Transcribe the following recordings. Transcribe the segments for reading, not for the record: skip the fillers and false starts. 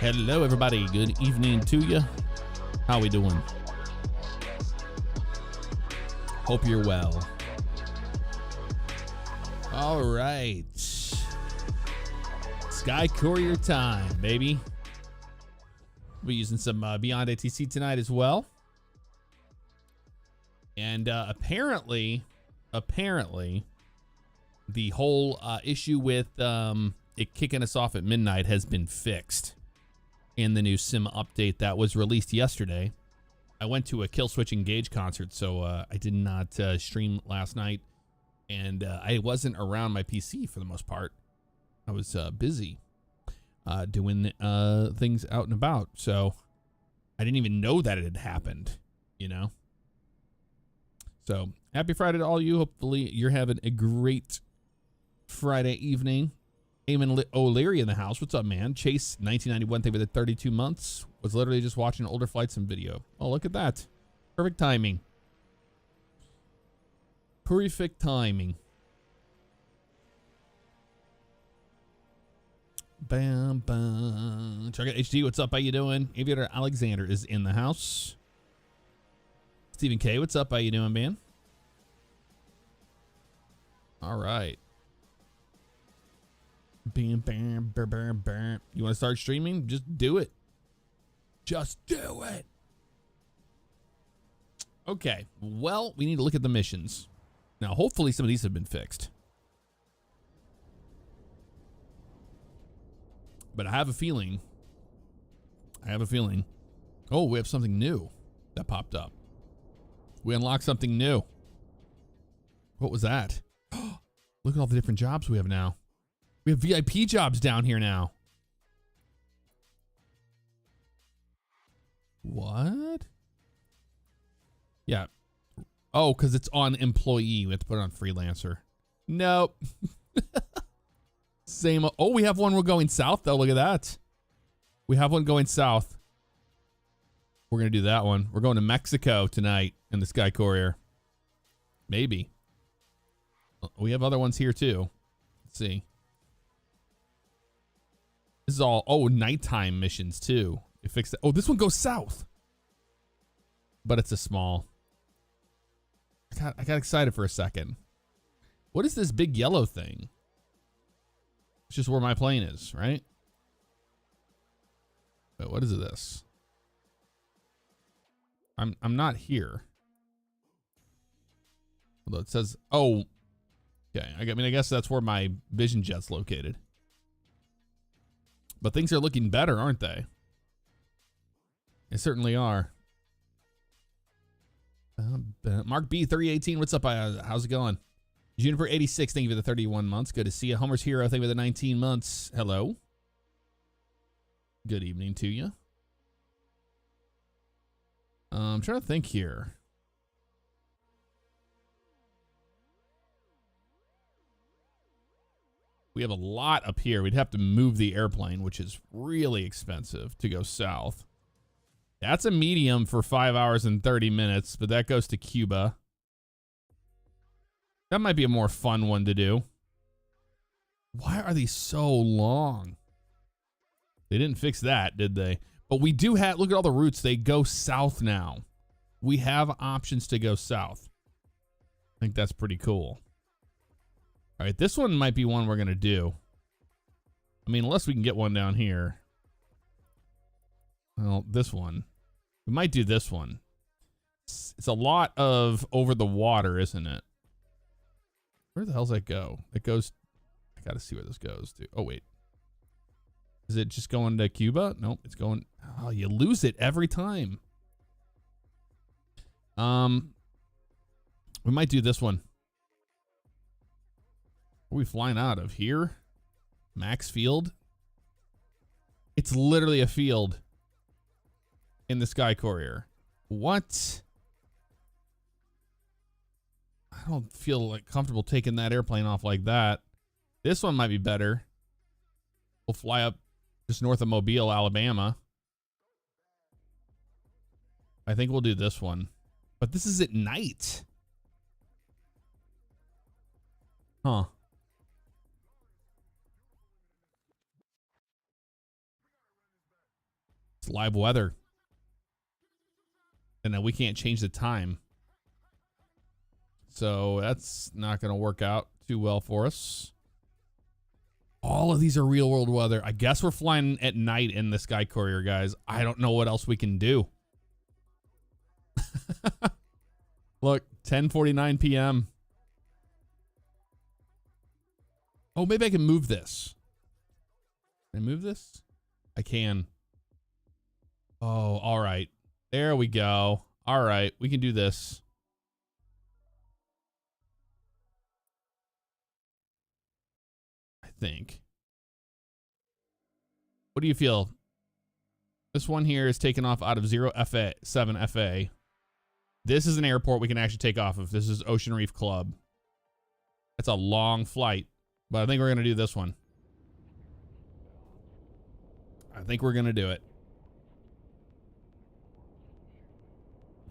Hello, everybody. Good evening to you. How we doing? Hope you're well. All right. Sky Courier time, baby. We're using some Beyond ATC tonight as well. And apparently, the whole issue with it kicking us off at midnight has been fixed in the new sim update that was released yesterday. I went to a Killswitch Engage concert, so I did not stream last night, and I wasn't around my PC for the most part. I was busy doing things out and about, so I didn't even know that it had happened, you know? So, happy Friday to all you. Hopefully you're having a great Friday evening. Eamon O'Leary in the house. What's up, man? Chase, 1991, thank you for the 32 months. Was literally just watching older flight sim video. Oh, look at that. Perfect timing. Perfect timing. Bam, bam. Check out HD. What's up? How you doing? Aviator Alexander is in the house. Stephen K. What's up? How you doing, man? All right. Bam, bam, bam, bam, bam. You want to start streaming? Just do it. Just do it. Okay. Well, we need to look at the missions. Now, hopefully some of these have been fixed. But I have a feeling. Oh, we have something new that popped up. We unlocked something new. What was that? Look at all the different jobs we have now. We have VIP jobs down here now. What? Yeah. Oh, because it's on employee. We have to put it on freelancer. Nope. Same. Oh, we have one. We're going south, though. Look at that. We have one going south. We're going to do that one. We're going to Mexico tonight in the Sky Courier. Maybe. We have other ones here, too. Let's see. This is all, oh, nighttime missions, too. You fix that. Oh, this one goes south. But it's a small. I got excited for a second. What is this big yellow thing? It's just where my plane is, right? Wait, what is this? I'm not here. Although it says, oh, okay. I mean, I guess that's where my Vision Jet's located. But things are looking better, aren't they? They certainly are. Mark B 318, what's up? How's it going? Juniper 86, thank you for the 31 months. Good to see you. Homer's Hero, thank you for the 19 months. Hello. Good evening to you. I'm trying to think here. We have a lot up here. We'd have to move the airplane, which is really expensive to go south. That's a medium for 5 hours and 30 minutes, but that goes to Cuba. That might be a more fun one to do. Why are these so long? They didn't fix that, did they? But we do have, look at all the routes. They go south now. We have options to go south. I think that's pretty cool. All right, this one might be one we're going to do. I mean, unless we can get one down here. Well, this one. We might do this one. It's a lot of over the water, isn't it? Where the hell's that go? It goes... I got to see where this goes to. Oh, wait. Is it just going to Cuba? Nope, it's going... Oh, you lose it every time. We might do this one. Are we flying out of here? Max Field? It's literally a field in the Sky Courier. What? I don't feel like comfortable taking that airplane off like that. This one might be better. We'll fly up just north of Mobile, Alabama. I think we'll do this one. But this is at night. Huh. It's live weather. And then we can't change the time. So that's not going to work out too well for us. All of these are real world weather. I guess we're flying at night in the Sky Courier, guys. I don't know what else we can do. Look, 10:49 p.m. Oh, maybe I can move this. Can I move this? I can. Oh, all right. There we go. All right, we can do this. I think. What do you feel? This one here is taken off out of 0 FA, 7 FA. This is an airport we can actually take off of. This is Ocean Reef Club. That's a long flight, but I think we're going to do this one. I think we're going to do it.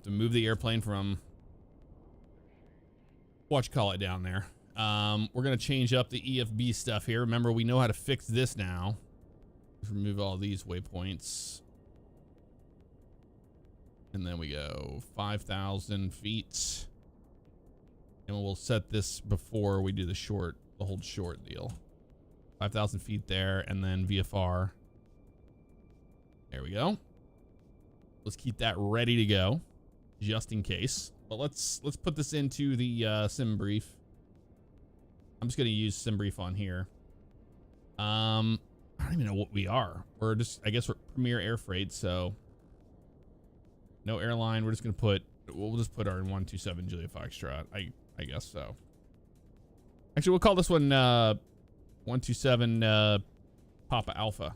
To move the airplane from what you call it down there. We're going to change up the EFB stuff here. Remember, we know how to fix this now. Let's remove all these waypoints. And then we go 5,000 feet. And we'll set this before we do the hold short deal. 5,000 feet there, and then VFR. There we go. Let's keep that ready to go, just in case. But let's put this into the sim brief. I'm just gonna use sim brief on here. I don't even know what we are. We're just, I guess we're Premier Air Freight, so no airline. We're just gonna we'll just put our 127 Julia Foxtrot. I guess so. Actually, we'll call this one 127 Papa Alpha.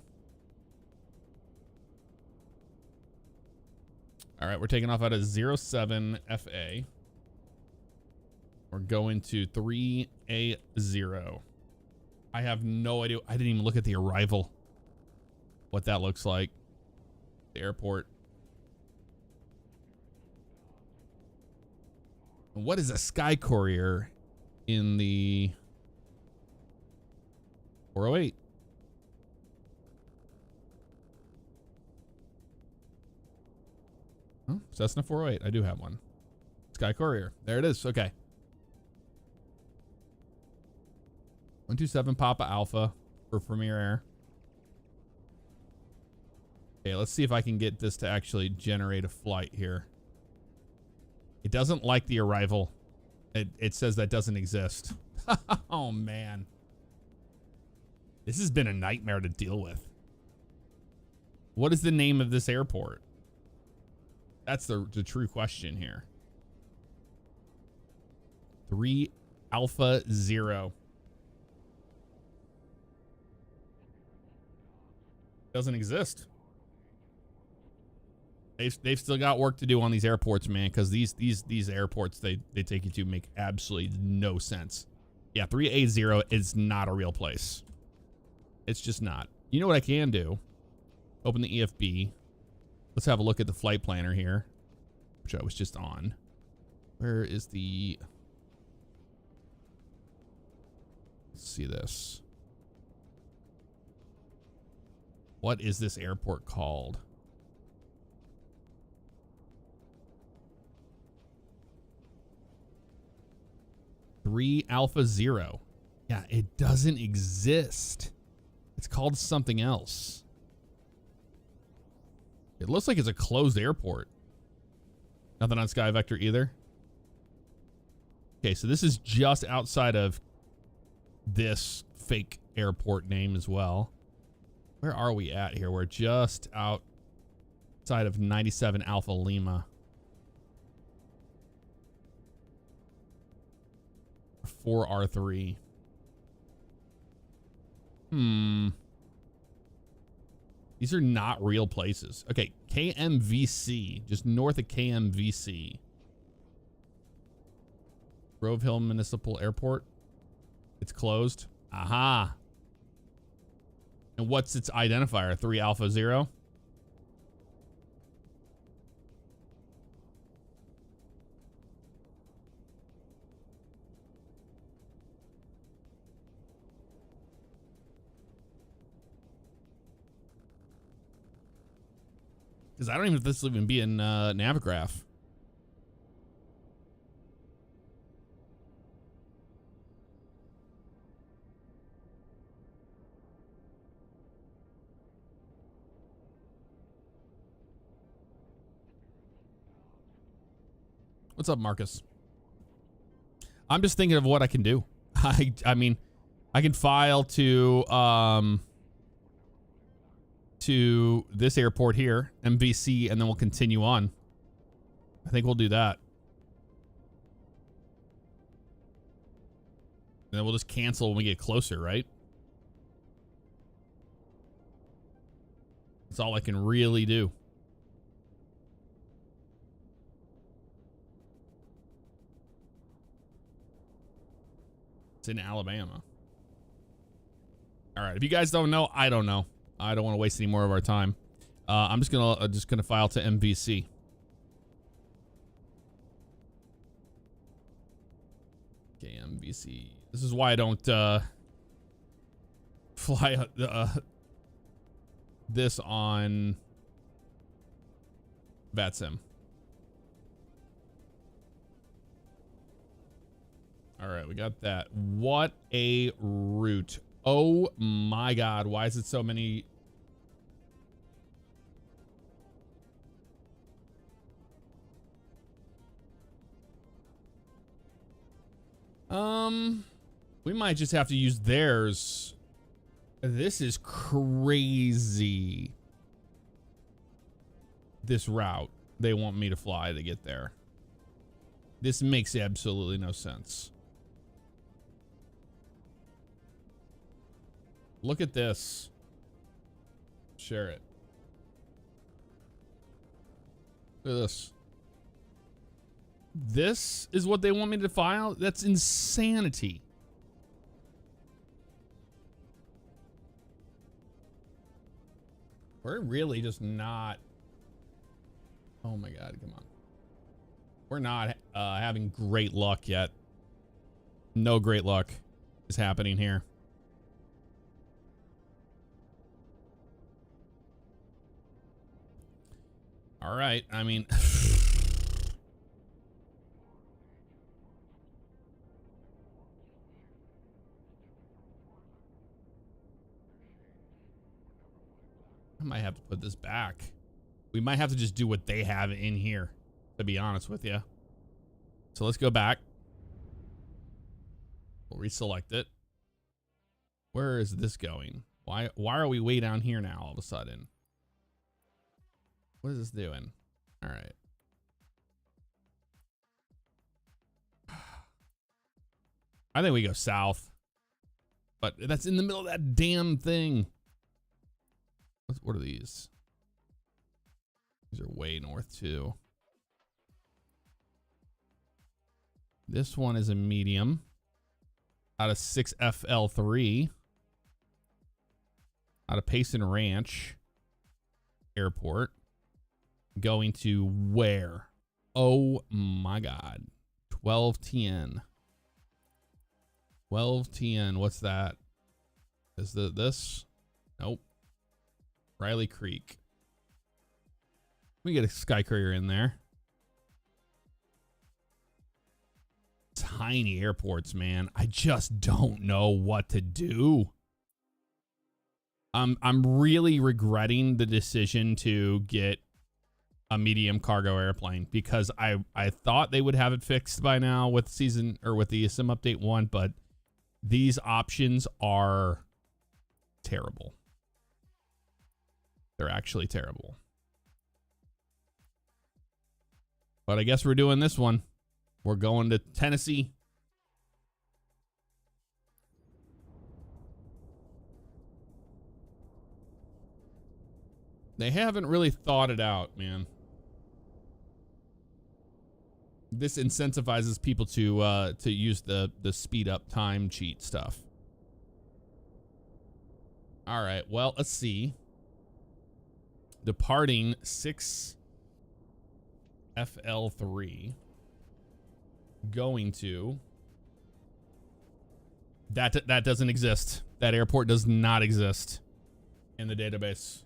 All right, we're taking off out of 07 FA. We're going to 3A0. I have no idea. I didn't even look at the arrival. What that looks like. The airport. And what is a Sky Courier in the 408? Oh, Cessna 408. I do have one. Sky Courier. There it is. Okay. 127 Papa Alpha for Premier Air. Okay, let's see if I can get this to actually generate a flight here. It doesn't like the arrival. It says that doesn't exist. Oh, man. This has been a nightmare to deal with. What is the name of this airport? That's the true question here. 3 Alpha 0. Doesn't exist. They've still got work to do on these airports, man, because these airports they take you to make absolutely no sense. Yeah, 3A0 is not a real place. It's just not. You know what I can do? Open the EFB. Let's have a look at the flight planner here, which I was just on. Where is the... Let's see this. What is this airport called? Three Alpha 0. Yeah, it doesn't exist. It's called something else. It looks like it's a closed airport. Nothing on Sky Vector either. Okay, so this is just outside of this fake airport name as well. Where are we at here? We're just outside of 97 Alpha Lima. 4R3. These are not real places. Okay, KMVC, just north of KMVC. Grove Hill Municipal Airport. It's closed. Aha. And what's its identifier? 3 Alpha 0? Because I don't even know if this will even be in Navigraph. What's up, Marcus? I'm just thinking of what I can do. I mean, I can file to this airport here, MVC, and then we'll continue on. I think we'll do that. And then we'll just cancel when we get closer, right? That's all I can really do. It's in Alabama. All right. If you guys don't know, I don't know. I don't want to waste any more of our time. I'm just gonna file to MVC. Okay, MVC. This is why I don't fly this on VATSIM. All right, we got that. What a route. Oh my God. Why is it so many? We might just have to use theirs. This is crazy. This route they want me to fly to get there. This makes absolutely no sense. Look at this. Share it. Look at this. This is what they want me to file? That's insanity. We're really just not. Oh my God, come on. We're not having great luck yet. No great luck is happening here. All right, I mean, I might have to put this back. We might have to just do what they have in here, to be honest with you. So let's go back. We'll reselect it. Where is this going? Why are we way down here now all of a sudden? What is this doing? All right. I think we go south. But that's in the middle of that damn thing. What are these? These are way north too. This one is a medium. Out of 6FL3. Out of Payson Ranch Airport. Going to where? Oh my God. 1210. 1210. What's that? Is this? Nope. Riley Creek. We get a Sky Courier in there. Tiny airports, man. I just don't know what to do. I'm really regretting the decision to get a medium cargo airplane because I thought they would have it fixed by now with season or with the sim update 1, but these options are terrible. They're actually terrible. But I guess we're doing this one. We're going to Tennessee. They haven't really thought it out, man. This incentivizes people to use the speed up time cheat stuff. All right, well, let's see. Departing 6FL3. Going to. That doesn't exist. That airport does not exist in the database.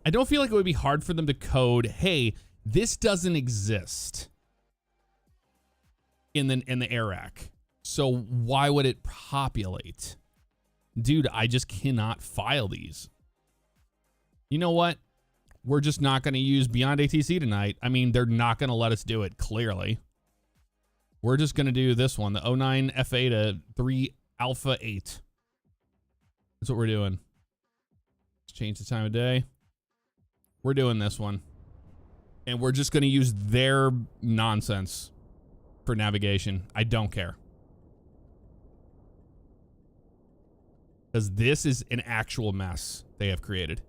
I don't feel like it would be hard for them to code, hey, this doesn't exist in the AirRack. So why would it populate? Dude, I just cannot file these. You know what? We're just not going to use Beyond ATC tonight. I mean, they're not going to let us do it, clearly. We're just going to do this one, the 09 FA to 3 Alpha 8. That's what we're doing. Let's change the time of day. We're doing this one. And we're just going to use their nonsense for navigation. I don't care. Because this is an actual mess they have created.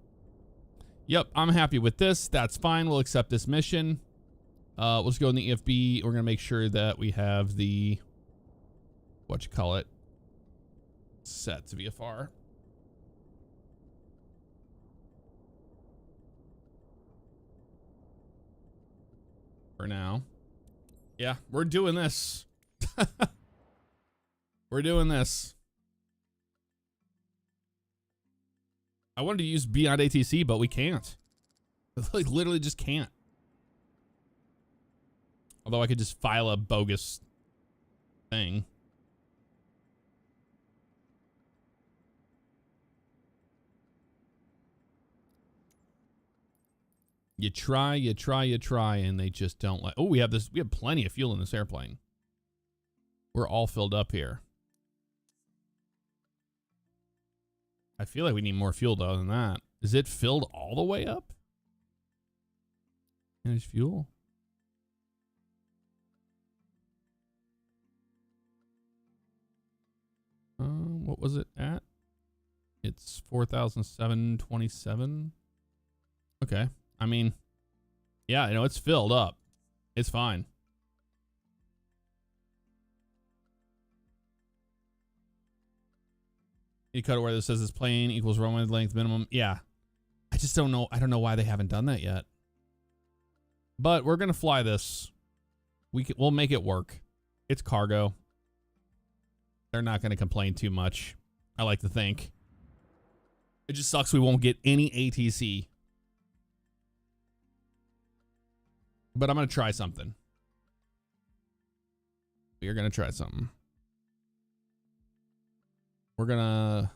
Yep, I'm happy with this. That's fine. We'll accept this mission. Let's go in the EFB. We're going to make sure that we have the, set to VFR. For now. Yeah, we're doing this. We're doing this. I wanted to use Beyond ATC, but we can't. Like, literally just can't. Although I could just file a bogus thing. You try, and they just don't let. Oh, we have this. We have plenty of fuel in this airplane. We're all filled up here. I feel like we need more fuel though than that. Is it filled all the way up? Manage fuel. What was it at? It's 4,727. Okay. I mean, yeah, I know it's filled up. It's fine. You cut it where this says this plane equals runway length minimum. Yeah. I just don't know. I don't know why they haven't done that yet. But we're going to fly this. We'll make it work. It's cargo. They're not going to complain too much, I like to think. It just sucks we won't get any ATC. But I'm going to try something. We are going to try something. We're going to...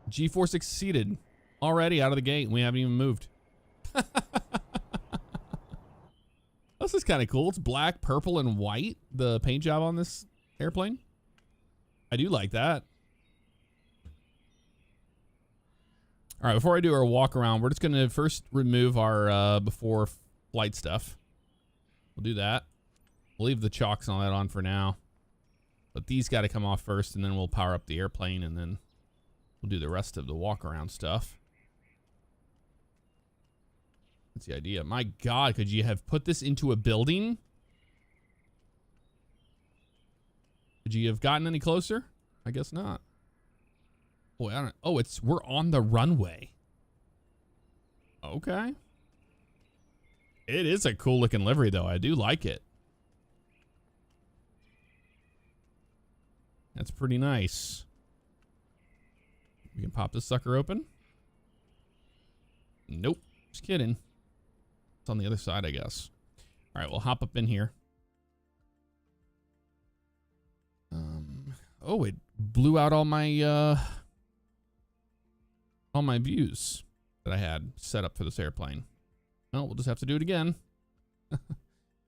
G4 succeeded already out of the gate, and we haven't even moved. This is kind of cool. It's black, purple, and white, the paint job on this airplane. I do like that. All right, before I do our walk around, we're just going to first remove our before flight stuff. We'll do that. We'll leave the chocks and all that on for now. But these got to come off first, and then we'll power up the airplane, and then we'll do the rest of the walk around stuff. That's the idea. My God, could you have put this into a building? Could you have gotten any closer? I guess not. Boy, I don't. Oh, we're on the runway. Okay. It is a cool looking livery, though. I do like it. That's pretty nice. We can pop this sucker open. Nope. Just kidding. It's on the other side, I guess. All right, we'll hop up in here. Oh, it blew out all my views that I had set up for this airplane. Well, we'll just have to do it again.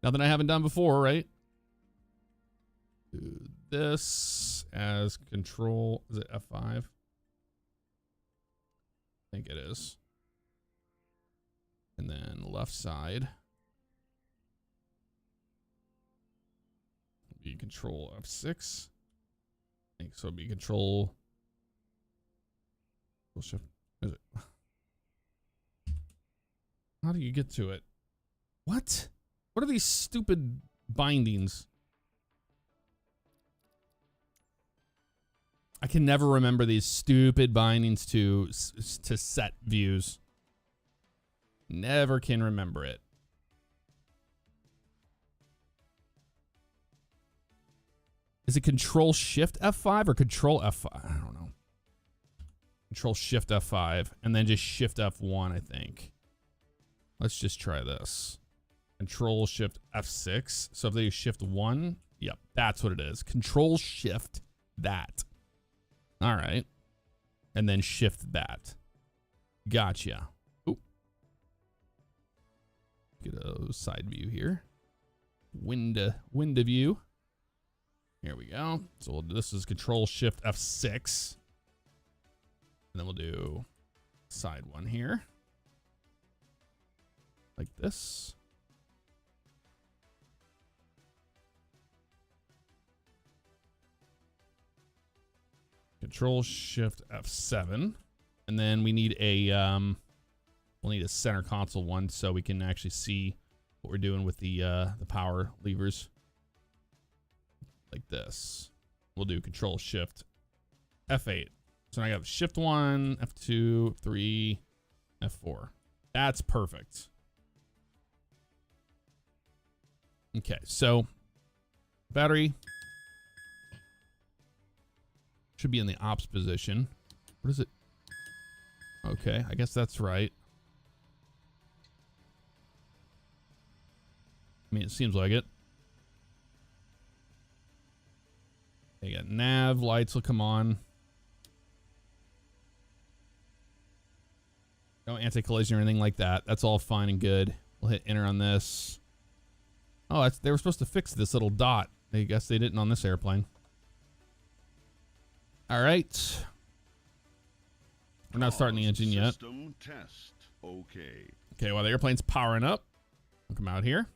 Nothing I haven't done before, right? Do this as control. Is it F5? I think it is. And then left side. Be control F6. I think so. Be control. Shift. Is it? How do you get to it? What? What are these stupid bindings? I can never remember these stupid bindings to set views. Never can remember it. Is it Control Shift F5 or Control F5? I don't know. Control Shift F5 and then just Shift F1, I think. Let's just try this. Control Shift F6. So if they Shift 1, yep, that's what it is. Control Shift that. All right. And then Shift that. Gotcha. Ooh. Get a side view here. Wind view. Here we go. So this is Control Shift F6. And then we'll do side one here. Like this. Control Shift F7. And then we need a we'll need a center console one so we can actually see what we're doing with the power levers. Like this. We'll do Control Shift F8. So now I have Shift 1, F2, F3, F4. That's perfect. Okay, so battery should be in the ops position. What is it? Okay, I guess that's right. I mean, it seems like it. You got nav, lights will come on. No anti-collision or anything like that. That's all fine and good. We'll hit enter on this. Oh, they were supposed to fix this little dot. I guess they didn't on this airplane. All right. We're not starting the engine yet. System test. Okay. Okay, while the airplane's powering up, we'll come out here.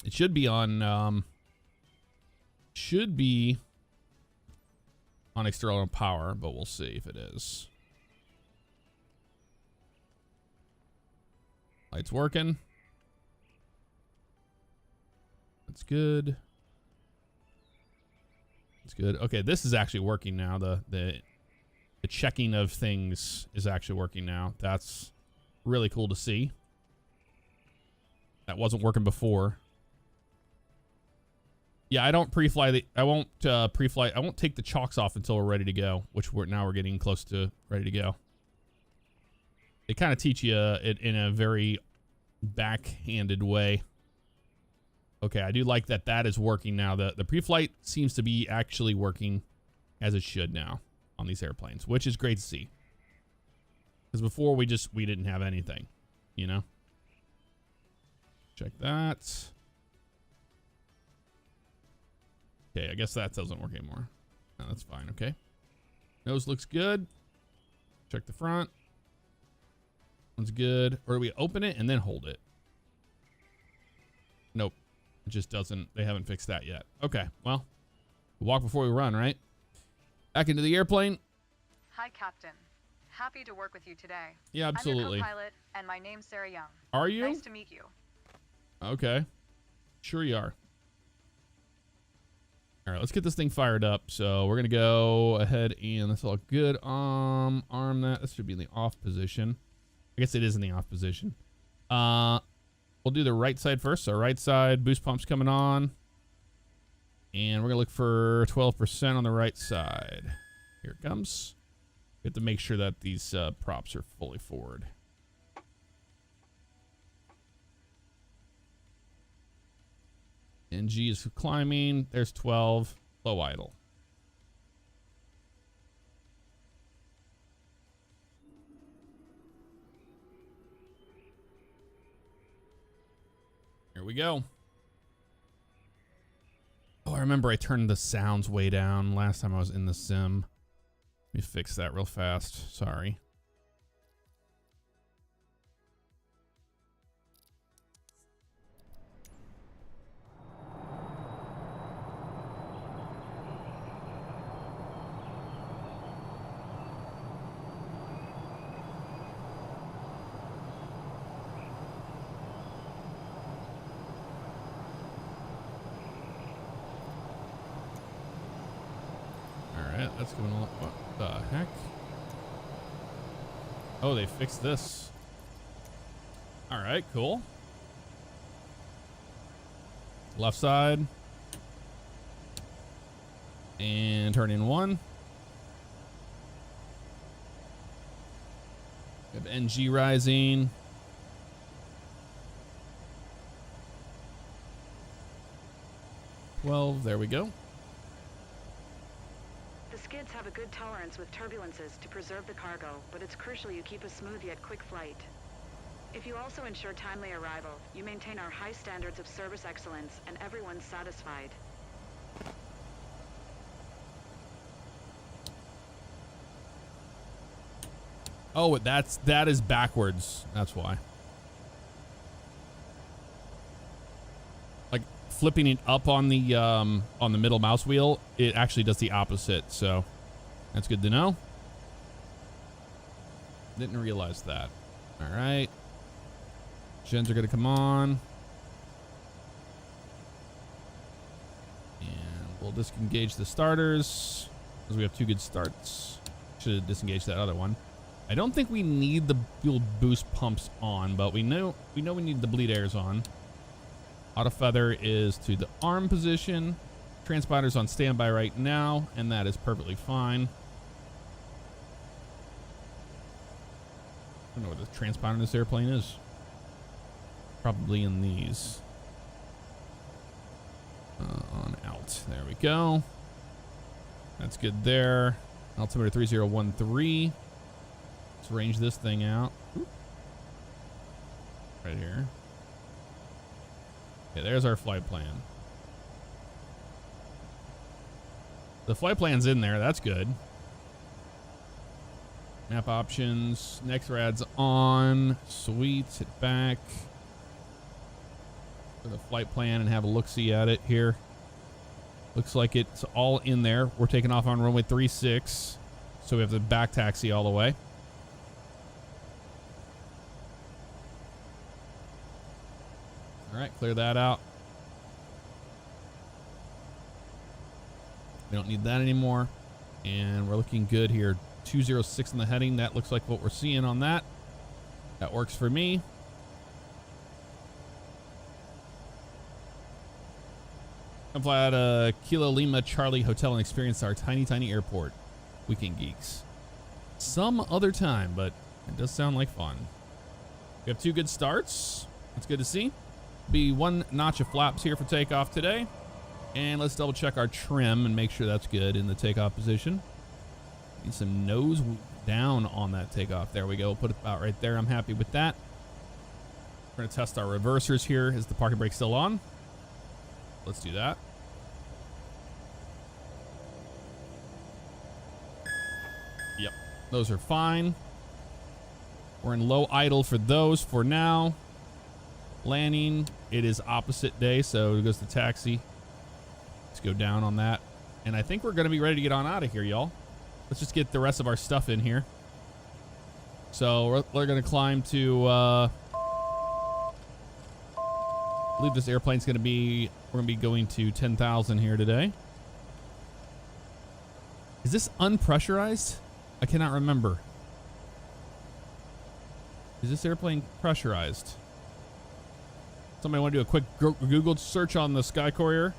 It should be on external power, but we'll see if it is. Lights working. That's good. It's good. Okay, this is actually working now. The checking of things is actually working now. That's really cool to see. That wasn't working before. Yeah, I don't pre-fly the. I won't pre-fly. I won't take the chocks off until we're ready to go, which we're getting close to ready to go. They kind of teach you it in a very backhanded way. Okay, I do like that is working now. The pre-flight seems to be actually working as it should now on these airplanes, which is great to see. Because before we didn't have anything, you know. Check that. Okay, I guess that doesn't work anymore. No, that's fine. Okay. Nose looks good. Check the front. One's good. Or do we open it and then hold it? Nope. It just doesn't. They haven't fixed that yet. Okay. Well, we walk before we run, right? Back into the airplane. Hi, Captain. Happy to work with you today. Yeah, absolutely. I'm your co-pilot, and my name's Sarah Young. Are you? Nice to meet you. Okay. Sure you are. All right, let's get this thing fired up. So we're going to go ahead and that's all good. Arm that. This should be in the off position. I guess it is in the off position. We'll do the right side first. So right side, boost pump's coming on. And we're going to look for 12% on the right side. Here it comes. We have to make sure that these props are fully forward. NG is climbing. There's 12. Low idle. Here we go. Oh, I remember I turned the sounds way down last time I was in the sim. Let me fix that real fast. Sorry. That's going on. What the heck? Oh, they fixed this. All right, cool. Left side. And turn in 1. We have NG rising. There we go. The skids have a good tolerance with turbulences to preserve the cargo, but it's crucial you keep a smooth yet quick flight. If you also ensure timely arrival, you maintain our high standards of service excellence and everyone's satisfied. Oh, that is backwards. That's why. Like flipping it up on the middle mouse wheel, it actually does the opposite. So that's good to know. Didn't realize that. All right. Gens are going to come on. And we'll disengage the starters because we have 2 good starts. Should have disengaged that other one. I don't think we need the fuel boost pumps on, but we know we need the bleed airs on. Auto feather is to the arm position. Transponder's on standby right now, and that is perfectly fine. I don't know where the transponder in this airplane is. Probably in these. On out. There we go. That's good there. Altimeter 3013. Let's range this thing out. Oop. Right here. Okay, there's our flight plan. The flight plan's in there. That's good. Map options. Next rad's on. Sweet. Sit back. For the flight plan and have a look-see at it here. Looks like it's all in there. We're taking off on runway 36. So we have the back taxi all the way. All right, clear that out. We don't need that anymore. And we're looking good here. 206 in the heading. That looks like what we're seeing on that. That works for me. Come fly out of Kilo Lima Charlie Hotel and experience our tiny, tiny airport. Weekend Geeks. Some other time, but it does sound like fun. We have 2 good starts. That's good to see. Be 1 notch of flaps here for takeoff today. And let's double check our trim and make sure that's good in the takeoff position. Need some nose down on that takeoff. There we go. Put it about right there. I'm happy with that. We're going to test our reversers here. Is the parking brake still on? Let's do that. Yep. Those are fine. We're in low idle for those for now. Landing. It is opposite day, so it goes to taxi. Let's go down on that. And I think we're going to be ready to get on out of here, y'all. Let's just get the rest of our stuff in here. So we're going to climb to... I believe this airplane's going to be... We're going to be going to 10,000 here today. Is this unpressurized? I cannot remember. Is this airplane pressurized? Somebody want to do a quick Google search on the Sky Courier?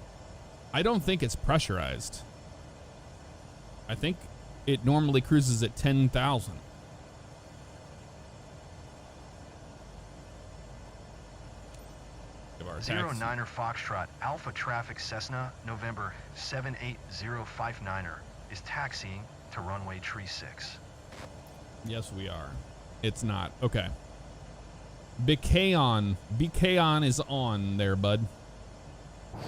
I don't think it's pressurized. I think it normally cruises at 10,000. 09er Foxtrot, Alpha Traffic Cessna, November 78059er, is taxiing to runway 36. Yes, we are. It's not. Okay. Bikayon. Bikayon is on there, bud.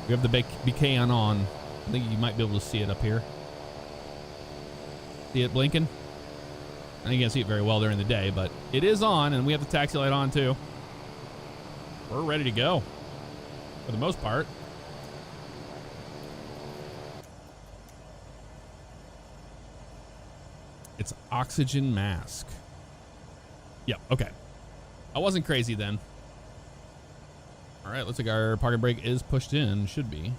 We have the Bikayon on. I think you might be able to see it up here. See it blinking? I think you can't see it very well during the day, but it is on, and we have the taxi light on too. We're ready to go. For the most part. It's oxygen mask. Yep, okay. I wasn't crazy then. All right, looks like our parking brake is pushed in. Should be.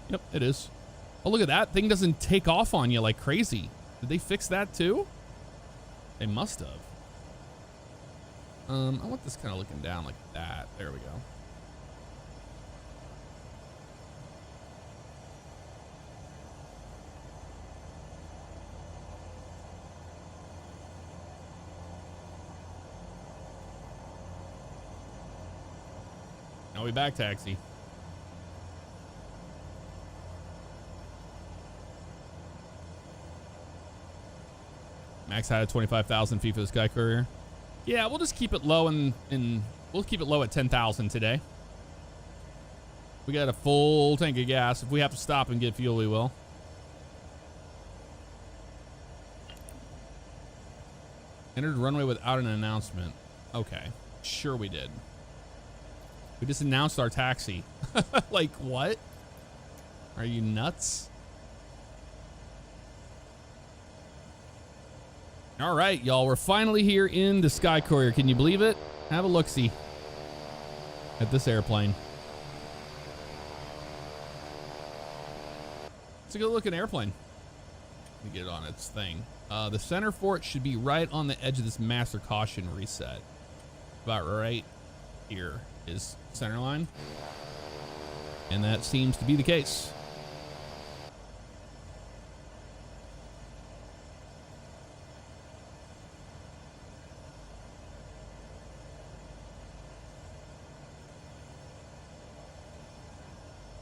Yep, it is. Oh, look at that. Thing doesn't take off on you like crazy. Did they fix that too? They must have. I want this kind of looking down like that. There we go. Now we back taxi. Max height of 25,000 feet for the Sky Courier. Yeah, we'll just keep it low and we'll keep it low at 10,000 today. We got a full tank of gas. If we have to stop and get fuel, we will. Entered runway without an announcement. Okay, sure we did. We just announced our taxi. Like, what? Are you nuts? All right, y'all, we're finally here in the Sky Courier. Can you believe it? Have a look-see at this airplane. It's a good-looking airplane. Let me get it on its thing. The center for it should be right on the edge of this master caution reset. About right here is center line. And that seems to be the case.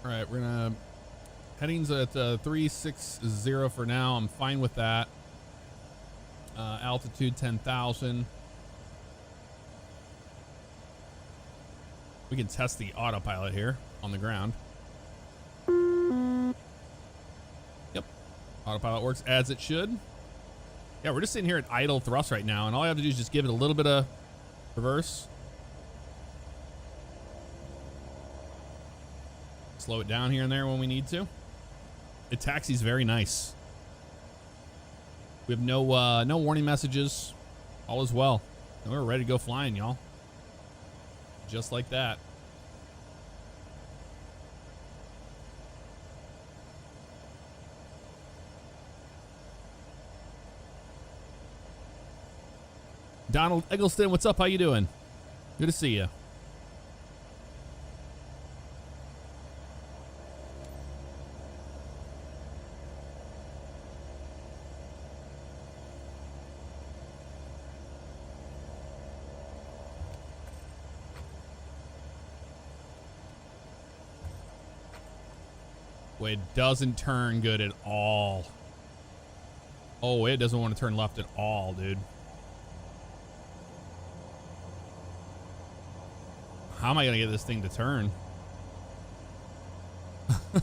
All right, we're gonna headings at 360 for now. I'm fine with that. Altitude 10,000. We can test the autopilot here on the ground. Yep, autopilot works as it should. Yeah, we're just sitting here at idle thrust right now, and all I have to do is just give it a little bit of reverse. Slow it down here and there when we need to. It taxis very nice. We have no no warning messages. All is well. And we're ready to go flying, y'all. Just like that. Donald Eggleston, what's up? How you doing? Good to see you. It doesn't turn good at all. Oh, it doesn't want to turn left at all, dude. How am I gonna get this thing to turn? I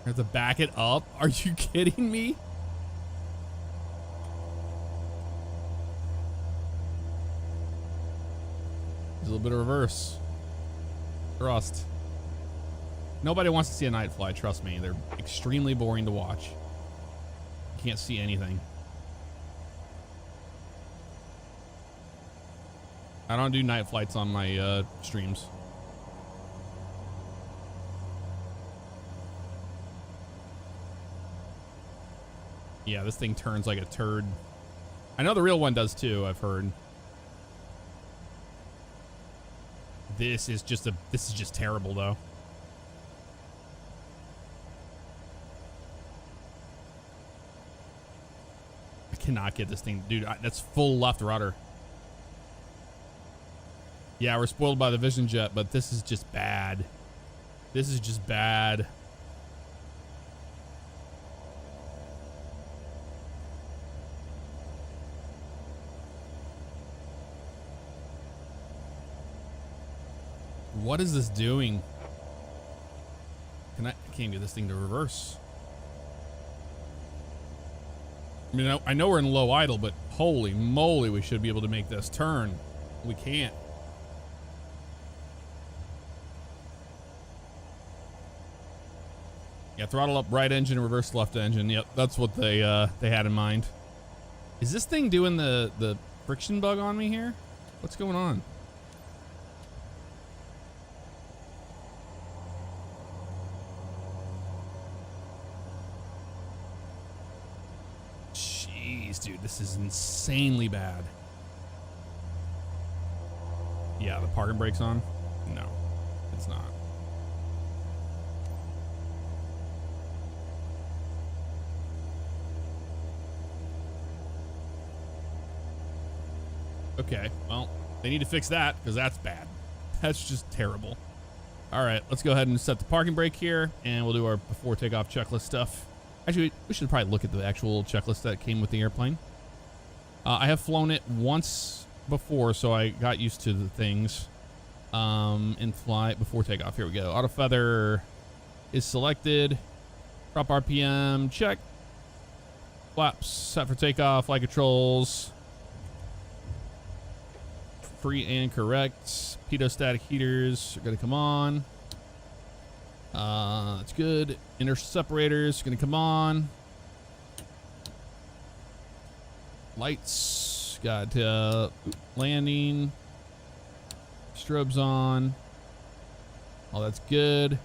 have to back it up? Are you kidding me? There's a little bit of reverse. Thrust. Nobody wants to see a night fly, trust me. They're extremely boring to watch. You can't see anything. I don't do night flights on my streams. Yeah, this thing turns like a turd. I know the real one does too, I've heard. This is just terrible though. Cannot get this thing, dude. That's full left rudder. Yeah, we're spoiled by the Vision Jet, but this is just bad. This is just bad. What is this doing? I can't get this thing to reverse. I mean, I know we're in low idle, but holy moly, we should be able to make this turn. We can't. Yeah, throttle up right engine, reverse left engine. Yep, that's what they had in mind. Is this thing doing the friction bug on me here? What's going on? Dude, this is insanely bad. Yeah, the parking brake's on. No, it's not. Okay, well, they need to fix that because that's bad. That's just terrible. All right, let's go ahead and set the parking brake here, and we'll do our before takeoff checklist stuff. Actually, we should probably look at the actual checklist that came with the airplane. I have flown it once before, so I got used to the things. In flight before takeoff. Here we go. Auto feather is selected. Prop RPM, check. Flaps set for takeoff. Flight controls. Free and correct. Pitot-static heaters are going to come on. That's good. Inner separators are going to come on. Lights. Got landing. Strobes on. All that's good.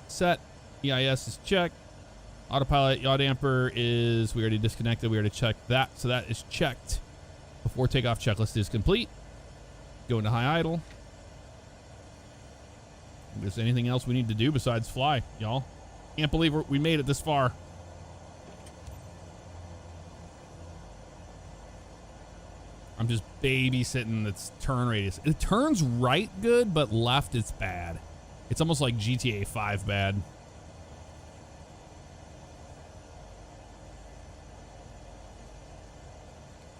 Set. EIS is checked. Autopilot yaw damper is, we already disconnected. We already checked that. So that is checked. Before takeoff checklist is complete. Go into high idle. If there's anything else we need to do besides fly, y'all. Can't believe we made it this far. I'm just babysitting its turn radius. It turns right good, but left it's bad. It's almost like GTA 5 bad.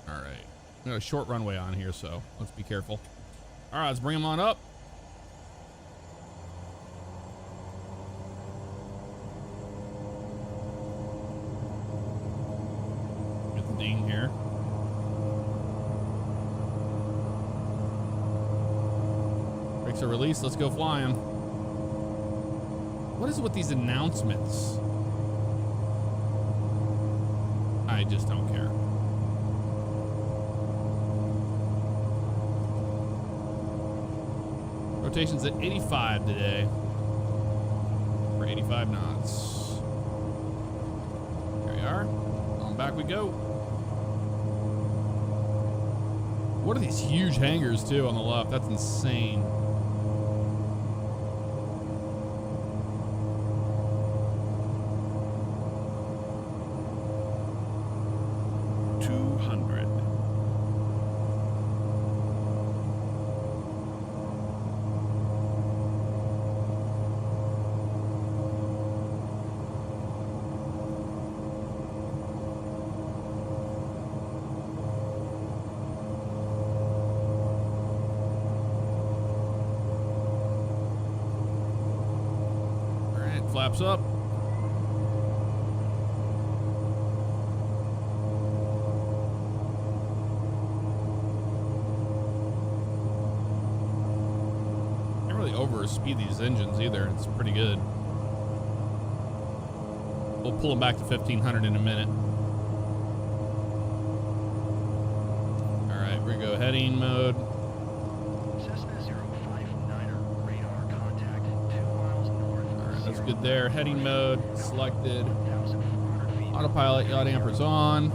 All right. We got a short runway on here, so let's be careful. All right, let's bring them on up. Get the ding here. Brakes are released. Let's go flying. What is it with these announcements? I just don't care. Rotation's at 85 today. For 85 knots. There we are. On back we go. What are these huge hangars too on the left? That's insane. Flaps up. Can't really overspeed these engines either. It's pretty good. We'll pull them back to 1500 in a minute. All right, we go heading mode. Good there. Heading mode selected. Autopilot yaw dampers on.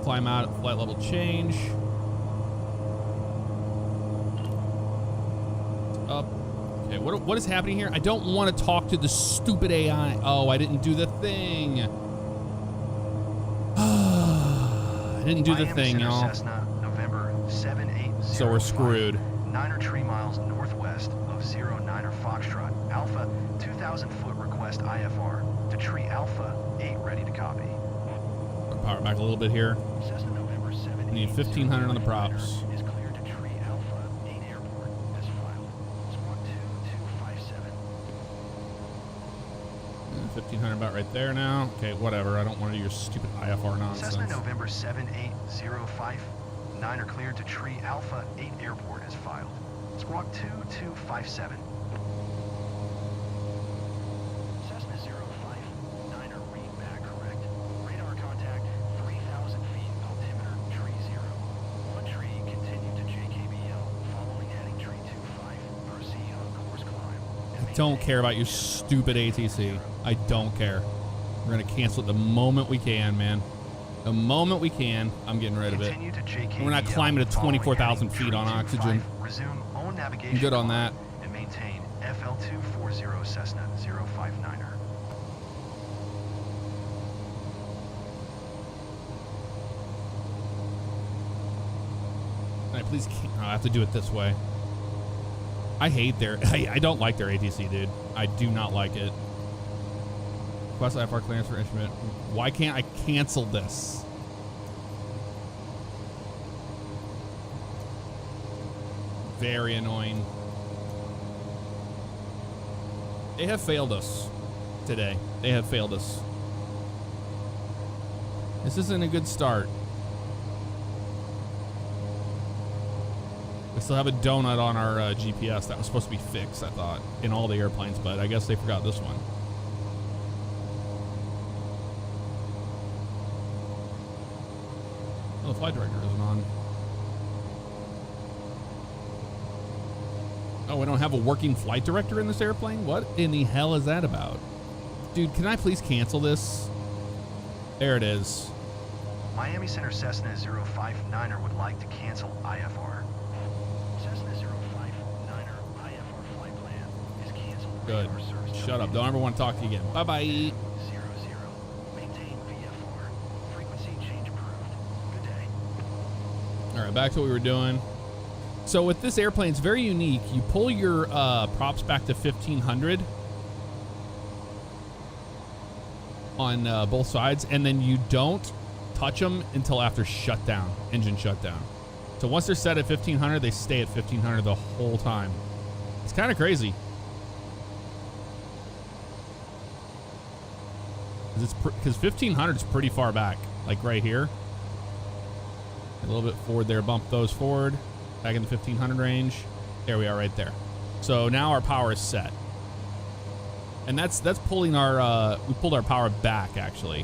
Climb out at flight level change. Up. Okay, what is happening here? I don't want to talk to the stupid AI. Oh, I didn't do the thing. I didn't do the thing, y'all. So we're screwed. 9 tree miles northwest of 09er Foxtrot. Alpha 2,000 foot request IFR to tree Alpha 8 ready to copy. Power back a little bit here. Cessna November 7. Need 1,500 on the props. Is cleared to tree Alpha 8 airport as filed. Squawk 2257. 1,500 about right there now. Okay, whatever. I don't want to do your stupid IFR nonsense. Cessna November 7805. 9 cleared to tree Alpha 8 airport as filed. Squawk 2257. Cessna 059er read back correct. Radar contact 3,000 feet altimeter tree 0. 1 tree continue to JKBL following heading tree 25. Proceed on course climb. I don't care about your stupid ATC. I don't care. We're gonna cancel it the moment we can, man. The moment we can, I'm getting rid of it. We're not climbing to 24,000 feet on oxygen. I'm good on that. And maintain FL240 Cessna 059er. Can I please? I have to do it this way. I hate their... I don't like their ATC, dude. I do not like it. Request IFR clearance for instrument. Why can't I cancel this? Very annoying. They have failed us today. They have failed us. This isn't a good start. We still have a donut on our GPS that was supposed to be fixed, I thought, in all the airplanes, but I guess they forgot this one. Oh, the flight director isn't on. Oh, we don't have a working flight director in this airplane? What in the hell is that about? Dude, can I please cancel this? There it is. Miami Center Cessna 059er would like to cancel IFR. Cessna 059er IFR flight plan is canceled. Good. Shut up. Don't ever want to talk to you again. Bye-bye. 00. Maintain VFR. Frequency change approved. Good day. All right, back to what we were doing. So with this airplane, it's very unique. You pull your props back to 1500 on both sides, and then you don't touch them until after shutdown, engine shutdown. So once they're set at 1500, they stay at 1500 the whole time. It's kind of crazy. Because 1500 is pretty far back, like right here. A little bit forward there, bump those forward. Back in the 1500 range. There we are right there. So now our power is set. And that's pulling our, we pulled our power back actually.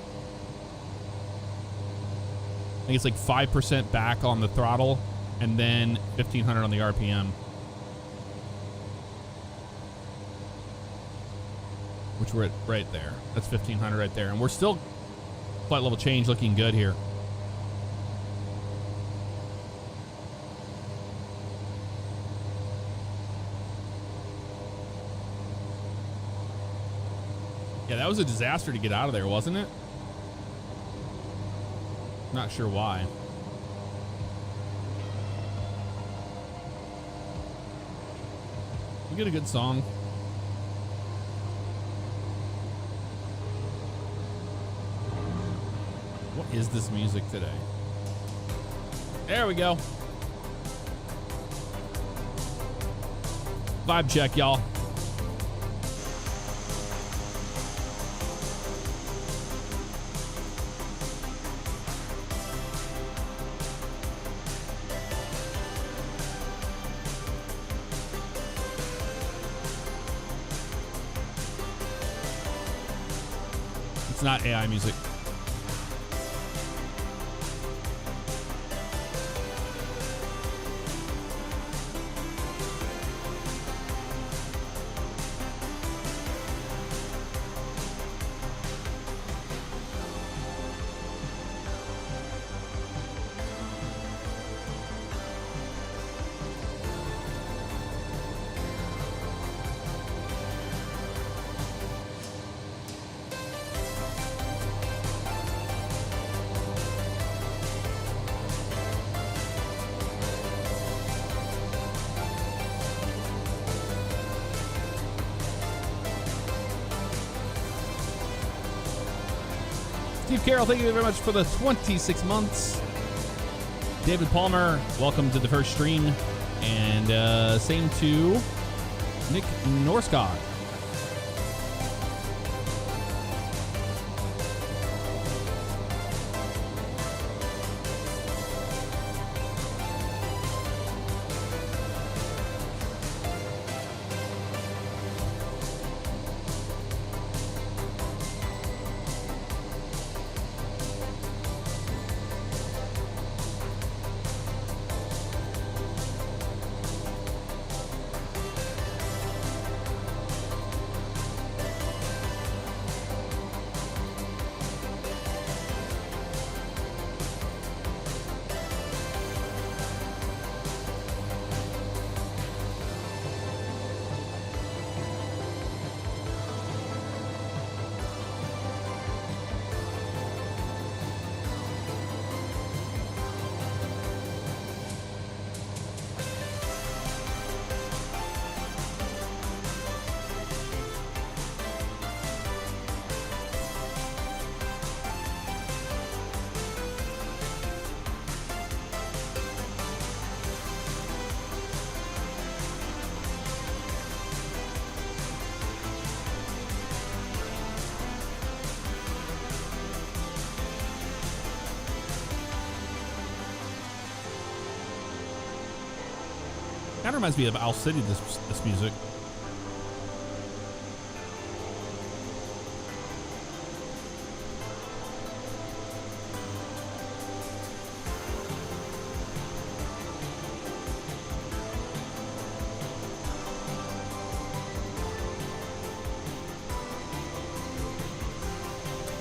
I think it's like 5% back on the throttle and then 1500 on the RPM. Which we're at right there. That's 1500 right there. And we're still flight level change looking good here. Yeah, that was a disaster to get out of there, wasn't it? Not sure why. You get a good song. What is this music today? There we go. Vibe check, y'all. It's not AI music. Steve Carroll, thank you very much for the 26 months. David Palmer, welcome to the first stream. And same to Nick Norscott. Kind of reminds me of Owl City, this music.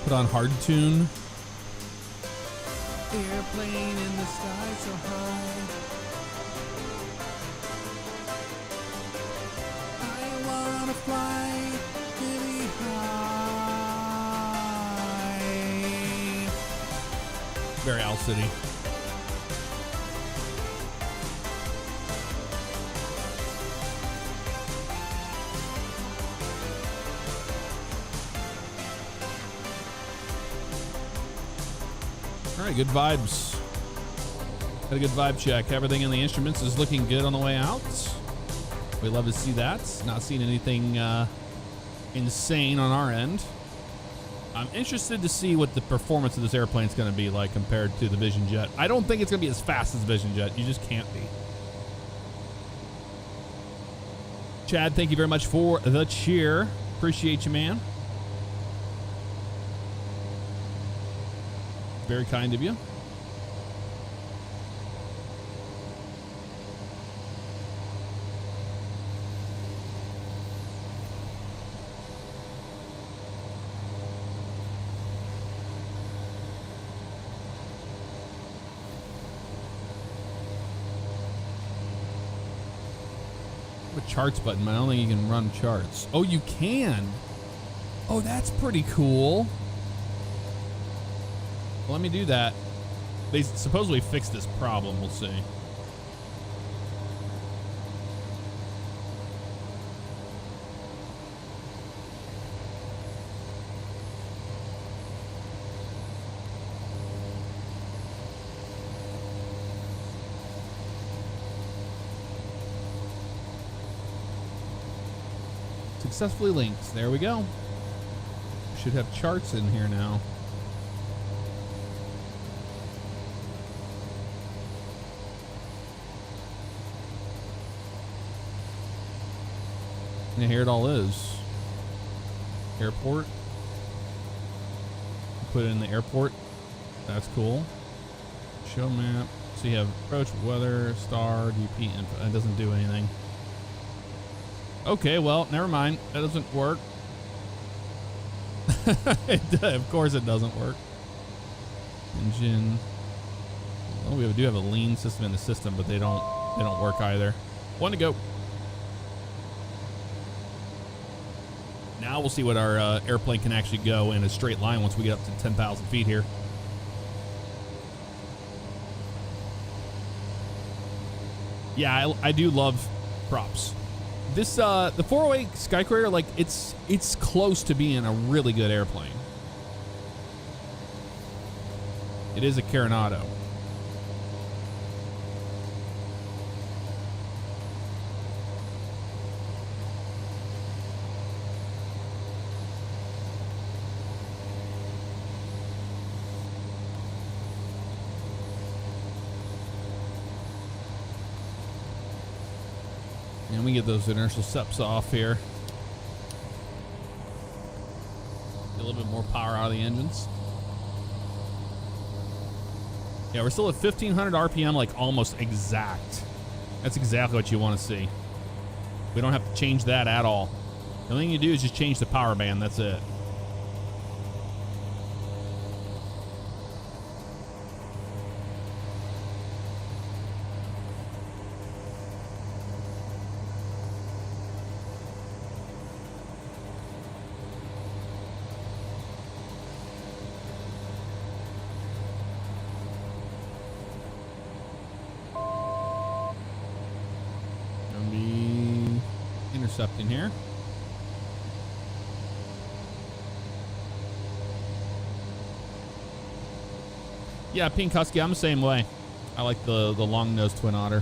Put on hard tune. Airplane in the sky so high. I wanna fly really high. Very Owl City. All right, good vibes. Got a good vibe check. Everything in the instruments is looking good on the way out. We love to see that. Not seeing anything insane on our end. I'm interested to see what the performance of this airplane is going to be like compared to the Vision Jet. I don't think it's going to be as fast as the Vision Jet. You just can't be. Chad, thank you very much for the cheer. Appreciate you, man. Very kind of you. A charts button, but I don't think you can run charts. Oh, you can. Oh, that's pretty cool. Well, let me do that. They supposedly fixed this problem. We'll see. Successfully linked. There we go. Should have charts in here now. And here it all is. Airport. Put it in the airport. That's cool. Show map. So you have approach, weather, star, DP, and it doesn't do anything. Okay, well, never mind. That doesn't work. Of course it doesn't work. Engine. Well, we do have a lean system in the system, but they don't work either. One to go. Now we'll see what our airplane can actually go in a straight line once we get up to 10,000 feet here. Yeah, I do love props. This the 408 Sky Courier, like it's close to being a really good airplane. It is a Coronado. And we get those inertial steps off here. Get a little bit more power out of the engines. Yeah, we're still at 1500 RPM, like almost exact. That's exactly what you want to see. We don't have to change that at all. The only thing you do is just change the power band. That's it. In here. Yeah, Pink Husky, I'm the same way. I like the long-nosed Twin Otter.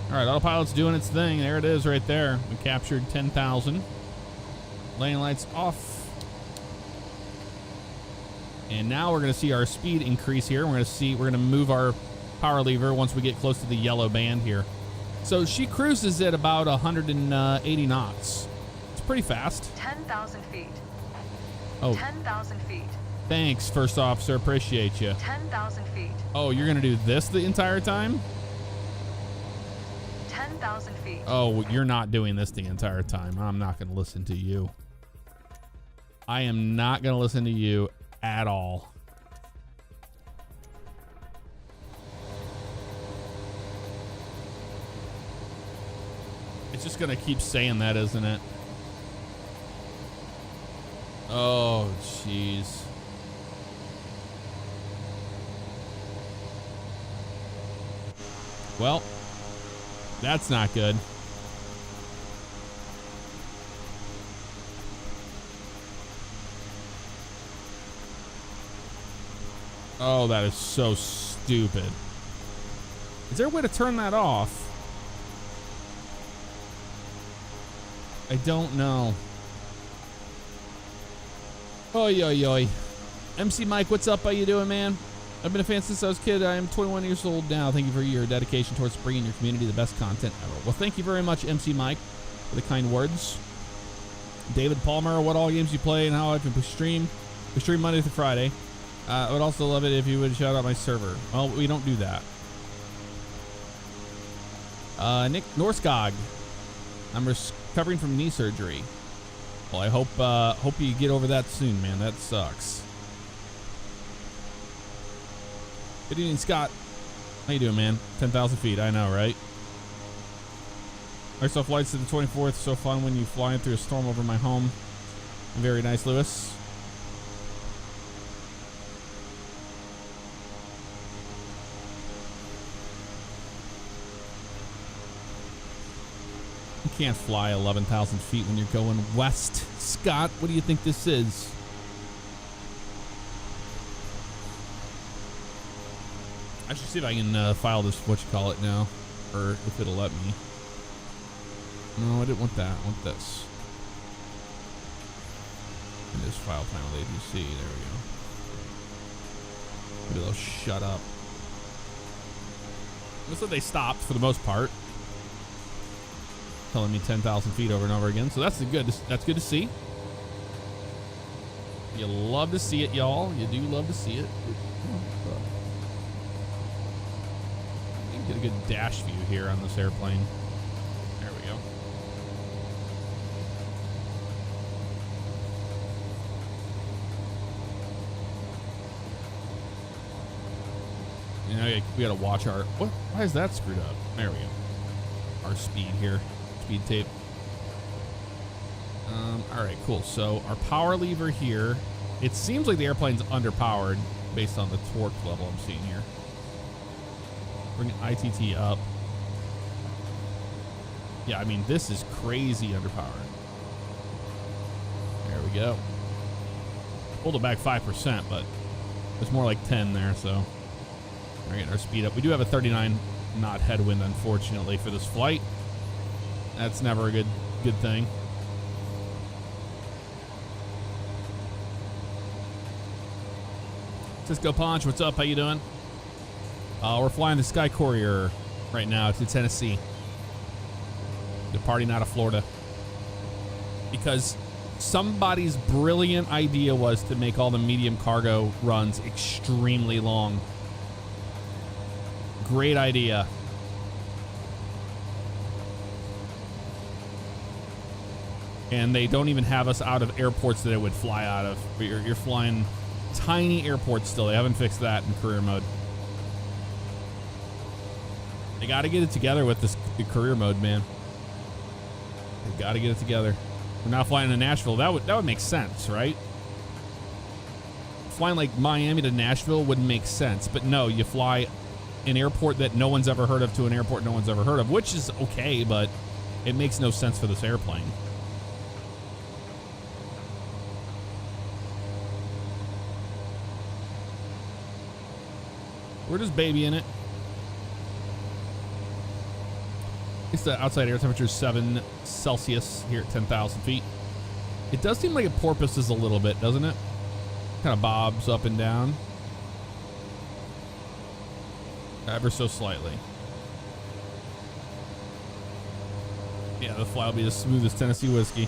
All right, autopilot's doing its thing. There it is right there. We captured 10,000. Lane lights off. And now we're going to see our speed increase here. We're going to move our power lever once we get close to the yellow band here. So she cruises at about 180 knots. It's pretty fast. 10,000 feet. Oh, 10,000 feet. thanks, first officer. Appreciate you. 10,000 feet. Oh, you're going to do this the entire time? 10,000 feet. Oh, you're not doing this the entire time. I'm not going to listen to you. I am not going to listen to you at all. It's just going to keep saying that, isn't it? Oh, jeez. Well, that's not good. Oh, that is so stupid. Is there a way to turn that off? I don't know. Oi, oi, oi. MC Mike, what's up? How you doing, man? I've been a fan since I was a kid. I am 21 years old now. Thank you for your dedication towards bringing your community the best content ever. Well, thank you very much, MC Mike, for the kind words. David Palmer, what all games you play and how often we stream. We stream Monday through Friday. I would also love it if you would shout out my server. Well, we don't do that. Nick Norskog. I'm recovering from knee surgery. Well, I hope you get over that soon, man. That sucks. Good evening, Scott. How you doing, man? 10,000 feet. I know, right? I saw flights to the 24th. So fun when you fly through a storm over my home. Very nice, Lewis. You can't fly 11,000 feet when you're going west. Scott, what do you think this is? I should see if I can file this, now, or if it'll let me. No, I didn't want that. I want this. And this file time with ABC. There we go. Maybe they'll shut up. Looks like they stopped for the most part. Telling me 10,000 feet over and over again. So that's good to see. You love to see it, y'all. You do love to see it. Get a good dash view here on this airplane. There we go. You know, we gotta watch our. What? Why is that screwed up? There we go. Our speed here, speed tape. All right, cool. So our power lever here. It seems like the airplane's underpowered based on the torque level I'm seeing here. Bring ITT up. Yeah, I mean, this is crazy underpowered. There we go. Pulled it back 5%, but it's more like 10 there, so we're getting our speed up. We do have a 39 knot headwind, unfortunately, for this flight. That's never a good thing. Cisco Punch, what's up? How you doing? We're flying the Sky Courier right now to Tennessee. Departing out of Florida. Because somebody's brilliant idea was to make all the medium cargo runs extremely long. Great idea. And they don't even have us out of airports that it would fly out of. You're flying tiny airports still. They haven't fixed that in career mode. They got to get it together with the career mode, man. They got to get it together. We're not flying to Nashville. That would make sense, right? Flying like Miami to Nashville wouldn't make sense. But no, you fly an airport that no one's ever heard of to an airport no one's ever heard of, which is okay, but it makes no sense for this airplane. We're just babying it. It's the outside air temperature is 7 Celsius here at 10,000 feet. It does seem like it porpoises a little bit, doesn't it? Kind of bobs up and down. Ever so slightly. Yeah, the fly will be as smooth as Tennessee whiskey.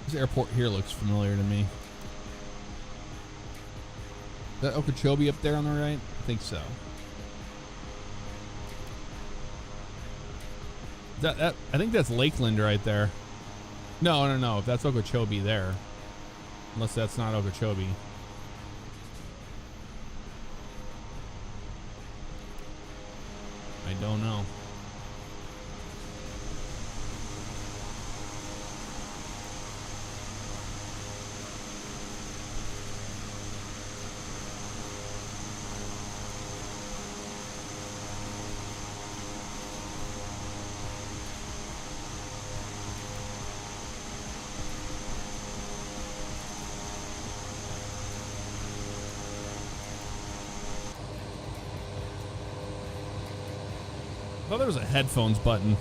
This airport here looks familiar to me. Is that Okeechobee up there on the right? I think so. That I think that's Lakeland right there. No. That's Okeechobee there. Unless that's not Okeechobee. I don't know. I thought there was a headphones button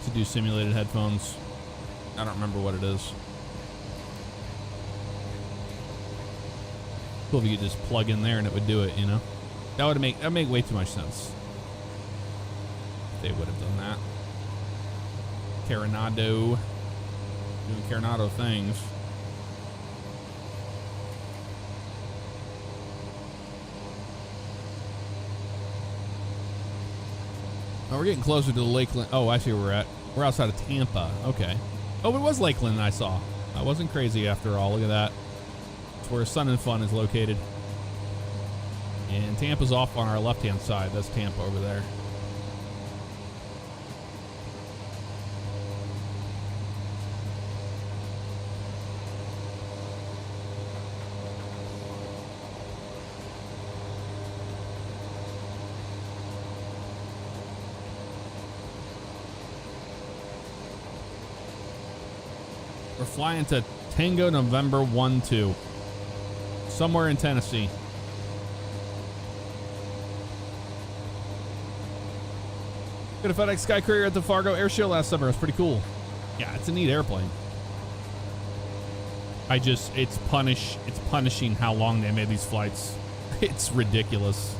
to do simulated headphones. I don't remember what it is. Cool if you could just plug in there and it would do it, you know? That would make way too much sense. If they would have done that. Carenado. Doing Carenado things. Oh, we're getting closer to the Lakeland. Oh, I see where we're at. We're outside of Tampa. Okay. Oh, it was Lakeland I saw. I wasn't crazy after all. Look at that. It's where Sun and Fun is located. And Tampa's off on our left-hand side. That's Tampa over there. We're flying to Tango November 1-2. Somewhere in Tennessee. Got a FedEx Sky Courier at the Fargo Air Show last summer. It was pretty cool. Yeah, it's a neat airplane. It's punishing how long they made these flights. It's ridiculous.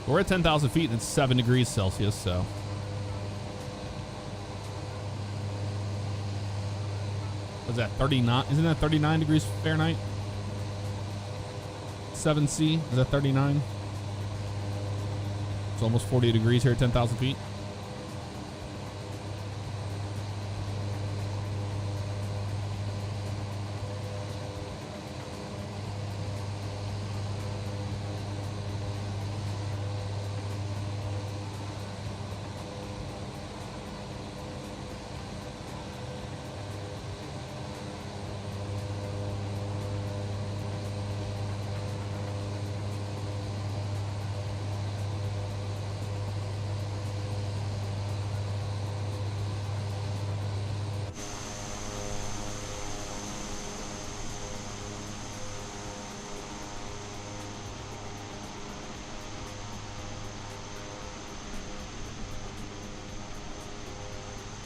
We're at 10,000 feet and it's 7 degrees Celsius, so. Was that 39? Isn't that 39 degrees Fahrenheit? 7C, is that 39? It's almost 40 degrees here at 10,000 feet.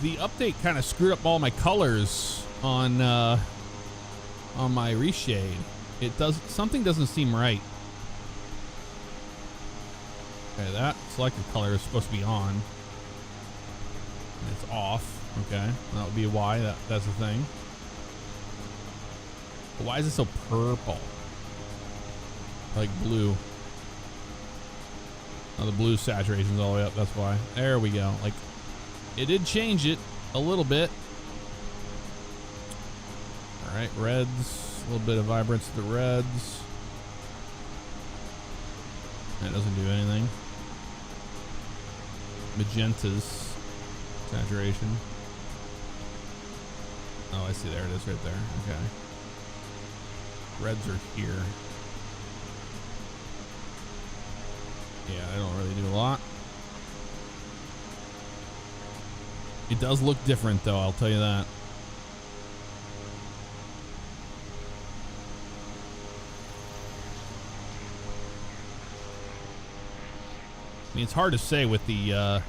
The update kind of screwed up all my colors on my Reshade. Something doesn't seem right. Okay, that selected color is supposed to be on. And it's off. Okay, that would be why that's the thing. But why is it so purple? Like blue. Oh, the blue saturation's all the way up. That's why. There we go. Like. It did change it a little bit. All right, reds. A little bit of vibrance to the reds. That doesn't do anything. Magentas. Saturation. Oh, I see. There it is right there. Okay. Reds are here. Yeah, I don't really do a lot. It does look different, though. I'll tell you that. I mean, it's hard to say with the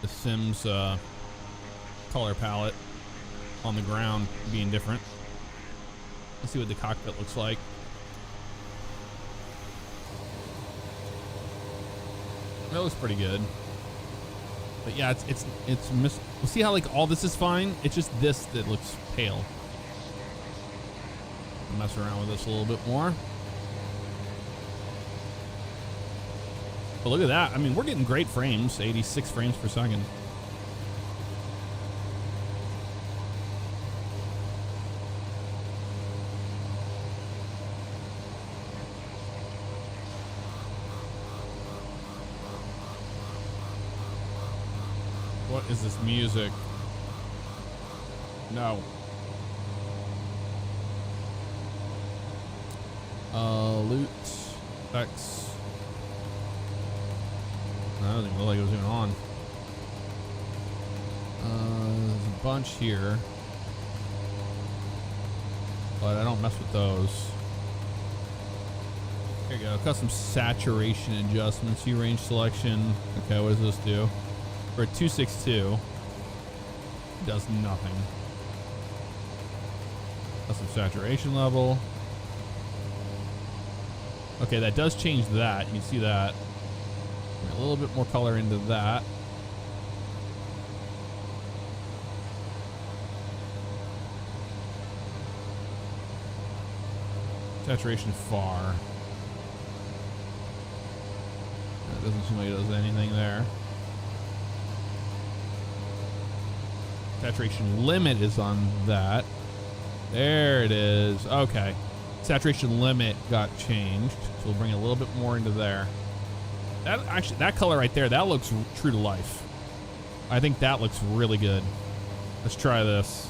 Sims color palette on the ground being different. Let's see what the cockpit looks like. That looks pretty good. But yeah, we'll see how like all this is fine. It's just this that looks pale. I'll mess around with this a little bit more. But look at that. I mean, we're getting great frames, 86 frames per second. What is this music? No. Loot. Effects. I don't even look like it was even on. There's a bunch here. But I don't mess with those. Here you go. Custom saturation adjustments. Hue range selection. Okay, what does this do? For a 262, it does nothing. Custom saturation level. Okay, that does change that. You can see that. A little bit more color into that. Saturation far. That doesn't seem like it does anything there. Saturation limit is on that. There it is. Okay. Saturation limit got changed. So we'll bring a little bit more into there. That actually, that color right there, that looks true to life. I think that looks really good. Let's try this.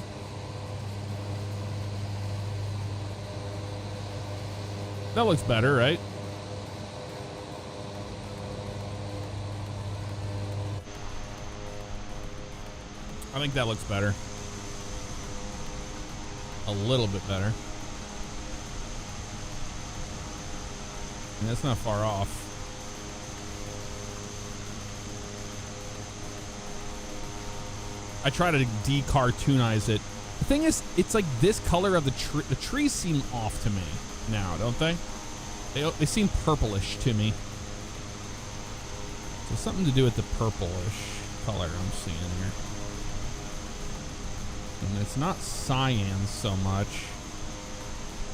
That looks better, right? I think that looks better. A little bit better. And that's not far off. I try to de-cartoonize it. The thing is, it's like this color of the tree. The trees seem off to me now, don't they? They seem purplish to me. So something to do with the purplish color I'm seeing here. And it's not cyans so much.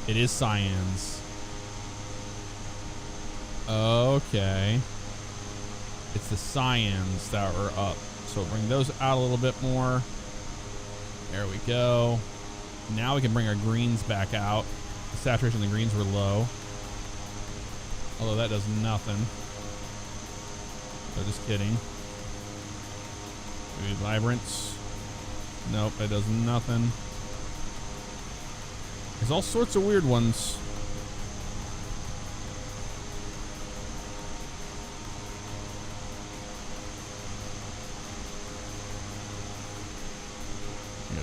It is cyans. Okay. It's the cyans that are up. So we'll bring those out a little bit more. There we go. Now we can bring our greens back out. The saturation of the greens were low. Although that does nothing. So just kidding. Maybe vibrance. Nope, that does nothing. There's all sorts of weird ones.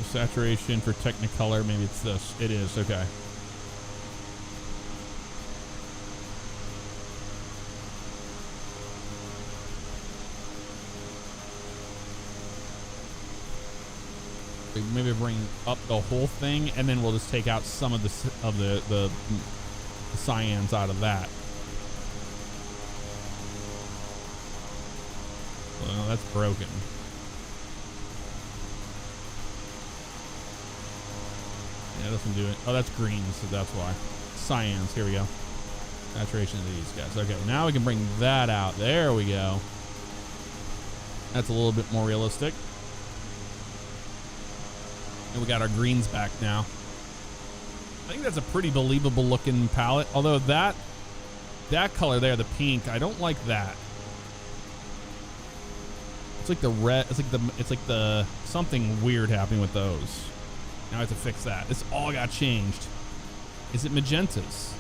Saturation for Technicolor, maybe it's this. It is, okay. Maybe bring up the whole thing, and then we'll just take out some of the cyans out of that. Well, that's broken. Yeah, it doesn't do it. Oh, that's green, so that's why. Cyans, here we go. Saturation of these guys. Okay, now we can bring that out. There we go. That's a little bit more realistic. And we got our greens back now. I think that's a pretty believable looking palette. Although that color there, the pink, I don't like that. It's like the red. It's like the something weird happening with those. Now I have to fix that. This all got changed. Is it magentas?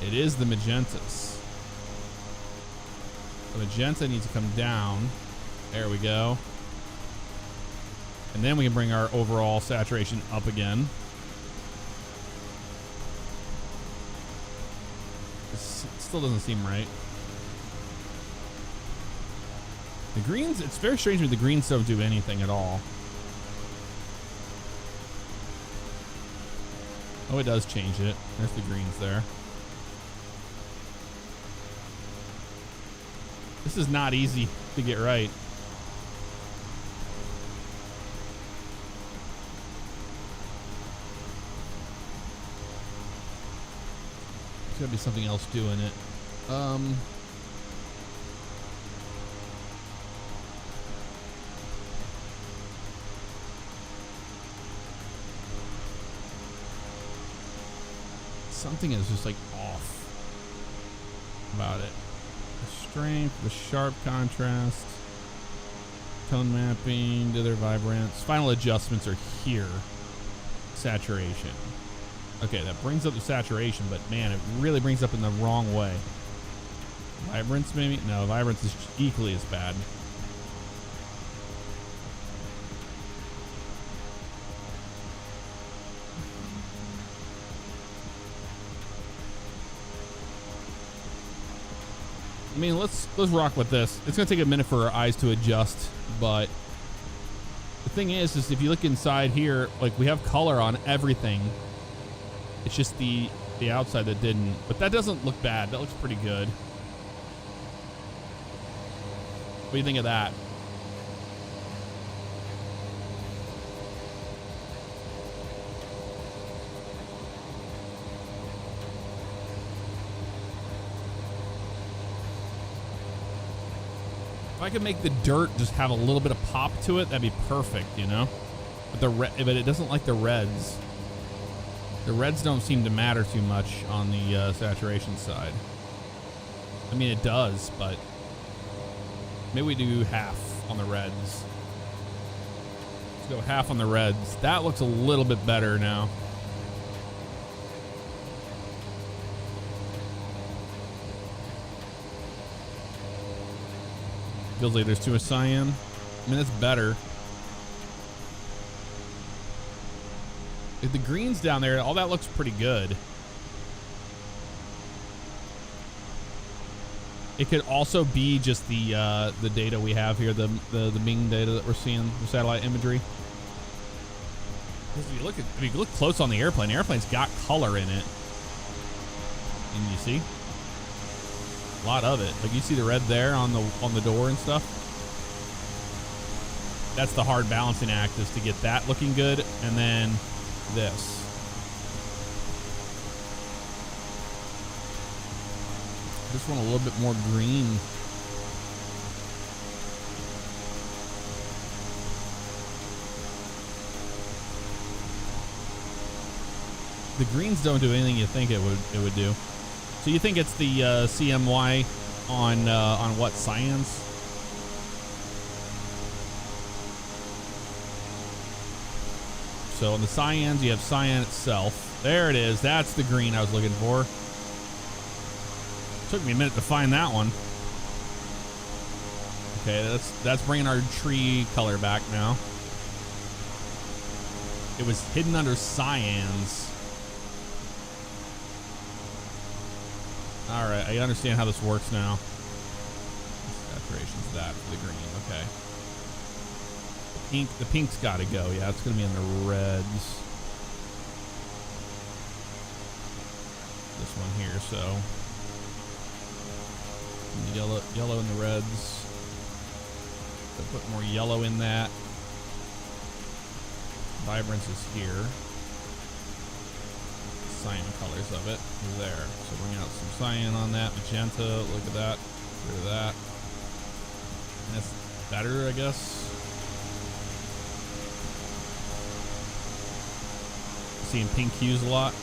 It is the magentas. The magenta needs to come down. There we go. And then we can bring our overall saturation up again. It still doesn't seem right. The greens, it's very strange when the greens don't do anything at all. Oh, it does change it. There's the greens there. This is not easy to get right. There's gotta be something else doing it. Something is just like off about it. The strength, the sharp contrast, tone mapping, dither vibrance. Final adjustments are here. Saturation. Okay, that brings up the saturation, but man, it really brings up in the wrong way. Vibrance, maybe? No, vibrance is equally as bad. I mean, let's rock with this. It's gonna take a minute for our eyes to adjust, but the thing is if you look inside here, like we have color on everything. It's just the outside that didn't. But that doesn't look bad. That looks pretty good. What do you think of that? If I could make the dirt just have a little bit of pop to it, that'd be perfect, you know? But it doesn't like the reds. The reds don't seem to matter too much on the saturation side. I mean, it does, but maybe we do half on the reds. Let's go half on the reds. That looks a little bit better now. Feels like there's too much cyan. I mean, that's better. If the greens down there, all that looks pretty good. It could also be just the data we have here, the Bing data that we're seeing, the satellite imagery. Because if you look close on the airplane's got color in it. And you see? A lot of it. Like you see the red there on the door and stuff. That's the hard balancing act, is to get that looking good, and then this. Just want a little bit more green. The greens don't do anything you think it would do. So you think it's the CMY on what, cyans? So on the cyans, you have cyan itself. There it is. That's the green I was looking for. Took me a minute to find that one. Okay, that's bringing our tree color back now. It was hidden under cyans. All right, I understand how this works now. Saturation's that for the green. Okay. The pink's got to go. Yeah, it's gonna be in the reds. This one here. So yellow in the reds. So put more yellow in that. Vibrance is here. Cyan colors of it there. So bring out some cyan on that. Magenta, look at that. Get rid of that. And that's better, I guess. Seeing pink hues a lot.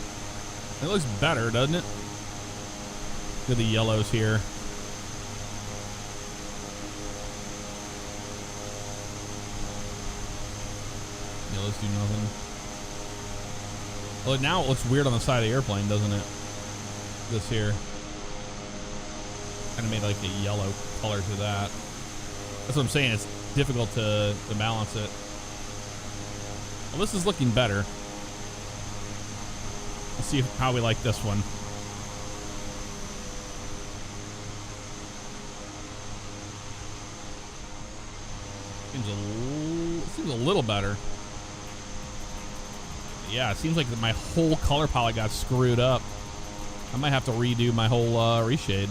It looks better, doesn't it? Look at the yellows here. Yellows do nothing. Well, now it looks weird on the side of the airplane, doesn't it? This here. Kind of made like a yellow color to that. That's what I'm saying. It's difficult to balance it. Well, this is looking better. Let's see how we like this one. Seems a little better. Yeah, it seems like my whole color palette got screwed up. I might have to redo my whole reshade.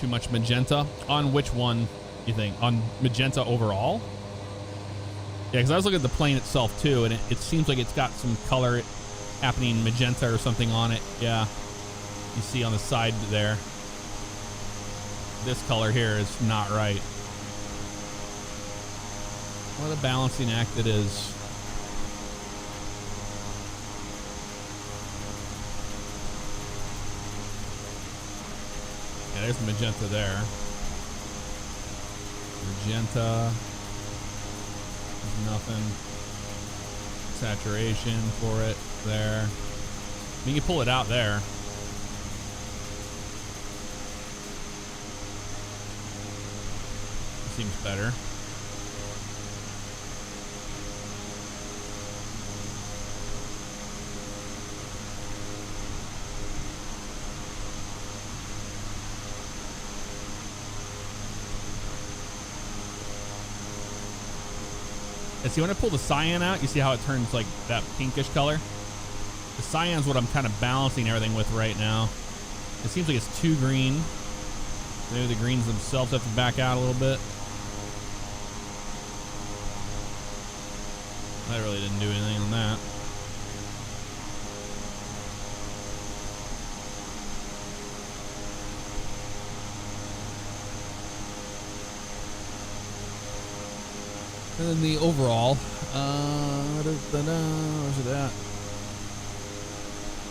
Too much magenta? On which one, you think? On magenta overall? Yeah, because I was looking at the plane itself too, and it seems like it's got some color happening, magenta or something on it. Yeah, you see on the side there. This color here is not right. What a balancing act it is. Yeah, there's magenta there. Magenta. There's nothing. Saturation for it there. I mean, you can pull it out there. Seems better. And see, when I pull the cyan out, you see how it turns like that pinkish color? The cyan's what I'm kind of balancing everything with right now. It seems like it's too green. Maybe the greens themselves have to back out a little bit. That really didn't do anything on that. And then the overall, where's it at?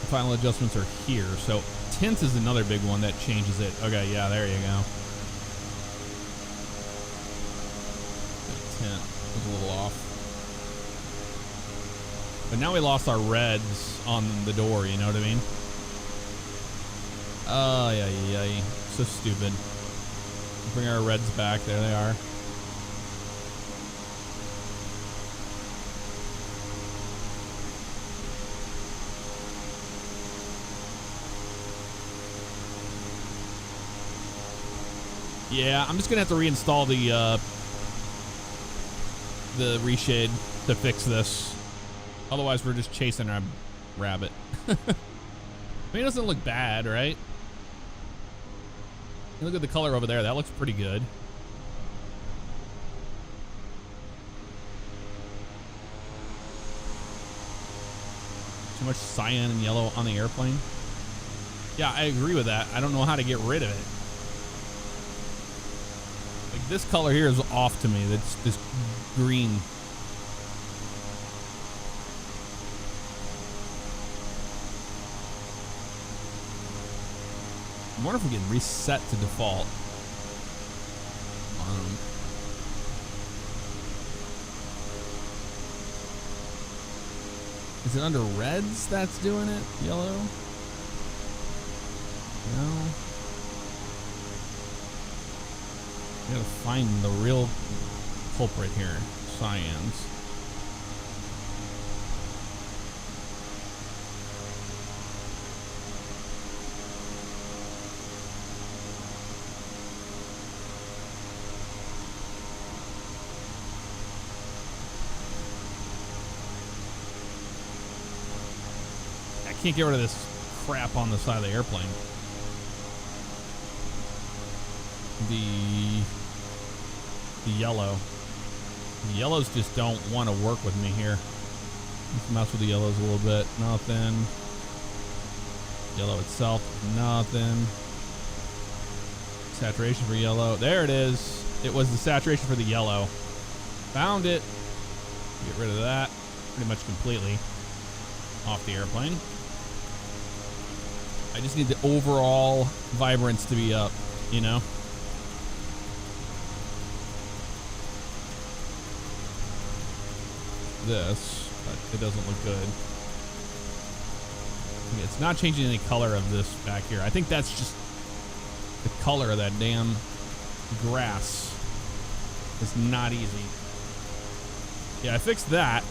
The final adjustments are here. So tint is another big one that changes it. Okay, yeah, there you go. The tint was a little off. But now we lost our reds on the door, you know what I mean? Oh, yeah. So stupid. Bring our reds back. There they are. Yeah, I'm just gonna have to reinstall the reshade to fix this. Otherwise, we're just chasing our rabbit. I mean, it doesn't look bad, right? Look at the color over there. That looks pretty good. Too much cyan and yellow on the airplane. Yeah, I agree with that. I don't know how to get rid of it. Like, this color here is off to me. That's this green. I wonder if we can reset to default. Is it under reds that's doing it? Yellow? No. We gotta find the real culprit here. Cyans. Can't get rid of this crap on the side of the airplane. The yellow. The yellows just don't want to work with me here. Let's mess with the yellows a little bit. Nothing. Yellow itself, nothing. Saturation for yellow. There it is. It was the saturation for the yellow. Found it. Get rid of that pretty much completely. off the airplane. I just need the overall vibrance to be up, you know? This, but it doesn't look good. It's not changing any color of this back here. I think that's just the color of that damn grass. It's not easy. Yeah, I fixed that,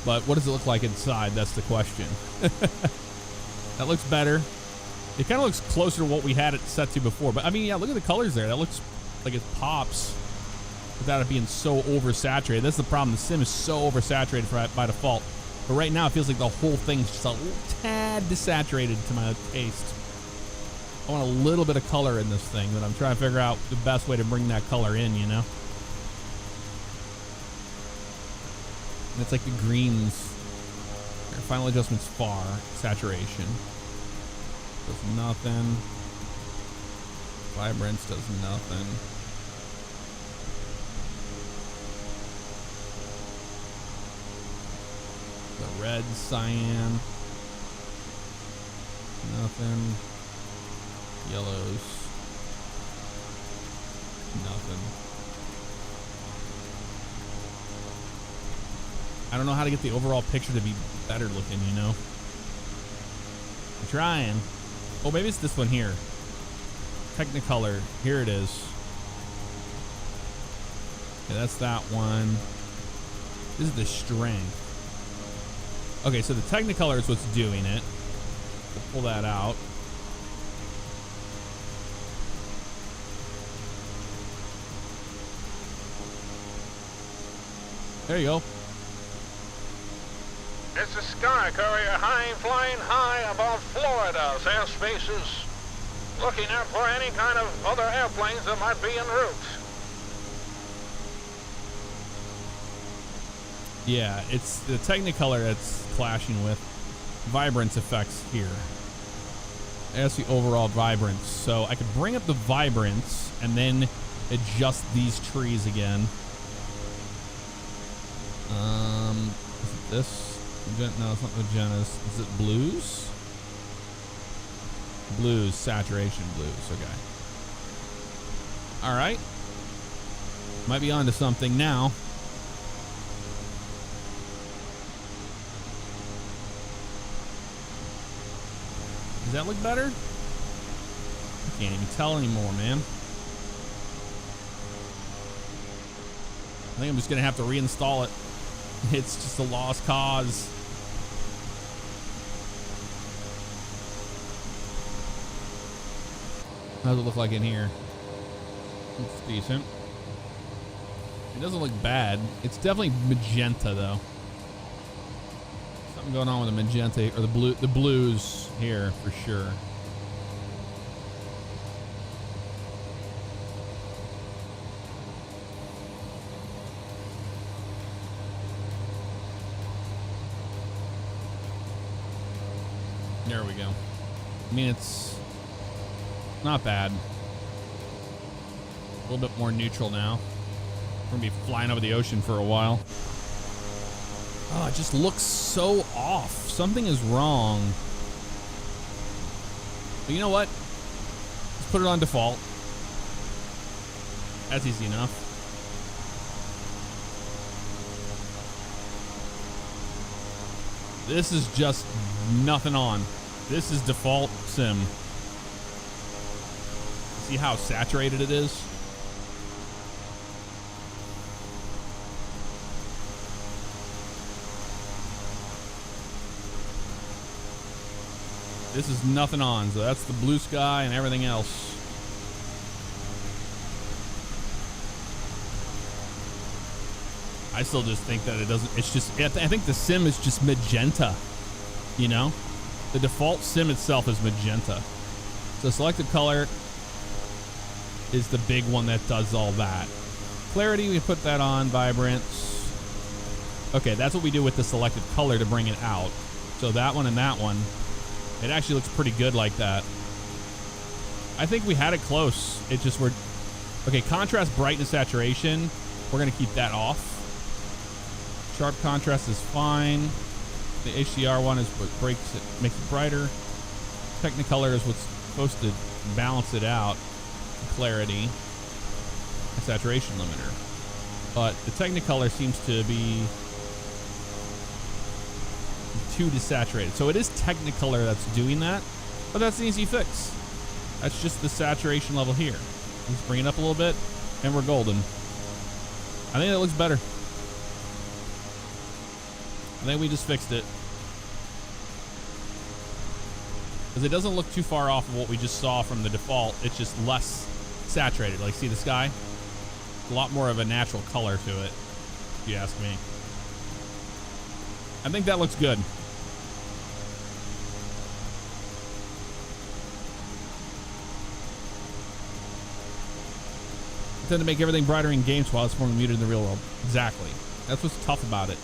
but what does it look like inside? That's the question. That looks better. It kind of looks closer to what we had it set to before, but I mean, yeah, look at the colors there. That looks like it pops without it being so oversaturated. That's the problem. The sim is so oversaturated by default. But right now, it feels like the whole thing's just a little tad desaturated to my taste. I want a little bit of color in this thing, but I'm trying to figure out the best way to bring that color in, you know? And it's like the greens. Final adjustments far. Saturation. Does nothing. Vibrance does nothing. The red, cyan. Nothing. Yellows. Nothing. I don't know how to get the overall picture to be better looking, you know? I'm trying. Oh, maybe it's this one here. Technicolor. Here it is. Okay, that's that one. This is the strength. Okay, so the Technicolor is what's doing it. We'll pull that out. There you go. It's a Sky Courier flying high above Florida's airspaces, looking out for any kind of other airplanes that might be en route. Yeah, it's the Technicolor that's clashing with vibrance effects here. That's the overall vibrance. So I could bring up the vibrance and then adjust these trees again. Is it this? No, it's not Magenta's. Is it blues? Blues, saturation blues. Okay. All right. Might be onto something now. Does that look better? I can't even tell anymore, man. I think I'm just gonna have to reinstall it. It's just a lost cause. How does it look like in here? It's decent. It doesn't look bad. It's definitely magenta though. Something going on with the magenta or the blues here for sure. There we go. I mean, it's not bad. A little bit more neutral now. We're gonna be flying over the ocean for a while. Oh, it just looks so off. Something is wrong. But you know what? Let's put it on default. That's easy enough. This is just nothing on. This is default sim. See how saturated it is? This is nothing on, so that's the blue sky and everything else. I still just think that it doesn't, it's just, I think the sim is just magenta, you know? The default sim itself is magenta. So selected color is the big one that does all that. Clarity, we put that on, vibrance. Okay, that's what we do with the selected color to bring it out. So that one and that one. It actually looks pretty good like that. I think we had it close. It just were... Okay, contrast, brightness, saturation. We're going to keep that off. Sharp contrast is fine. The HDR one is what breaks it, makes it brighter. Technicolor is what's supposed to balance it out. Clarity, and saturation limiter. But the Technicolor seems to be too desaturated. So it is Technicolor that's doing that, but that's an easy fix. That's just the saturation level here. Let's bring it up a little bit, and we're golden. I think that looks better. I think we just fixed it. Because it doesn't look too far off of what we just saw from the default. It's just less saturated. Like, see the sky? A lot more of a natural color to it, if you ask me. I think that looks good. I tend to make everything brighter in games while it's more muted in the real world. Exactly. That's what's tough about it.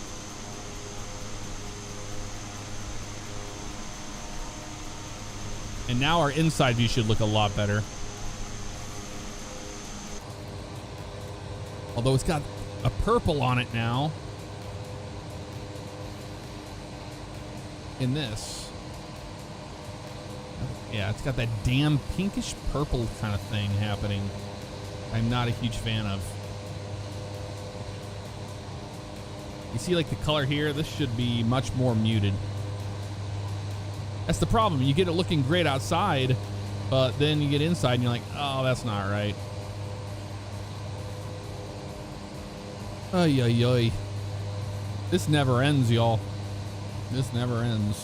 And now our inside view should look a lot better. Although it's got a purple on it now. In this. Yeah, it's got that damn pinkish purple kind of thing happening. I'm not a huge fan of. You see like the color here? This should be much more muted. That's the problem. You get it looking great outside, but then you get inside and you're like, oh, that's not right. Ay, ay, ay. This never ends, y'all. This never ends.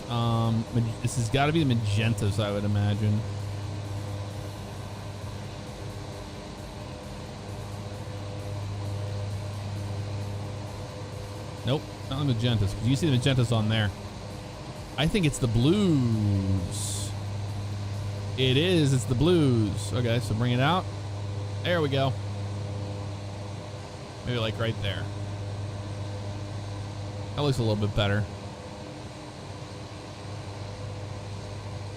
This has got to be the magentas, I would imagine. Nope, not the magentas. Because you see the magentas on there. I think it's the blues. It is. It's the blues. Okay, so bring it out. There we go. Maybe like right there. That looks a little bit better.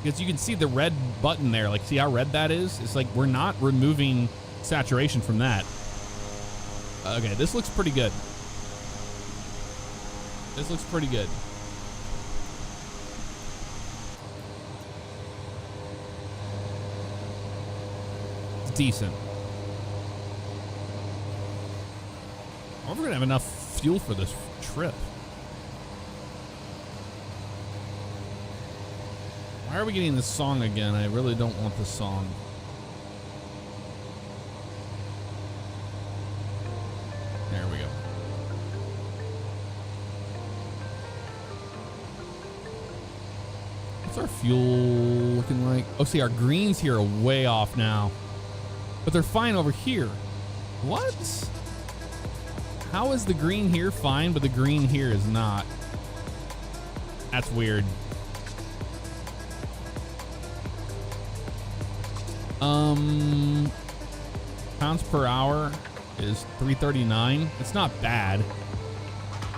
Because you can see the red button there. Like, see how red that is? It's like we're not removing saturation from that. Okay, this looks pretty good. This looks pretty good. It's decent. I wonder if we're gonna have enough fuel for this trip. Why are we getting this song again? I really don't want this song. There we go. What's our fuel looking like? Oh, see, our greens here are way off now. But they're fine over here. What? How is the green here fine, but the green here is not? That's weird. Pounds per hour is 339. It's not bad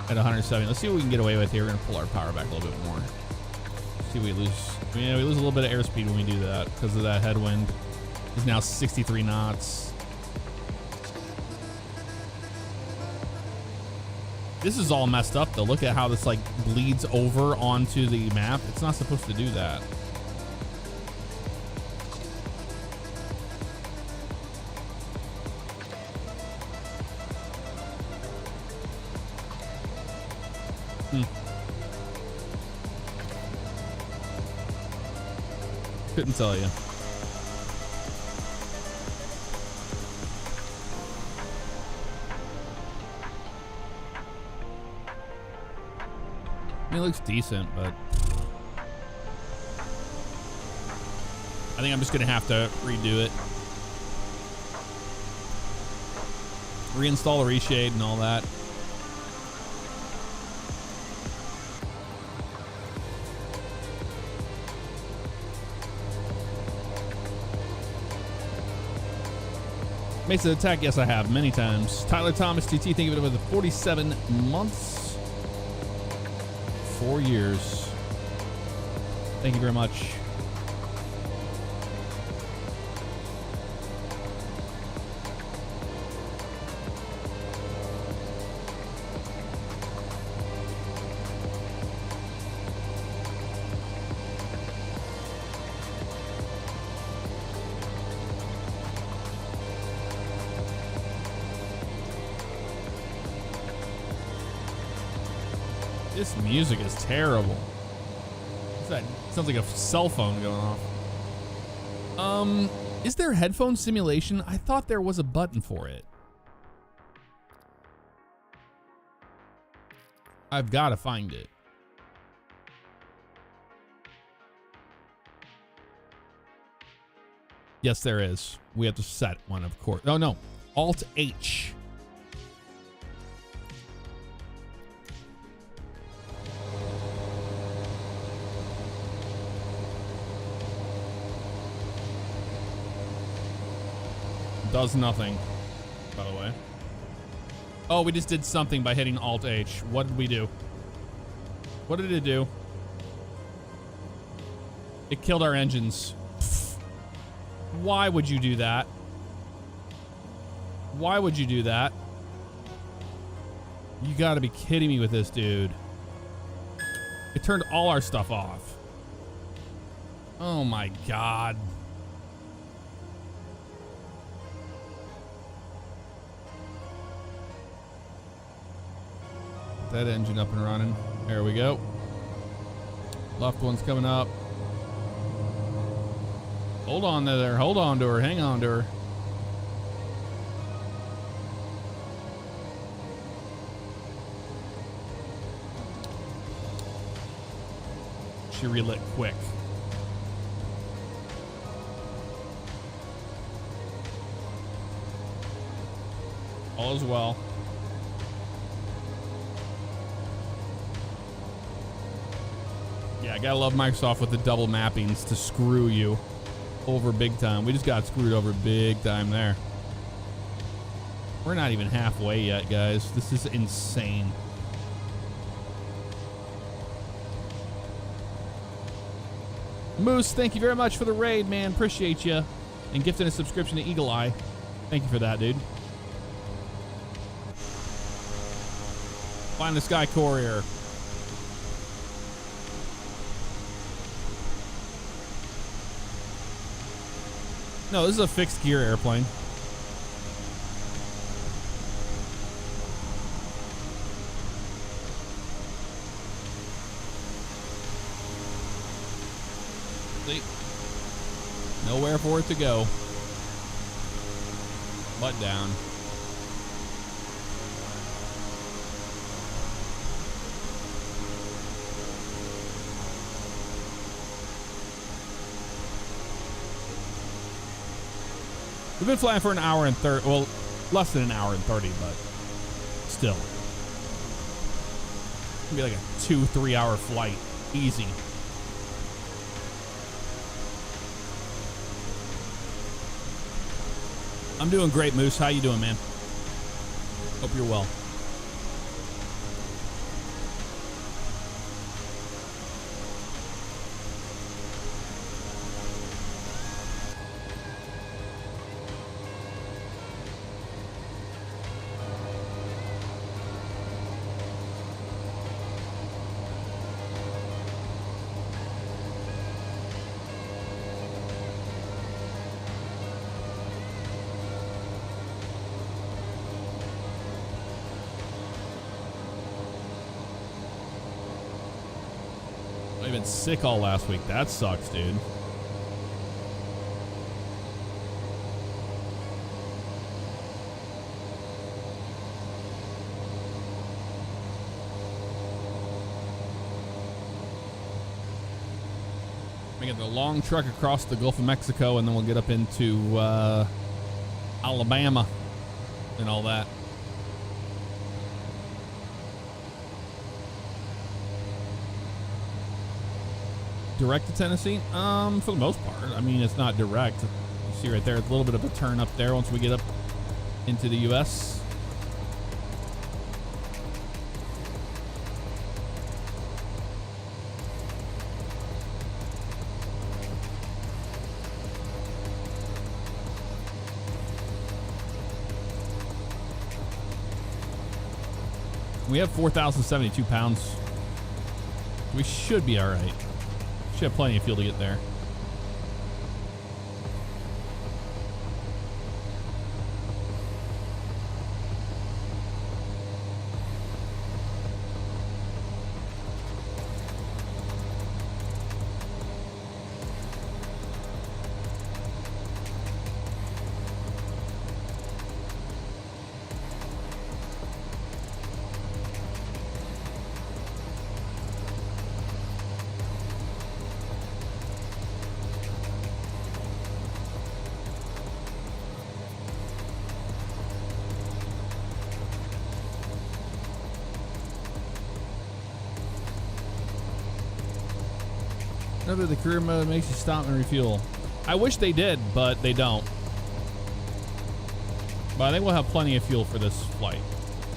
at 170. Let's see what we can get away with here. We're gonna pull our power back a little bit more. See, we lose. Yeah, we lose a little bit of airspeed when we do that because of that headwind. It's now 63 knots. This is all messed up though. Look at how this like bleeds over onto the map. It's not supposed to do that. Couldn't tell you. I mean, it looks decent, but I think I'm just gonna have to redo it. Reinstall the Reshade and all that. Mates of Attack, yes I have, many times. Tyler Thomas, TT, thank you for the 47 months. 4 years. Thank you very much. This music is terrible. What's that? Sounds like a cell phone going off. Is there headphone simulation? I thought there was a button for it. I've got to find it. Yes, there is. We have to set one, of course. Oh, no. Alt H. Does nothing, by the way. Oh, we just did something by hitting Alt H. What did we do? What did it do? It killed our engines. Pfft. Why would you do that? Why would you do that? You gotta be kidding me with this, dude. It turned all our stuff off. Oh my God. That engine up and running. There we go. Left one's coming up. Hold on there. Hold on to her. Hang on to her. She relit quick. All is well. Yeah, I gotta love Microsoft with the double mappings to screw you over big time. We just got screwed over big time there. We're not even halfway yet, guys. This is insane. Moose, thank you very much for the raid, man. Appreciate you. And gifting a subscription to Eagle Eye. Thank you for that, dude. Find the Sky Courier. No, this is a fixed gear airplane. See? Nowhere for it to go. Butt down. We've been flying for an hour and 30, well, less than an hour and 30, but still. It'll be like a 2-3 hour flight. Easy. I'm doing great, Moose. How you doing, man? Hope you're well. I've been sick all last week. That sucks, dude. We get the long trek across the Gulf of Mexico, and then we'll get up into Alabama and all that. Direct to Tennessee? For the most part. I mean, it's not direct. You see right there, it's a little bit of a turn up there once we get up into the U.S. We have 4,072 pounds. We should be all right. Should have plenty of fuel to get there. Remember the career mode makes you stop and refuel. I wish they did, but they don't. But I think we'll have plenty of fuel for this flight.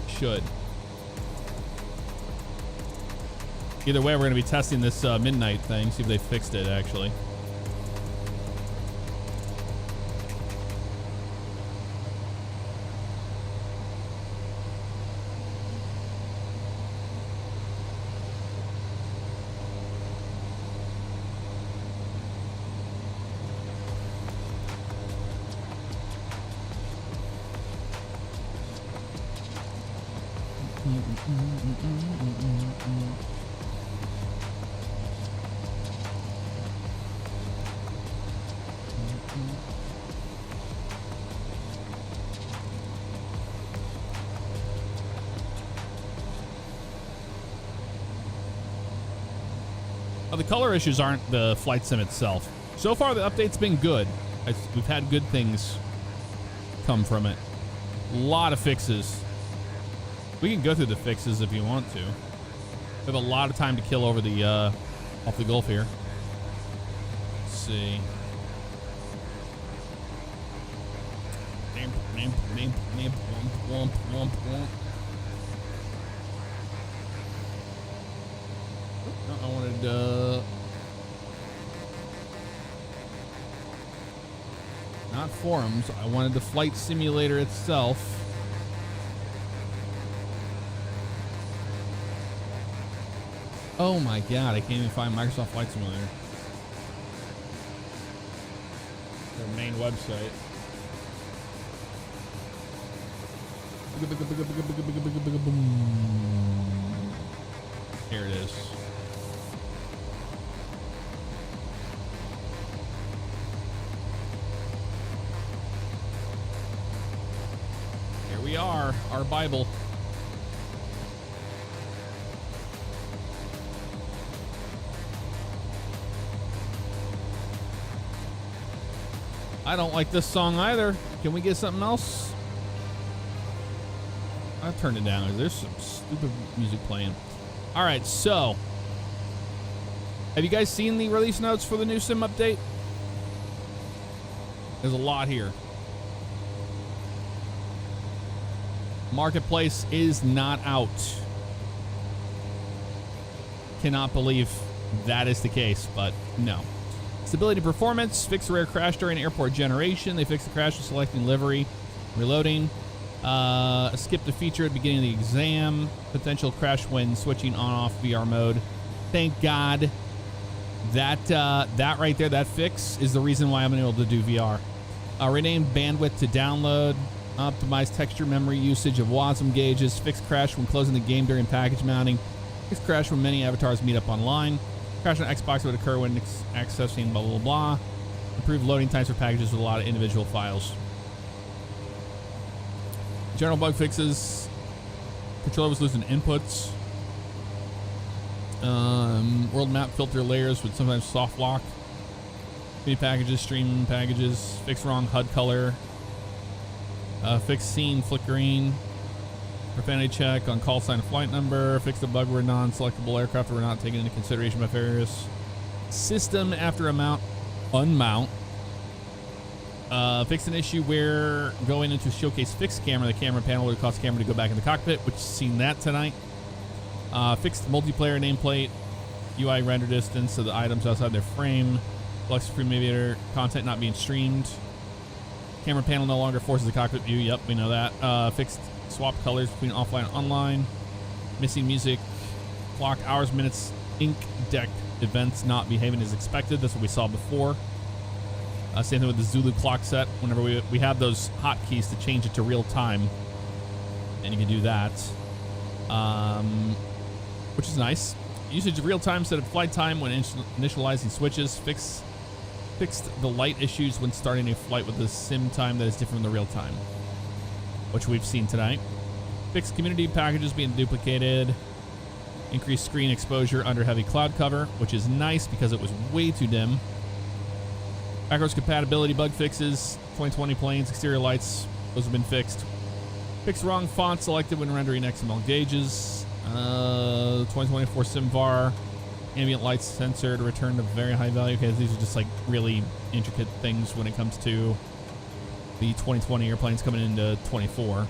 Should. Either way, we're going to be testing this midnight thing, see if they fixed it, actually. Oh, the color issues aren't the flight sim itself. So far, the update's been good. We've had good things come from it. A lot of fixes. We can go through the fixes if you want to. We have a lot of time to kill over the off the Gulf here. Let's see. I wanted not forums. I wanted the flight simulator itself. Oh my god, I can't even find Microsoft Flight Simulator. Their main website. Here it is. Here we are, our Bible. I don't like this song either. Can we get something else? I'll turn it down. There's some stupid music playing. All right, so have you guys seen the release notes for the new sim update? There's a lot here. Marketplace is not out. Cannot believe that is the case, but no. Stability performance, fix rare crash during airport generation. They fixed the crash with selecting livery, reloading. Skip the feature at the beginning of the exam. Potential crash when switching on-off VR mode. Thank God. That right there, that fix is the reason why I'm able to do VR. Rename bandwidth to download. Optimize texture memory usage of WASM gauges. Fix crash when closing the game during package mounting. Fix crash when many avatars meet up online. Crash on Xbox would occur when accessing blah, blah, blah. Improve loading times for packages with a lot of individual files. General bug fixes. Controller was losing inputs. World map filter layers would sometimes soft lock. Mini packages, stream packages. Fix wrong HUD color. Fix scene flickering. Profanity check on call sign and flight number. Fix the bug where non-selectable aircraft were not taken into consideration by various system after unmount. Fix an issue where going into showcase fixed camera, the camera panel would cause the camera to go back in the cockpit, which seen that tonight. Fixed multiplayer nameplate, UI render distance of the items outside their frame. Flex Premiator content not being streamed. Camera panel no longer forces the cockpit view. Yep, we know that. Fixed swap colors between offline and online. Missing music. Clock, hours, minutes, ink deck events not behaving as expected. That's what we saw before. Same thing with the Zulu clock set. Whenever we have those hotkeys to change it to real time, and you can do that, which is nice. Usage of real time set of flight time when initializing switches. Fixed the light issues when starting a flight with the sim time that is different from the real time, which we've seen tonight. Fixed community packages being duplicated. Increased screen exposure under heavy cloud cover, which is nice because it was way too dim. Backwards compatibility bug fixes. 2020 planes, exterior lights, those have been fixed. Fixed wrong font selected when rendering XML gauges. 2024 SimVar Ambient lights sensor to return to very high value. Okay, these are just like really intricate things when it comes to the 2020 airplanes coming into 24.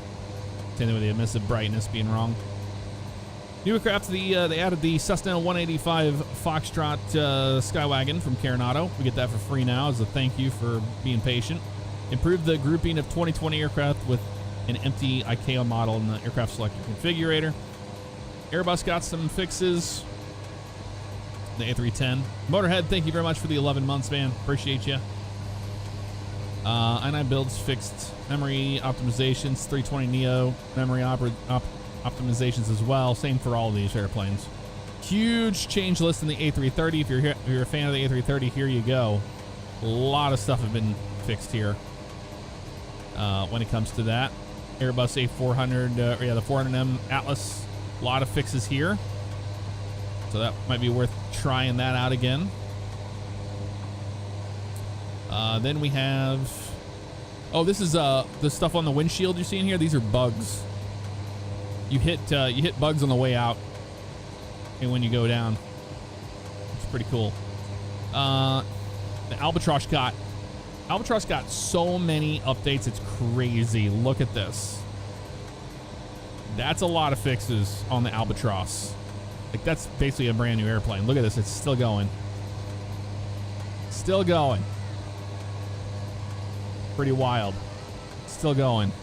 Same thing with the emissive brightness being wrong. New aircraft, they added the Cessna 185 Foxtrot Skywagon from Coronado. We get that for free now as a thank you for being patient. Improved the grouping of 2020 aircraft with an empty ICAO model in the aircraft selector configurator. Airbus got some fixes. The A310. Motorhead, thank you very much for the 11 months, man. Appreciate you. I9 builds fixed memory optimizations, 320neo memory optimizations as well. Same for all of these airplanes. Huge change list in the A330. If you're a fan of the A330, here you go. A lot of stuff have been fixed here when it comes to that. Airbus A400, the 400M Atlas. A lot of fixes here. So that might be worth trying that out again. Then we have... Oh, this is the stuff on the windshield you're seeing here. These are bugs. You hit bugs on the way out and when you go down. It's pretty cool. The Albatross got so many updates. It's crazy. Look at this. That's a lot of fixes on the Albatross. Like, that's basically a brand new airplane. Look at this. It's still going. Still going. Pretty wild. Still going.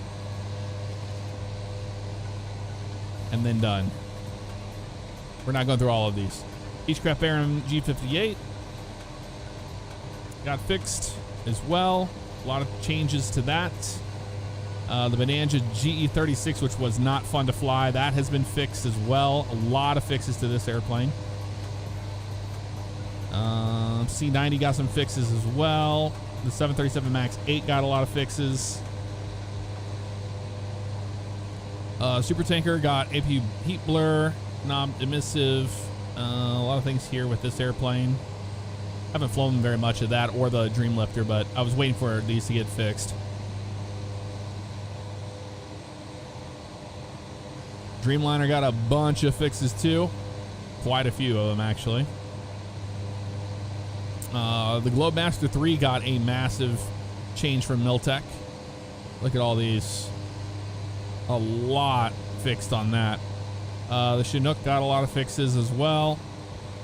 And then done. We're not going through all of these. Beechcraft Baron G58 got fixed as well. A lot of changes to that. The Bonanza GE36, which was not fun to fly, that has been fixed as well. A lot of fixes to this airplane. C90 got some fixes as well. The 737 MAX 8 got a lot of fixes. Supertanker got APU heat blur, knob emissive. A lot of things here with this airplane. Haven't flown very much of that or the Dreamlifter, but I was waiting for these to get fixed. Dreamliner got a bunch of fixes too. Quite a few of them, actually. The Globemaster 3 got a massive change from Miltech. Look at all these. A lot fixed on that. The Chinook got a lot of fixes as well.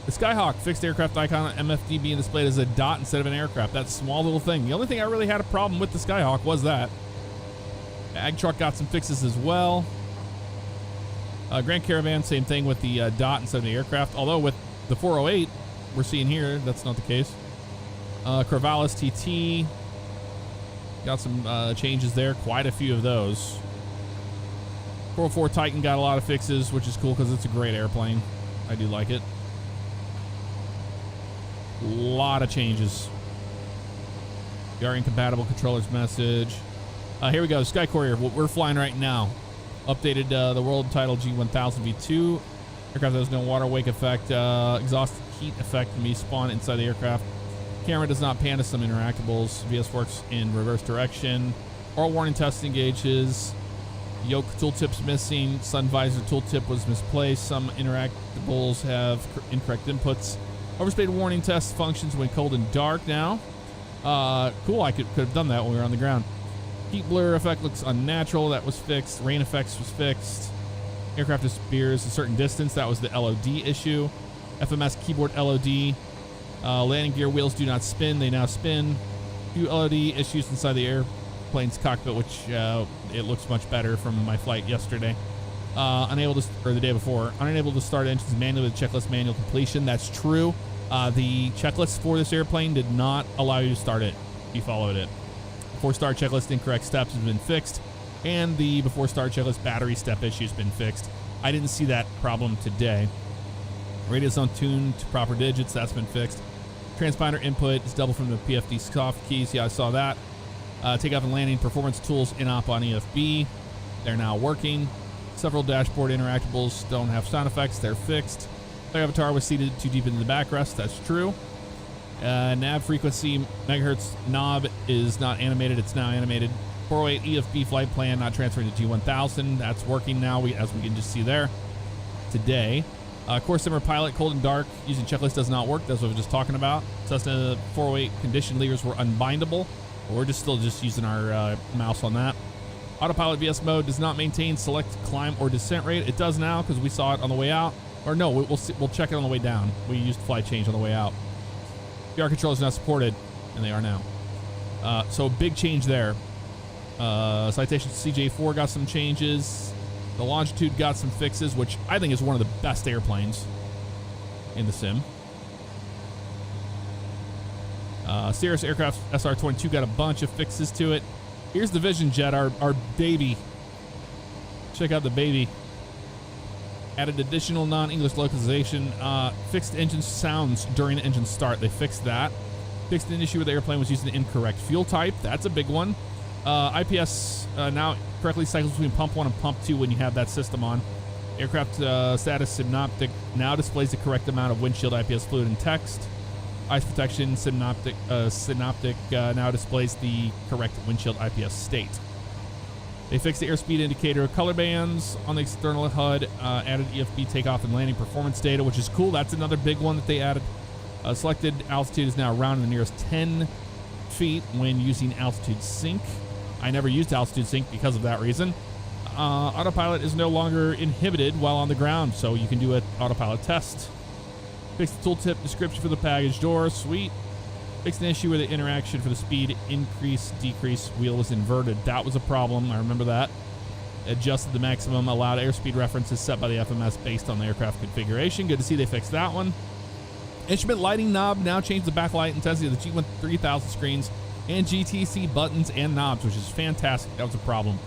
The Skyhawk fixed aircraft icon on MFD being displayed as a dot instead of an aircraft. That small little thing. The only thing I really had a problem with the Skyhawk was that. The Ag Truck got some fixes as well. Grand Caravan, same thing with the dot instead of the aircraft. Although with the 408, we're seeing here, that's not the case. Corvallis TT got some changes there. Quite a few of those. 404 Titan got a lot of fixes, which is cool because it's a great airplane. I do like it. A lot of changes. We are incompatible controllers message. Here we go. Sky Courier. We're flying right now. Updated the world title G1000 V2. Aircraft has no water wake effect. Exhaust heat effect can be spawned inside the aircraft. Camera does not pan to some interactables. VS works in reverse direction. Oral warning test engages. Yoke tooltip's missing. Sun visor tooltip was misplaced. Some interactables have incorrect inputs. Overspeed warning test functions when cold and dark now. Cool, I could have done that when we were on the ground. Heat blur effect looks unnatural. That was fixed. Rain effects was fixed. Aircraft disappears a certain distance. That was the LOD issue. FMS keyboard LOD. Landing gear wheels do not spin. They now spin. Few LOD issues inside the airplane's cockpit, which it looks much better from my flight yesterday. Unable to, or the day before. Unable to start engines manually with checklist manual completion. That's true. The checklist for this airplane did not allow you to start it. You followed it. Before start checklist incorrect steps has been fixed, and the before start checklist battery step issue has been fixed. I didn't see that problem today. Radio zone tuned to proper digits. That's been fixed. Transponder input is double from the PFD soft keys. Yeah, I saw that. Takeoff and landing performance tools in op on EFB. They're now working. Several dashboard interactables don't have sound effects. They're fixed. The avatar was seated too deep into the backrest. That's true. Nav frequency megahertz knob is not animated. It's now animated. 408 EFB flight plan not transferring to G1000. That's working now, as we can just see there today. Core simmer pilot, cold and dark. Using checklist does not work. That's what we were just talking about. Cessna 408 condition levers were unbindable. We're still using our mouse on that. Autopilot VS mode does not maintain select climb or descent rate. It does now because we saw it on the way out. Or no, we'll check it on the way down. We used flight change on the way out. VR controls not supported, and they are now. So big change there. Citation CJ4 got some changes. The Longitude got some fixes, which I think is one of the best airplanes in the sim. Cirrus Aircraft SR-22 got a bunch of fixes to it. Here's the Vision Jet, our baby. Check out the baby. Added additional non-English localization. Fixed engine sounds during the engine start. They fixed that. Fixed an issue with the airplane was using the incorrect fuel type. That's a big one. IPS now correctly cycles between pump 1 and pump 2 when you have that system on. Aircraft status synoptic now displays the correct amount of windshield IPS fluid and text. Ice protection synoptic now displays the correct windshield IPS state. They fixed the airspeed indicator color bands on the external HUD, added EFB takeoff and landing performance data, which is cool. That's another big one that they added. Selected altitude is now around the nearest 10 feet when using altitude sync. I never used altitude sync because of that reason. Autopilot is no longer inhibited while on the ground, so you can do an autopilot test. Fixed the tooltip description for the package door. Sweet. Fixed an issue where the interaction for the speed increase, decrease wheel was inverted. That was a problem. I remember that. Adjusted the maximum allowed airspeed references set by the FMS based on the aircraft configuration. Good to see they fixed that one. Instrument lighting knob now changed the backlight intensity of the G3000 screens and GTC buttons and knobs, which is fantastic. That was a problem.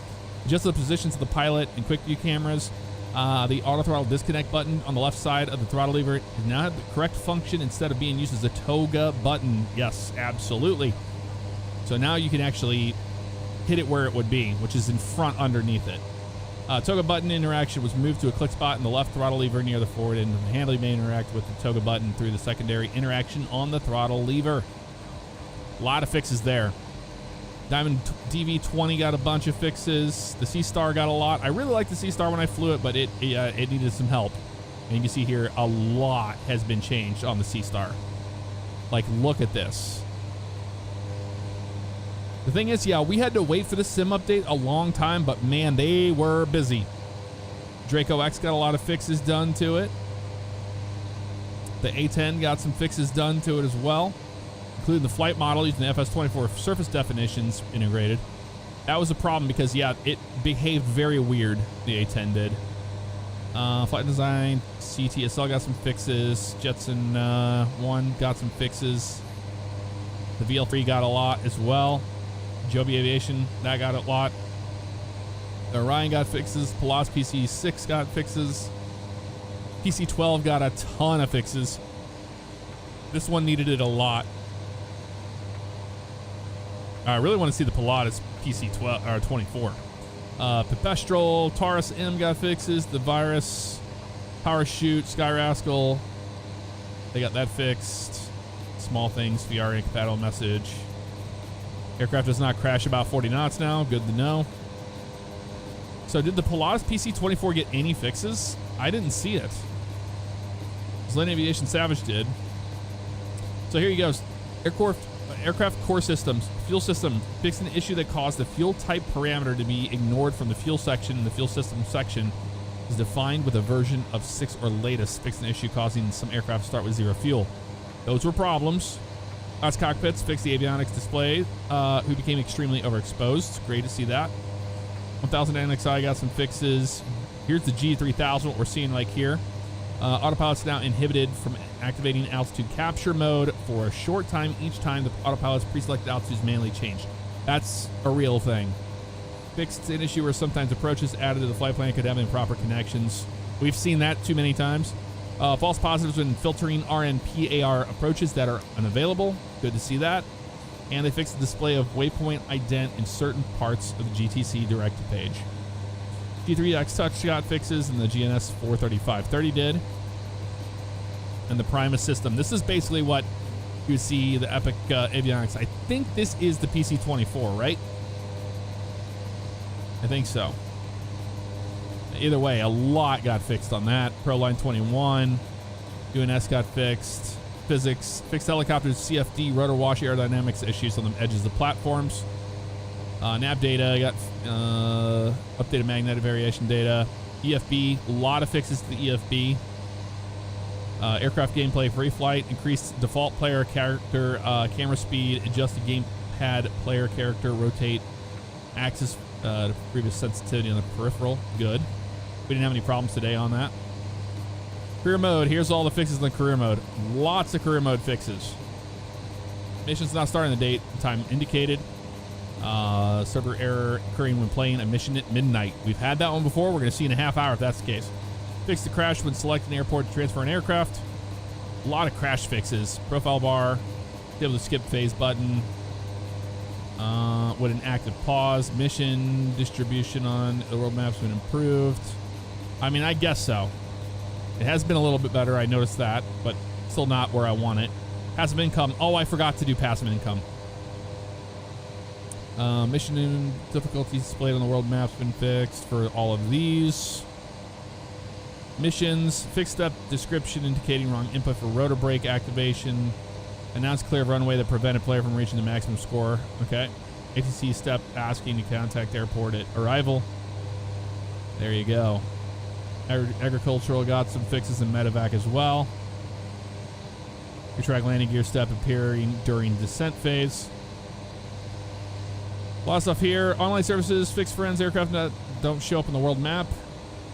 Adjusted the positions of the pilot and quick view cameras. The auto throttle disconnect button on the left side of the throttle lever now have the correct function instead of being used as a toga button. Yes, absolutely. So now you can actually hit it where it would be, which is in front underneath it. Toga button interaction was moved to a click spot in the left throttle lever near the forward end. The handle may interact with the toga button through the secondary interaction on the throttle lever. A lot of fixes there. Diamond DV20 got a bunch of fixes. The C-Star got a lot. I really liked the C-Star when I flew it, but it needed some help. And you can see here a lot has been changed on the C-Star. Like, look at this. The thing is, yeah, we had to wait for the sim update a long time, but man, they were busy. Draco X got a lot of fixes done to it. The A10 got some fixes done to it as well, including the flight model using the FS24 surface definitions integrated. That was a problem because, yeah, it behaved very weird, the A10 did. Flight design, CTSL got some fixes. Jetson 1 got some fixes. The VL3 got a lot as well. Joby Aviation, that got a lot. Orion got fixes. Pilatus PC6 got fixes. PC12 got a ton of fixes. This one needed it a lot. I really want to see the Pilatus PC12 or 24. Pepestral, Taurus M got fixes. The Virus, Parachute, Sky Rascal, they got that fixed. Small things, VR incompatible message. Aircraft does not crash about 40 knots now. Good to know. So did the Pilatus PC-24 get any fixes? I didn't see it. Zlin Aviation Savage did. So here you go. Aircraft core systems. Fuel system. Fixed an issue that caused the fuel type parameter to be ignored from the fuel section. The fuel system section is defined with a version of 6 or latest. Fixed an issue causing some aircraft to start with 0 fuel. Those were problems. Last Cockpits fixed the avionics display, who became extremely overexposed. Great to see that. 1000 NXI got some fixes. Here's the G3000, what we're seeing like here. Autopilot's now inhibited from activating altitude capture mode for a short time each time the autopilot's pre-selected altitude is manually changed. That's a real thing. Fixed an issue where sometimes approaches added to the flight plan could have improper connections. We've seen that too many times. False positives when filtering RNPAR approaches that are unavailable. Good to see that. And they fixed the display of waypoint ident in certain parts of the GTC directed page. G3X Touch got fixes, and the GNS 43530 did. And the Primus system. This is basically what you see the Epic avionics. I think this is the PC-24, right? I think so. Either way, a lot got fixed on that. Proline 21, UNS got fixed. Physics, fixed helicopters, CFD, rotor wash, aerodynamics issues on the edges of platforms. Nav data, got updated magnetic variation data. EFB, a lot of fixes to the EFB. Aircraft gameplay, free flight, increased default player character, camera speed, adjusted gamepad player character, rotate axis, previous sensitivity on the peripheral. Good. We didn't have any problems today on that. Career mode, here's all the fixes in the career mode. Lots of career mode fixes. Mission's not starting the date, time indicated. Server error occurring when playing a mission at midnight. We've had that one before. We're going to see in a half hour if that's the case. Fix the crash when selecting an airport to transfer an aircraft. A lot of crash fixes. Profile bar, be able to skip phase button. With an active pause. Mission distribution on the world map's been improved. I mean, I guess so. It has been a little bit better. I noticed that, but still not where I want it. Passive income. Oh, I forgot to do passive income. Mission and difficulties displayed on the world map's been fixed for all of these. Missions. Fixed step description indicating wrong input for rotor brake activation. Announced clear of runway that prevented player from reaching the maximum score. Okay. ATC step asking to contact airport at arrival. There you go. Agricultural got some fixes in medevac as well. Retract landing gear step appearing during descent phase. A lot of stuff here. Online services, fixed friends, aircraft that don't show up on the world map.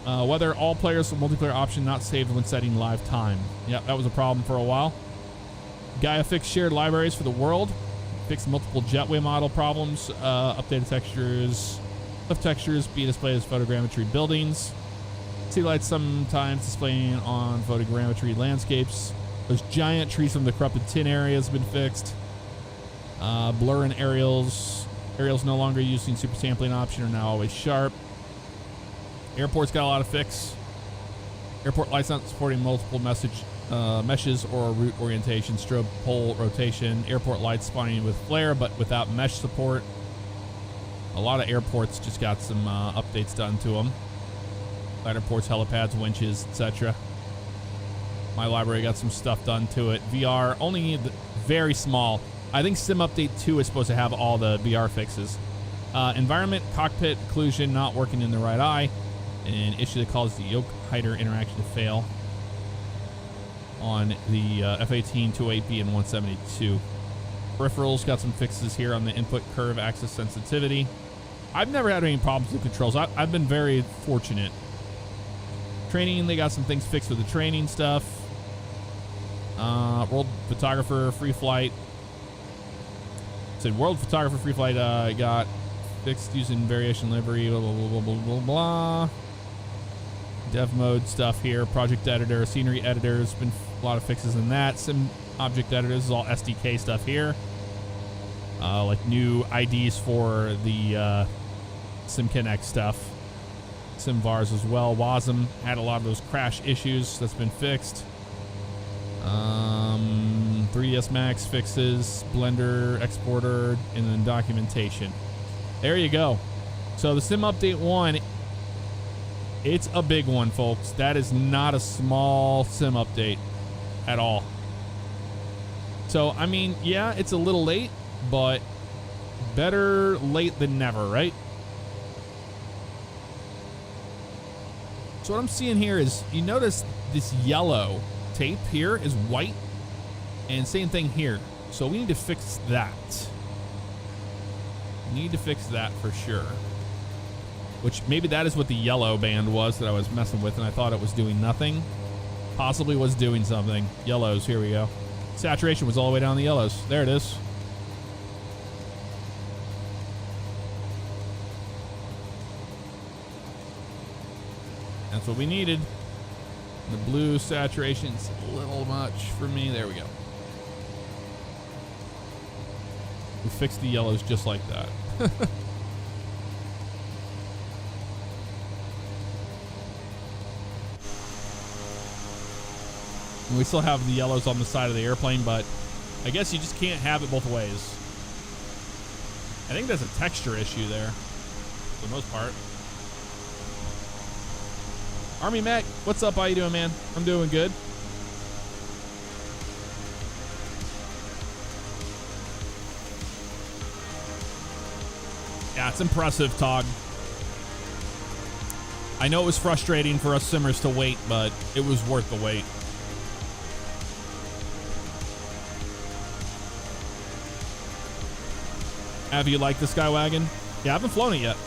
Whether all players with multiplayer option not saved when setting live time. Yep, that was a problem for a while. Gaia fixed shared libraries for the world. Fixed multiple jetway model problems. Updated textures. Lift textures be displayed as photogrammetry buildings. Sea lights sometimes displaying on photogrammetry landscapes. Those giant trees from the corrupted tin area has been fixed. Blur and aerials. Aerials no longer using super sampling option are now always sharp. Airport's got a lot of fix. Airport lights not supporting multiple meshes or route orientation, strobe pole rotation. Airport lights spawning with flare but without mesh support. A lot of airports just got some updates done to them. Ladder ports, helipads, winches, etc. My library got some stuff done to it. VR only very small. I think Sim Update 2 is supposed to have all the VR fixes. Environment, cockpit, occlusion, not working in the right eye. An issue that caused the yoke hider interaction to fail on the F-18, 208B, and 172. Peripherals got some fixes here on the input curve axis sensitivity. I've never had any problems with controls. I've been very fortunate. Training, they got some things fixed with the training stuff. World Photographer, Free Flight. Said World Photographer, Free Flight got fixed using variation livery, blah, blah, blah, blah, blah, blah. Dev mode stuff here. Project editor, scenery editors, been a lot of fixes in that. Sim object editors is all SDK stuff here. Like new IDs for the SimConnect stuff. SimVars as well. Wasm had a lot of those crash issues. That's been fixed. 3ds Max fixes, Blender, exporter, and then documentation. There you go. So the Sim Update 1, it's a big one, folks. That is not a small Sim update at all. So, I mean, yeah, it's a little late, but better late than never, right? So what I'm seeing here is, you notice this yellow tape here is white, and same thing here. So we need to fix that. Need to fix that for sure. Which maybe that is what the yellow band was that I was messing with, and I thought it was doing nothing. Possibly was doing something. Yellows, here we go. Saturation was all the way down the yellows. There it is. That's what we needed. The blue saturation's a little much for me. There we go. We fixed the yellows just like that. We still have the yellows on the side of the airplane, but I guess you just can't have it both ways. I think that's a texture issue there, for the most part. Army Mac, what's up? How you doing, man? I'm doing good. Yeah, it's impressive, Tog. I know it was frustrating for us simmers to wait, but it was worth the wait. Have you liked the Skywagon? Yeah, I haven't flown it yet.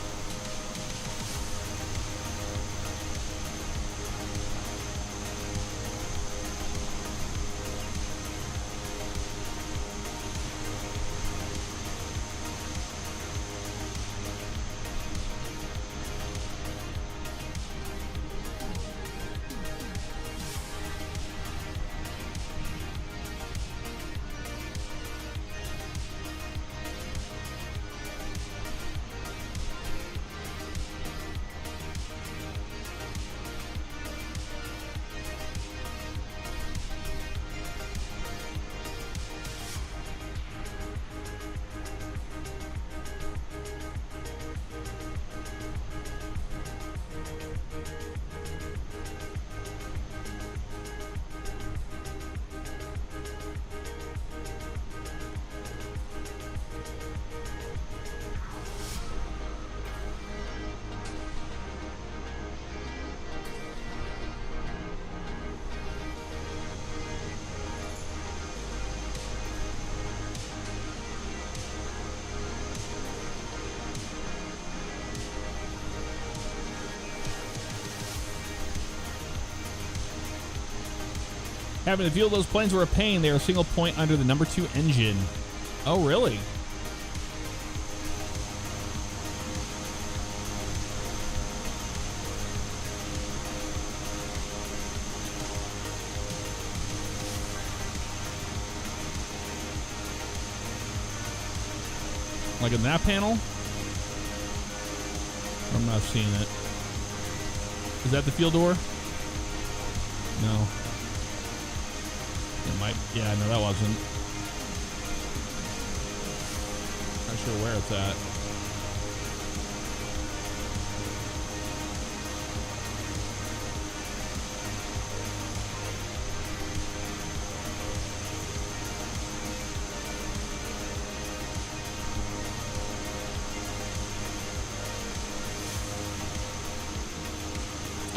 Having to feel those planes were a pain. They were a single point under the number 2 engine. Oh, really? Like in that panel? I'm not seeing it. Is that the fuel door? No. It might. Yeah, no, that wasn't. Not sure where it's at.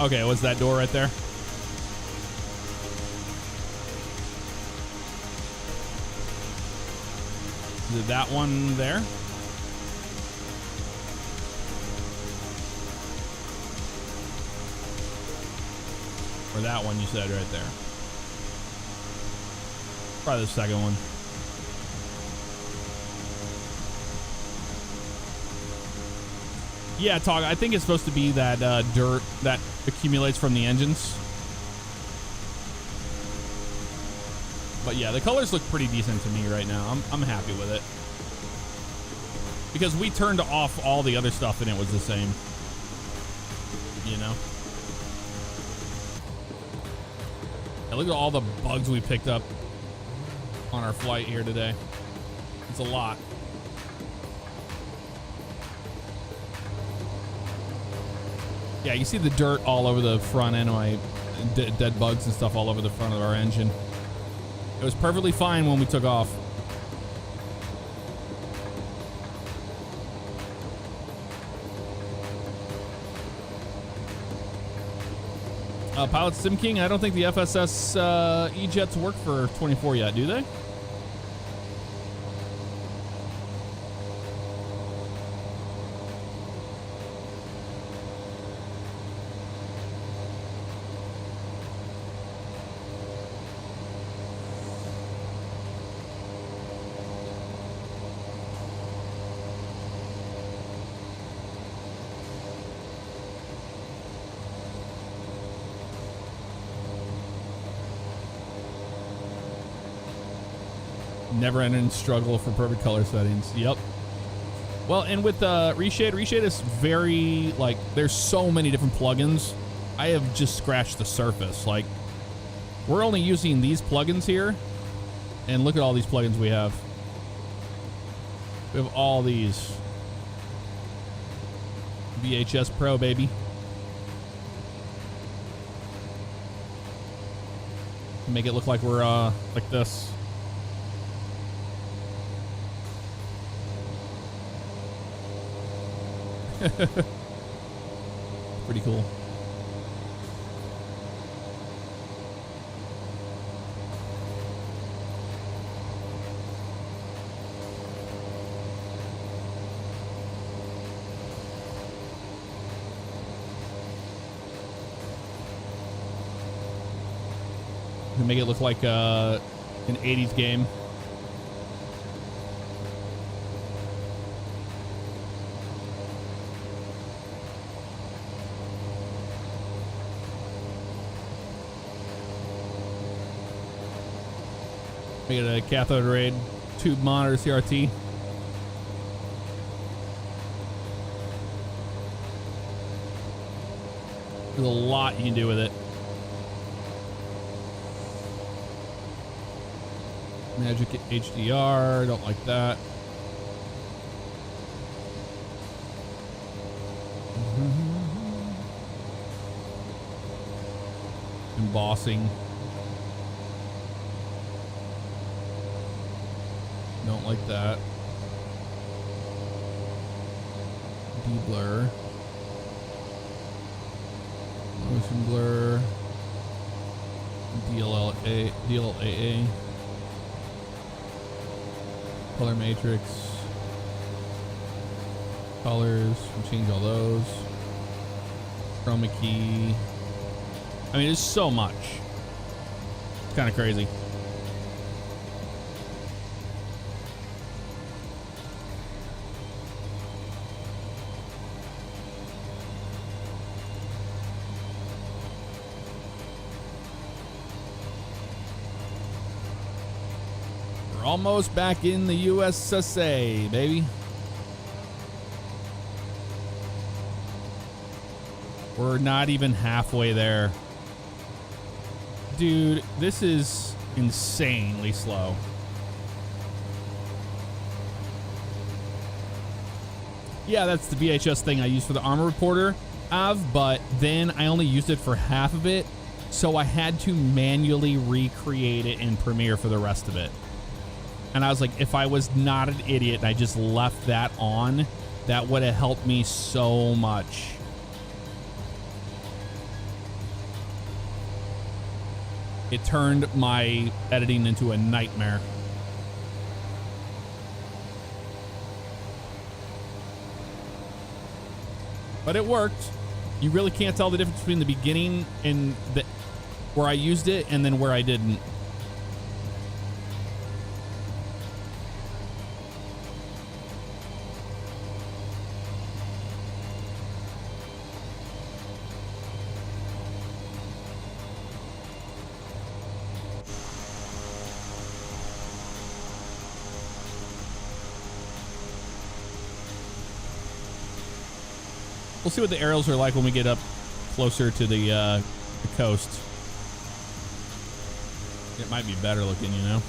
Okay, what's that door right there? Is it that one there? Or that one you said right there? Probably the second one. Yeah, Tog, I think it's supposed to be that dirt that accumulates from the engines. But yeah, the colors look pretty decent to me right now. I'm happy with it. Because we turned off all the other stuff and it was the same. You know? And look at all the bugs we picked up on our flight here today. It's a lot. Yeah, you see the dirt all over the front anyway. Dead bugs and stuff all over the front of our engine. It was perfectly fine when we took off. Pilot Sim King, I don't think the FSS E-Jets work for 24 yet, do they? Never-ending struggle for perfect color settings. Yep. Well, and with Reshade is very, like, there's so many different plugins. I have just scratched the surface. Like, we're only using these plugins here, and look at all these plugins we have. We have all these. VHS Pro, baby. Make it look like we're like this. Pretty cool. Make it look like an 80s game. Make it a cathode ray tube monitor CRT. There's a lot you can do with it. Magic HDR, don't like that. Embossing. Don't like that. De-blur. Motion blur. DLAA. Color matrix. Colors. We'll change all those. Chroma key. I mean, there's so much. It's kind of crazy. Almost back in the USSA, baby. We're not even halfway there. Dude, this is insanely slow. Yeah, that's the VHS thing I used for the armor reporter, but then I only used it for half of it, so I had to manually recreate it in Premiere for the rest of it. And I was like, if I was not an idiot and I just left that on, that would have helped me so much. It turned my editing into a nightmare. But it worked. You really can't tell the difference between the beginning and where I used it and then where I didn't. We'll see what the aerials are like when we get up closer to the coast. It might be better looking, you know?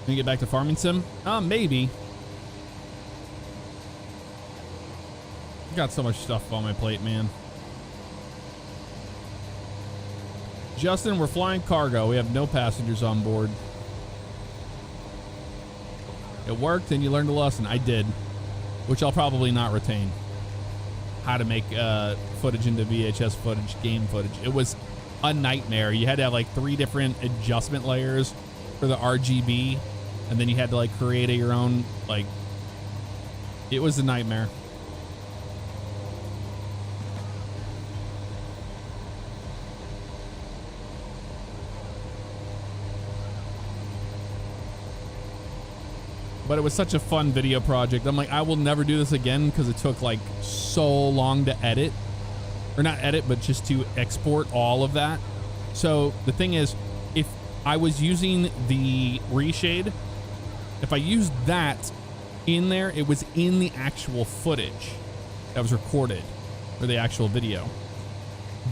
Can we get back to farming sim? Maybe. I've got so much stuff on my plate, man. Justin, we're flying cargo. We have no passengers on board. It worked and you learned a lesson. I did, which I'll probably not retain. How to make footage into VHS footage, game footage. It was a nightmare. You had to have like 3 different adjustment layers for the RGB, and then you had to like create your own, like, it was a nightmare. But it was such a fun video project. I'm like, I will never do this again because it took like so long to edit. Or not edit, but just to export all of that. So the thing is, if I was using the Reshade, if I used that in there, it was in the actual footage that was recorded for the actual video.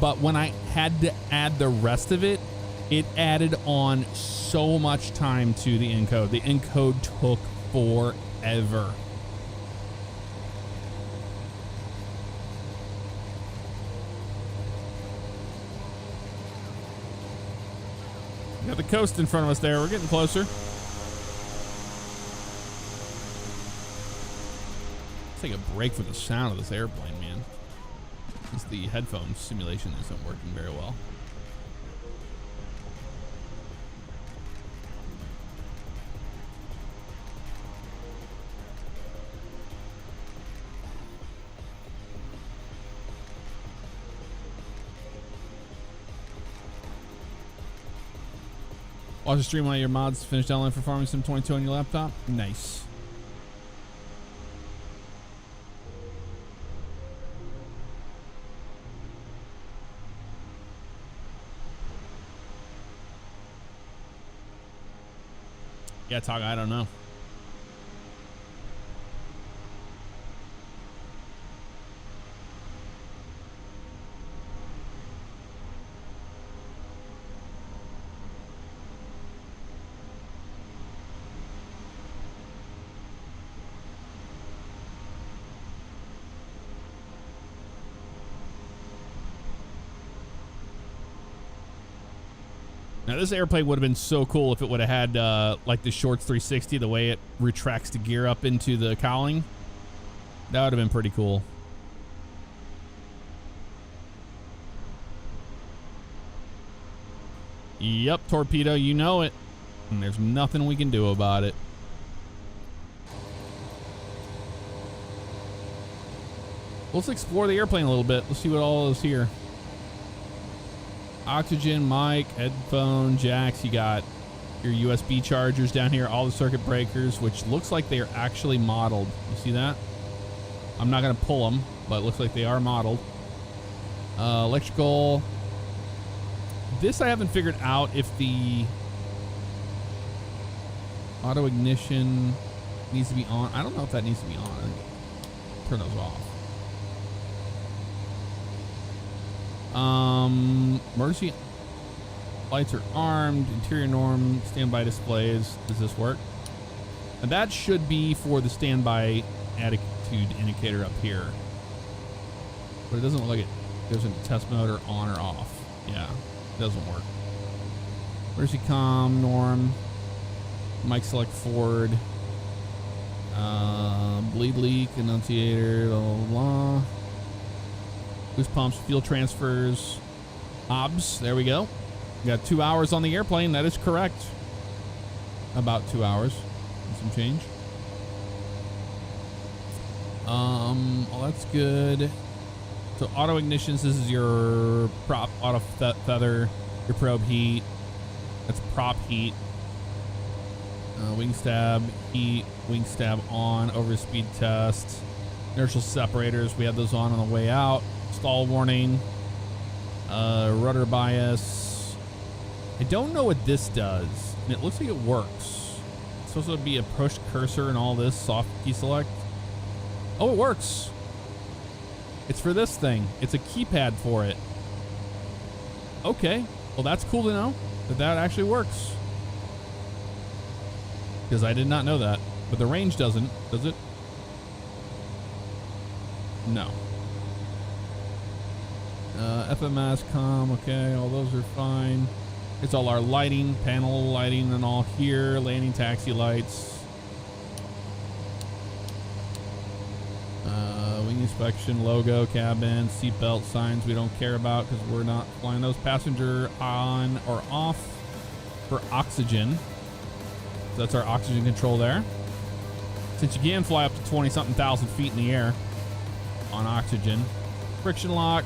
But when I had to add the rest of it, it added on so much time to the encode. The encode took forever. Got the coast in front of us there. We're getting closer. Take a break from the sound of this airplane, man. Since the headphone simulation isn't working very well. Watch the stream while your mods finish downloading for Farming Sim 22 on your laptop. Nice. Yeah, Tog, I don't know. Now, this airplane would have been so cool if it would have had like the Shorts 360, the way it retracts the gear up into the cowling. That would have been pretty cool. Yep, torpedo, you know it. And there's nothing we can do about it. Let's explore the airplane a little bit. Let's see what all is here. Oxygen, mic, headphone, jacks. You got your USB chargers down here, all the circuit breakers, which looks like they are actually modeled. You see that? I'm not going to pull them, but it looks like they are modeled. Electrical. This I haven't figured out if the auto ignition needs to be on. I don't know if that needs to be on. Turn those off. Emergency lights are armed. Interior norm, standby displays. Does this work? And that should be for the standby attitude indicator up here. But it doesn't look like it goes into test mode or on or off. Yeah, it doesn't work. Emergency comm, norm. Mic select forward. Bleed leak, annunciator, blah, blah, blah. Boost pumps, fuel transfers, OBS. There we go. We got 2 hours on the airplane. That is correct. About 2 hours and some change. Well, that's good. So auto ignitions. This is your prop auto feather, your probe heat. That's prop heat. Wing stab heat. Wing stab on. Over speed test. Inertial separators. We had those on the way out. Stall warning, rudder bias. I don't know what this does, and it looks like it works. It's supposed to be a push cursor and all this, soft key select. Oh, it works. It's for this thing. It's a keypad for it. Okay, well that's cool to know that that actually works. Because I did not know that, but the range doesn't, does it? No. FMS, comm, okay, all those are fine. It's all our lighting, panel lighting and all here, landing taxi lights. Wing inspection, logo, cabin, seatbelt signs we don't care about because we're not flying those. Passenger on or off for oxygen. So that's our oxygen control there. Since you can fly up to 20-something thousand feet in the air on oxygen. Friction lock.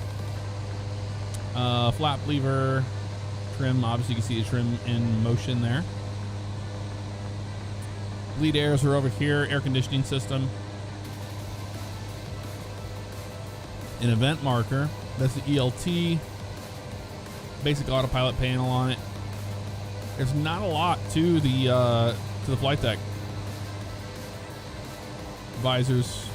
Flap lever, trim. Obviously, you can see the trim in motion there. Bleed airs are over here. Air conditioning system. An event marker. That's the ELT. Basic autopilot panel on it. There's not a lot to the flight deck. Visors.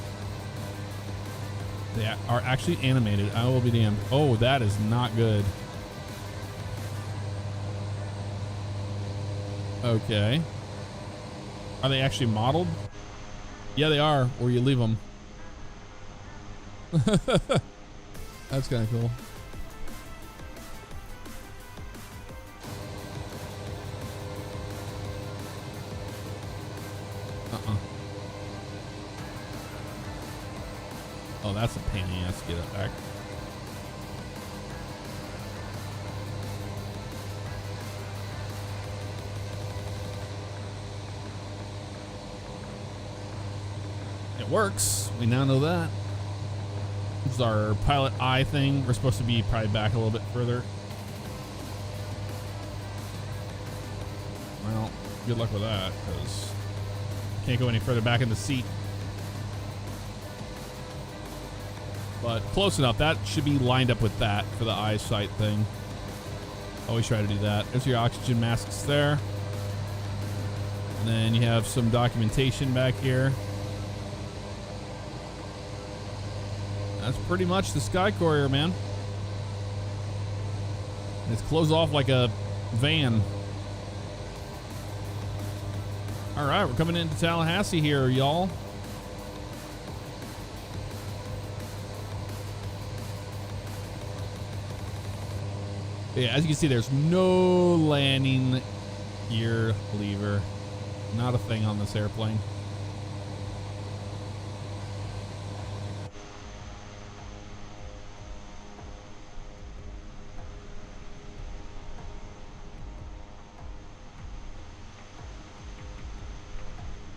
They are actually animated. I will be damned. Oh, that is not good. Okay. Are they actually modeled? Yeah, they are. Or you leave them. That's kind of cool. Oh, that's a pain in the ass to get it back. It works. We now know that. This is our pilot eye thing. We're supposed to be probably back a little bit further. Well, good luck with that, because can't go any further back in the seat. But close enough. That should be lined up with that for the eyesight thing. Always try to do that. There's your oxygen masks there. And then you have some documentation back here. That's pretty much the Sky Courier, man. It's closed off like a van. All right, we're coming into Tallahassee here, y'all. Yeah, as you can see, there's no landing gear lever. Not a thing on this airplane.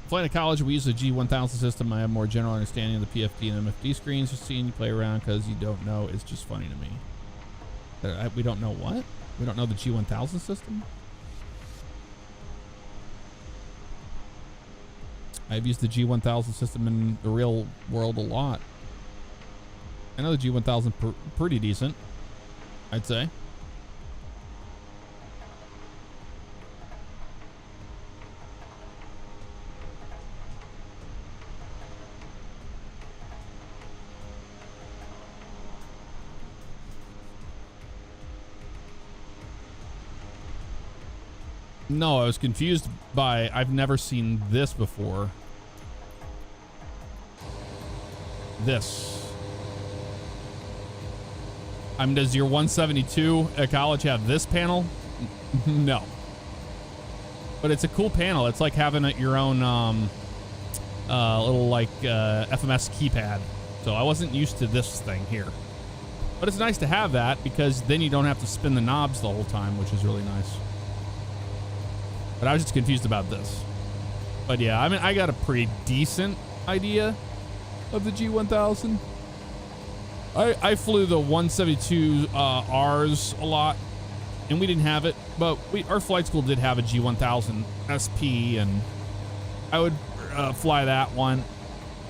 Flying at college, we use the G1000 system. I have more general understanding of the PFD and MFD screens. Just seeing you play around because you don't know is just funny to me. We don't know what? We don't know the G1000 system? I've used the G1000 system in the real world a lot. I know the G1000 pretty decent, I'd say. No, I was confused by, I've never seen this before. This. Does your 172 at college have this panel? No. But it's a cool panel. It's like having your own little like FMS keypad. So I wasn't used to this thing here. But it's nice to have that because then you don't have to spin the knobs the whole time, which is really nice. But I was just confused about this. But yeah, I mean, I got a pretty decent idea of the G1000. I flew the 172 Rs a lot, and we didn't have it, but our flight school did have a G1000 SP, and I would fly that one.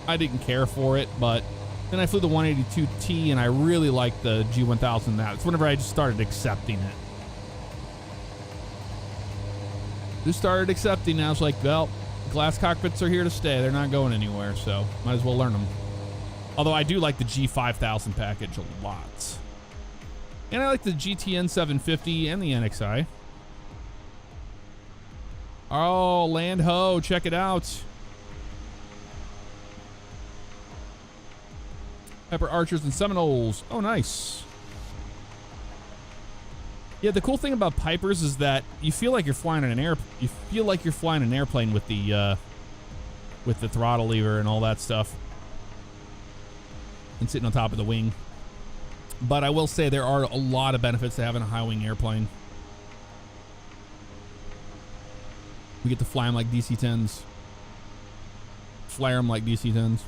I didn't care for it, but then I flew the 182T, and I really liked the G1000. That's whenever I just started accepting it. Just started accepting, and I was like, well, glass cockpits are here to stay. They're not going anywhere, so might as well learn them. Although I do like the G5000 package a lot. And I like the GTN 750 and the NXI. Oh, land ho, check it out. Pepper Archers and Seminoles. Oh, nice. Yeah, the cool thing about Pipers is that you feel like you're flying an airplane with the throttle lever and all that stuff, and sitting on top of the wing. But I will say there are a lot of benefits to having a high wing airplane. We get to fly them like DC-10s, flare them like DC-10s.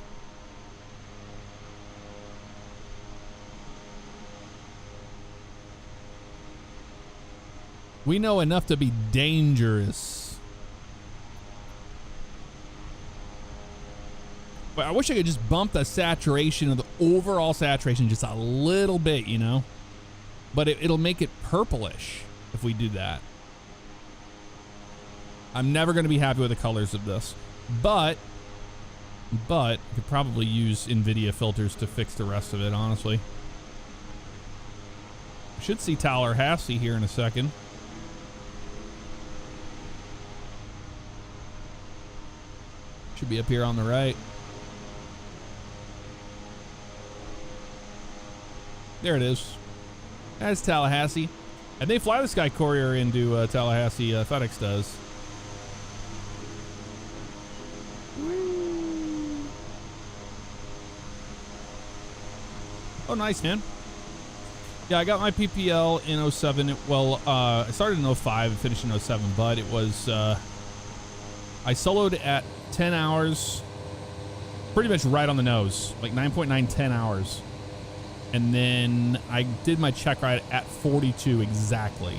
We know enough to be dangerous. But I wish I could just bump the saturation of the overall saturation just a little bit, you know? But it'll make it purplish if we do that. I'm never going to be happy with the colors of this. But I could probably use NVIDIA filters to fix the rest of it, honestly. We should see Tallahassee here in a second. Should be up here on the right. There it is. That's Tallahassee. And they fly the Sky Courier into Tallahassee. FedEx does. Oh, nice, man. Yeah, I got my PPL in 07. I started in 05 and finished in 07, but it was, I soloed at 10 hours, pretty much right on the nose, like 9.9, 10 hours. And then I did my check ride at 42 exactly.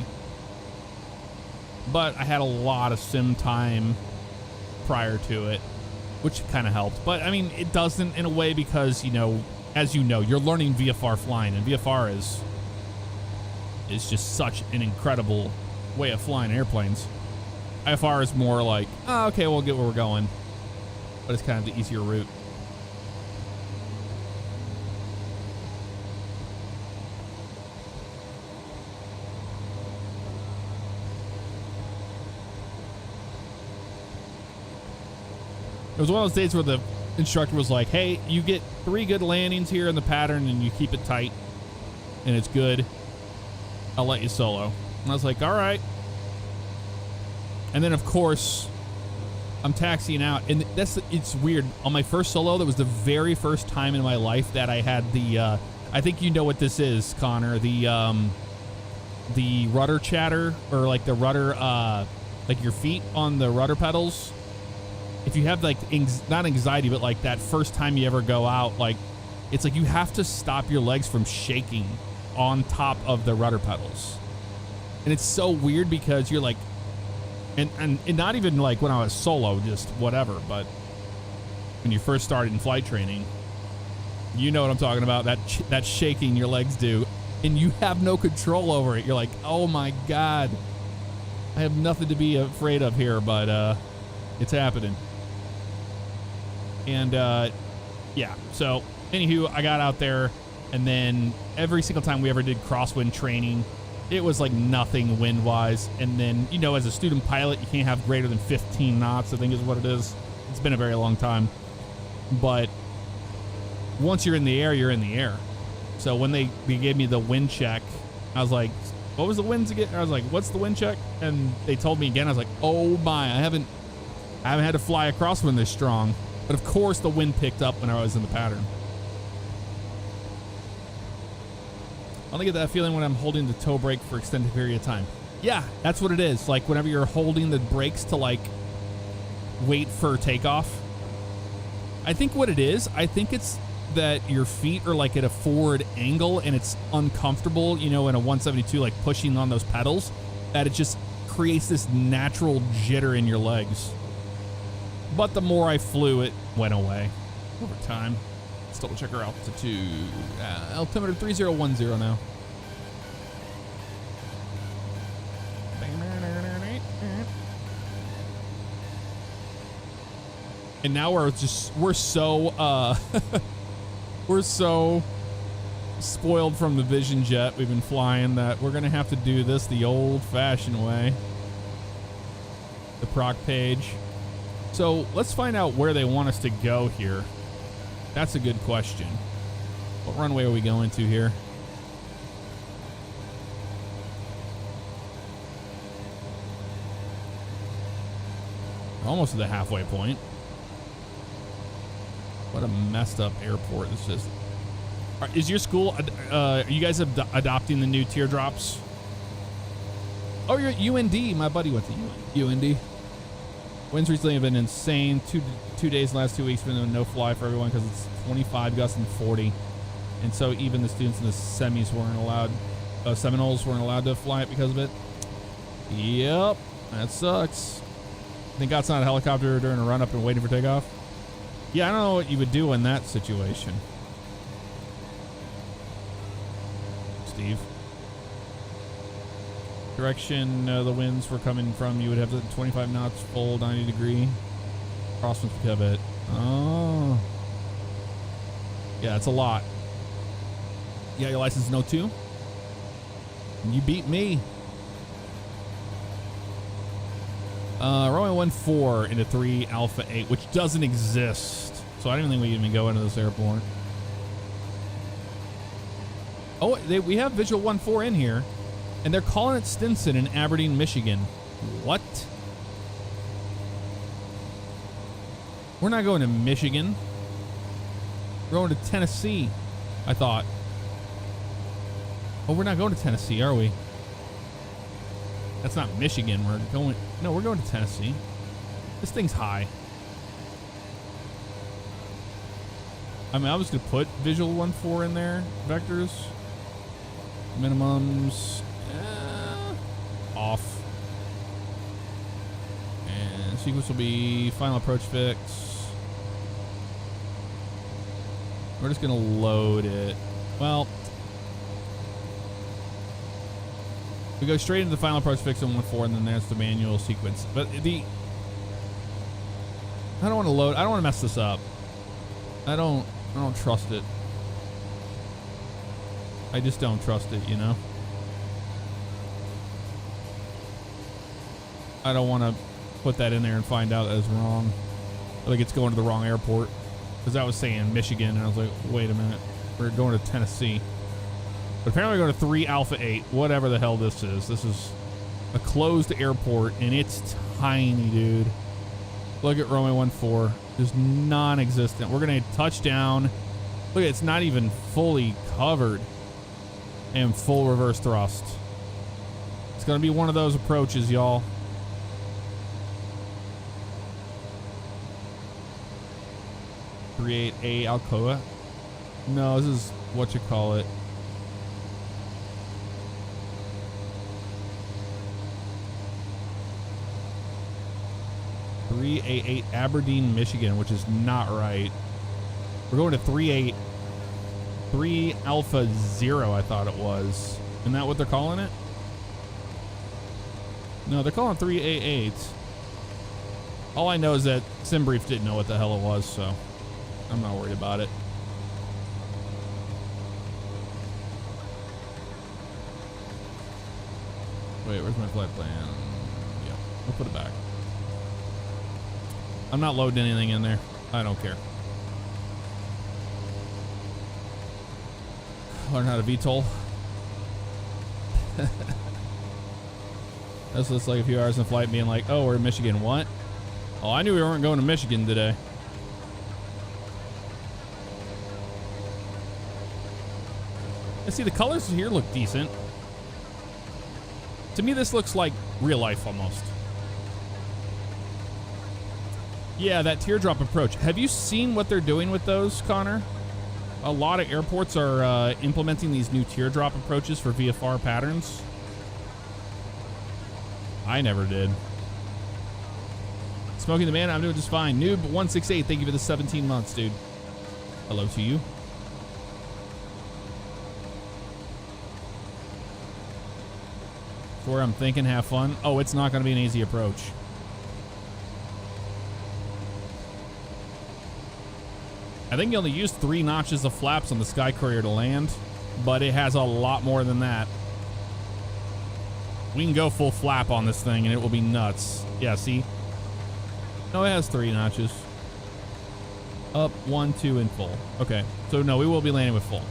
But I had a lot of sim time prior to it, which kind of helped. But I mean, it doesn't in a way because, you know, as you know, you're learning VFR flying, and VFR is just such an incredible way of flying airplanes. IFR is more like, oh, okay, we'll get where we're going, but it's kind of the easier route. It was one of those days where the instructor was like, hey, you get 3 good landings here in the pattern and you keep it tight and it's good, I'll let you solo. And I was like, all right. And then of course I'm taxiing out, and it's weird. On my first solo, that was the very first time in my life that I had the I think you know what this is, Connor, the rudder chatter, or like the rudder like your feet on the rudder pedals. If you have like not anxiety, but like that first time you ever go out, like it's like you have to stop your legs from shaking on top of the rudder pedals. And it's so weird because you're like, and not even like when I was solo, just whatever, but when you first started in flight training, you know what I'm talking about, that shaking your legs do, and you have no control over it. You're like, oh my God, I have nothing to be afraid of here, but it's happening. And yeah, so anywho, I got out there, and then every single time we ever did crosswind training, it was like nothing wind-wise. And then, you know, as a student pilot, you can't have greater than 15 knots, I think is what it is. It's been a very long time. But once you're in the air, you're in the air. So when they gave me the wind check, I was like, what was the winds again? I was like, what's the wind check? And they told me again. I was like, oh my, I haven't had to fly a crosswind this strong. But of course the wind picked up when I was in the pattern. I only get that feeling when I'm holding the toe brake for extended period of time. Yeah, that's what it is. Like whenever you're holding the brakes to like wait for takeoff. I think what it is, I think it's that your feet are like at a forward angle and it's uncomfortable, you know, in a 172, like pushing on those pedals, that it just creates this natural jitter in your legs. But the more I flew, it went away over time. Let's double check our altitude. Altimeter 3010 now. And now we're so we're so spoiled from the Vision Jet we've been flying that we're gonna have to do this the old-fashioned way. The proc page. So let's find out where they want us to go here. That's a good question. What runway are we going to here? We're almost to the halfway point. What a messed up airport this is. Is your school, are you guys adopting the new teardrops? Oh, you're UND. My buddy went to UND. Winds recently have been insane. Two days, last 2 weeks, been no fly for everyone because it's 25 gusts and 40. And so even the students in the semis weren't allowed, Seminoles weren't allowed to fly it because of it. Yep, that sucks. Think outside a helicopter during a run up and waiting for takeoff? Yeah, I don't know what you would do in that situation. Steve. Direction the winds were coming from, you would have the 25 knots full 90 degree crosswind pivot. Oh. Yeah, it's a lot. You got your license in 02? You beat me. Runway 14 into 3 Alpha 8, which doesn't exist. So I don't think we even go into this airport. Oh, we have Visual 14 in here. And they're calling it Stinson in Aberdeen, Michigan. What? We're not going to Michigan. We're going to Tennessee, I thought. Oh, we're not going to Tennessee, are we? That's not Michigan. We're going to Tennessee. This thing's high. I mean, I was going to put visual 1.4 in there. Vectors. Minimums. Off. And sequence will be final approach fix. We're just going to load it. Well, we go straight into the final approach fix on 1.4, and then there's the manual sequence. But I don't want to load. I don't want to mess this up. I don't trust it. I just don't trust it, you know? I don't want to put that in there and find out that it's wrong. Like it's going to the wrong airport. Because I was saying Michigan, and I was like, wait a minute. We're going to Tennessee. But apparently we're going to 3 Alpha 8, whatever the hell this is. This is a closed airport, and it's tiny, dude. Look at runway 14. Just non-existent. We're going to touch down. Look, it's not even fully covered. And full reverse thrust. It's going to be one of those approaches, y'all. Create a Alcoa. No, this is what you call it. (3A8) Aberdeen, Michigan, which is not right. We're going to 3 Alpha 0, I thought it was. Isn't that what they're calling it? No, they're calling 3A8. All I know is that SimBrief didn't know what the hell it was, so I'm not worried about it. Wait, where's my flight plan? Yeah, we'll put it back. I'm not loading anything in there. I don't care. Learn how to VTOL. That's just like a few hours in flight being like, oh, we're in Michigan. What? Oh, I knew we weren't going to Michigan today. And see, the colors here look decent. To me, this looks like real life almost. Yeah, that teardrop approach. Have you seen what they're doing with those, Connor? A lot of airports are implementing these new teardrop approaches for VFR patterns. I never did. Smoking the Man, I'm doing just fine. Noob168, thank you for the 17 months, dude. Hello to you. Where I'm thinking, have fun. Oh, it's not going to be an easy approach. I think you only use 3 notches of flaps on the Sky Courier to land, but it has a lot more than that. We can go full flap on this thing and it will be nuts. Yeah, see? No, it has 3 notches. Up, 1, 2, and full. Okay, so no, we will be landing with full.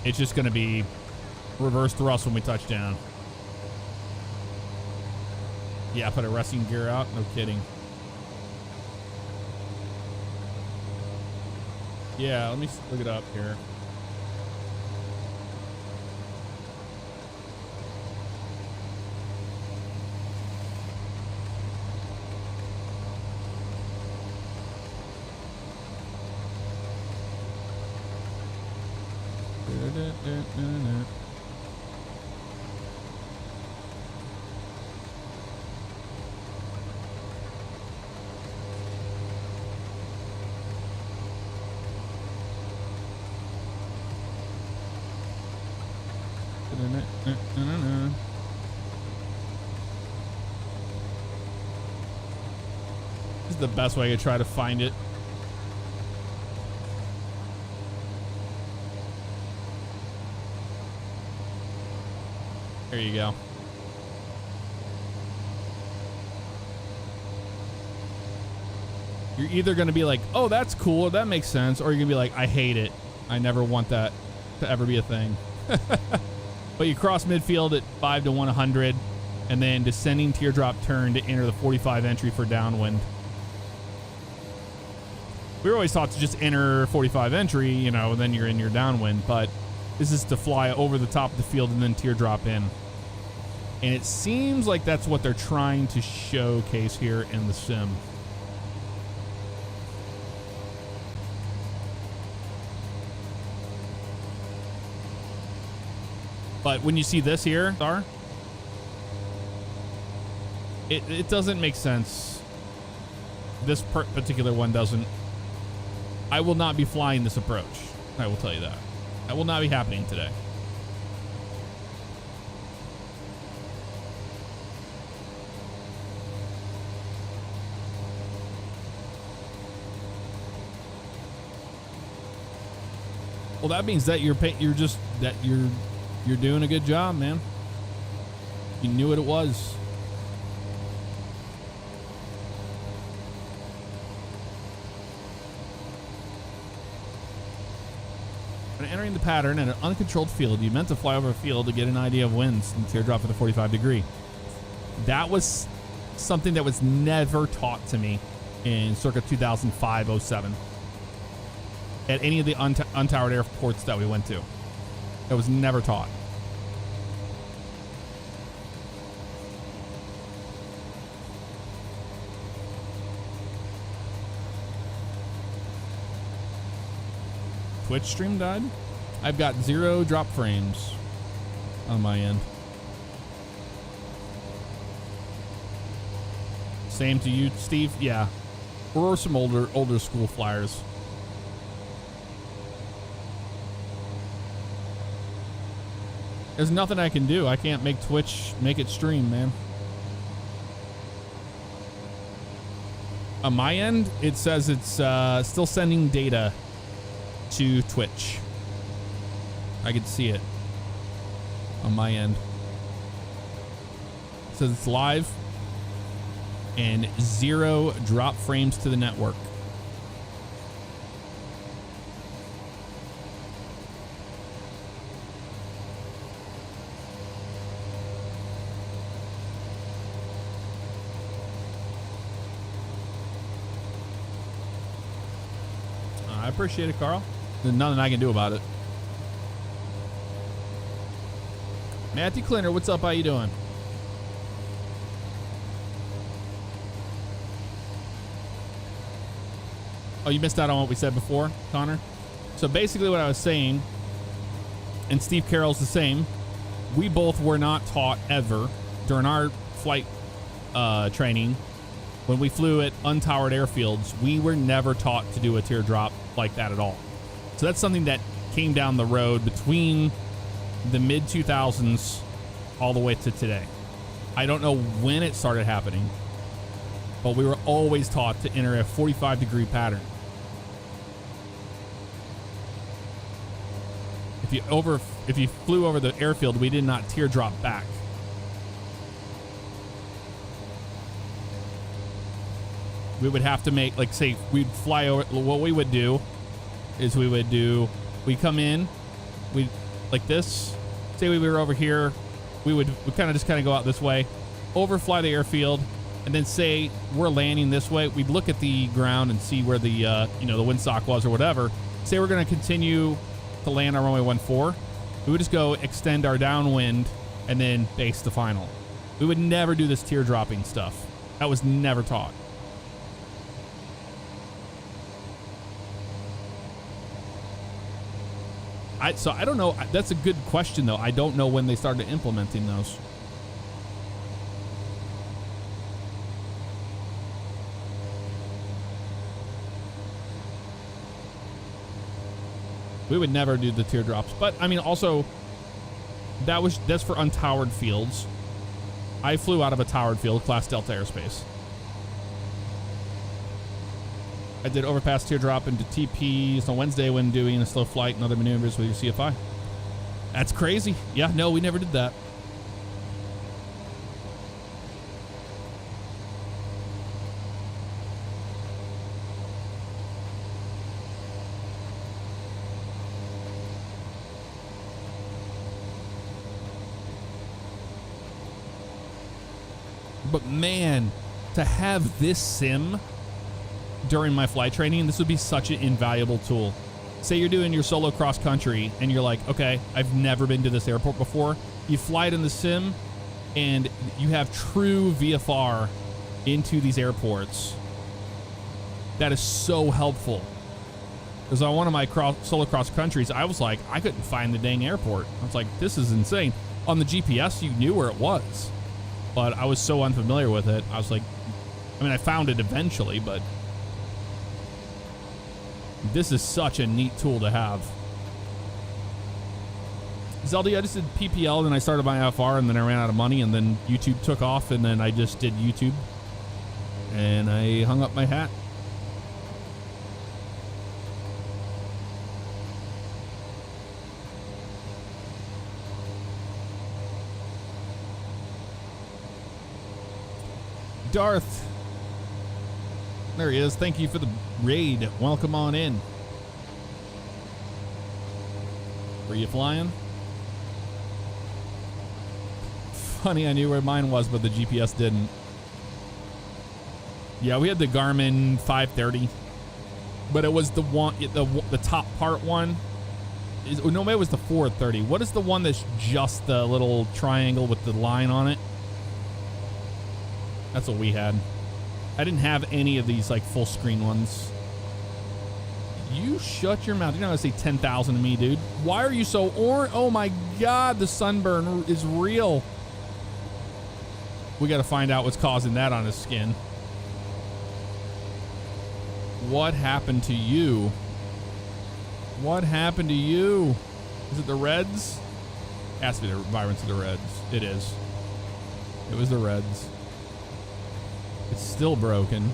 It's just going to be reverse thrust when we touch down. Yeah, put a resting gear out. No kidding. Yeah, let me look it up here. This is the best way to try to find it. There you go. You're either going to be like, oh, that's cool, that makes sense, or you're going to be like, I hate it. I never want that to ever be a thing. But you cross midfield at 5 to 100, and then descending teardrop turn to enter the 45 entry for downwind. We were always taught to just enter 45 entry, you know, and then you're in your downwind, but This is to fly over the top of the field and then teardrop in. And it seems like that's what they're trying to showcase here in the sim. But when you see this here, it doesn't make sense. This particular one doesn't. I will not be flying this approach. I will tell you that. That will not be happening today. Well, that means that you're doing a good job, man. You knew what it was. When entering the pattern in an uncontrolled field, you meant to fly over a field to get an idea of winds and teardrop at a 45 degree. That was something that was never taught to me in circa 2005-07 at any of the untowered airports that we went to. It was never taught. Twitch stream died? I've got 0 drop frames on my end. Same to you, Steve? Yeah. We're some older school flyers. There's nothing I can do. I can't make Twitch make it stream, man. On my end, it says it's still sending data to Twitch. I can see it on my end. It says it's live and 0 drop frames to the network. I appreciate it, Carl. There's nothing I can do about it. Matthew Clinner, what's up? How you doing? Oh, you missed out on what we said before, Connor? So basically what I was saying, and Steve Carroll's the same, we both were not taught ever during our flight training. When we flew at untowered airfields, we were never taught to do a teardrop like that at all. So that's something that came down the road between the mid 2000s all the way to today. I don't know when it started happening, but we were always taught to enter a 45 degree pattern. If you flew over the airfield, we did not teardrop back. We would have to make, like, say, we'd fly over. What we would do is we'd come in, we'd like this. Say we were over here, we kind of go out this way, overfly the airfield, and then say we're landing this way. We'd look at the ground and see where the the windsock was or whatever. Say we're going to continue to land on runway 14. We would just go extend our downwind and then base the final. We would never do this teardropping stuff. That was never taught. So I don't know. That's a good question, though. I don't know when they started implementing those. We would never do the teardrops. But, I mean, also, that's for untowered fields. I flew out of a towered field, Class Delta Airspace. I did overpass teardrop into TPs on Wednesday when doing a slow flight and other maneuvers with your CFI. That's crazy. Yeah, no, we never did that. But man, to have this sim during my flight training, this would be such an invaluable tool. say you're doing your solo cross country and you're like, okay, I've never been to this airport before. You fly it in the sim and you have true VFR into these airports. That is so helpful. Because on one of my solo cross countries, I was like, I couldn't find the dang airport. I was like, this is insane. On the GPS, you knew where it was. But I was so unfamiliar with it. I was like, I mean, I found it eventually, but this is such a neat tool to have. Zelda, I just did PPL, then I started my FR, and then I ran out of money, and then YouTube took off, and then I just did YouTube. And I hung up my hat. Darth. There he is. Thank you for the raid. Welcome on in. Were you flying? Funny, I knew where mine was, but the GPS didn't. Yeah, we had the Garmin 530, but it was the one, the top part one. No, maybe it was the 430. What is the one that's just the little triangle with the line on it? That's what we had. I didn't have any of these like full screen ones. You shut your mouth. You're not gonna say 10,000 to me, dude. Why are you so orange? Oh my God, the sunburn is real. We got to find out what's causing that on his skin. What happened to you? What happened to you? Is it the Reds? Has to be the environments of the Reds. It is. It was the Reds. It's still broken.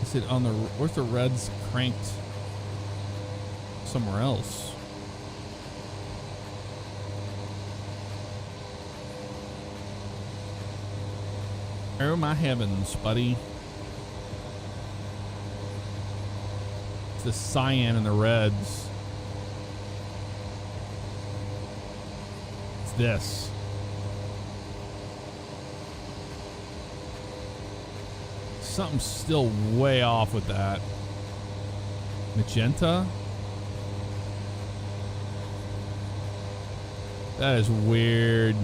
Is it on the, where's the Reds cranked? Somewhere else. Oh my heavens, buddy. It's the cyan and the Reds. This. Something's still way off with that. Magenta? That is weird.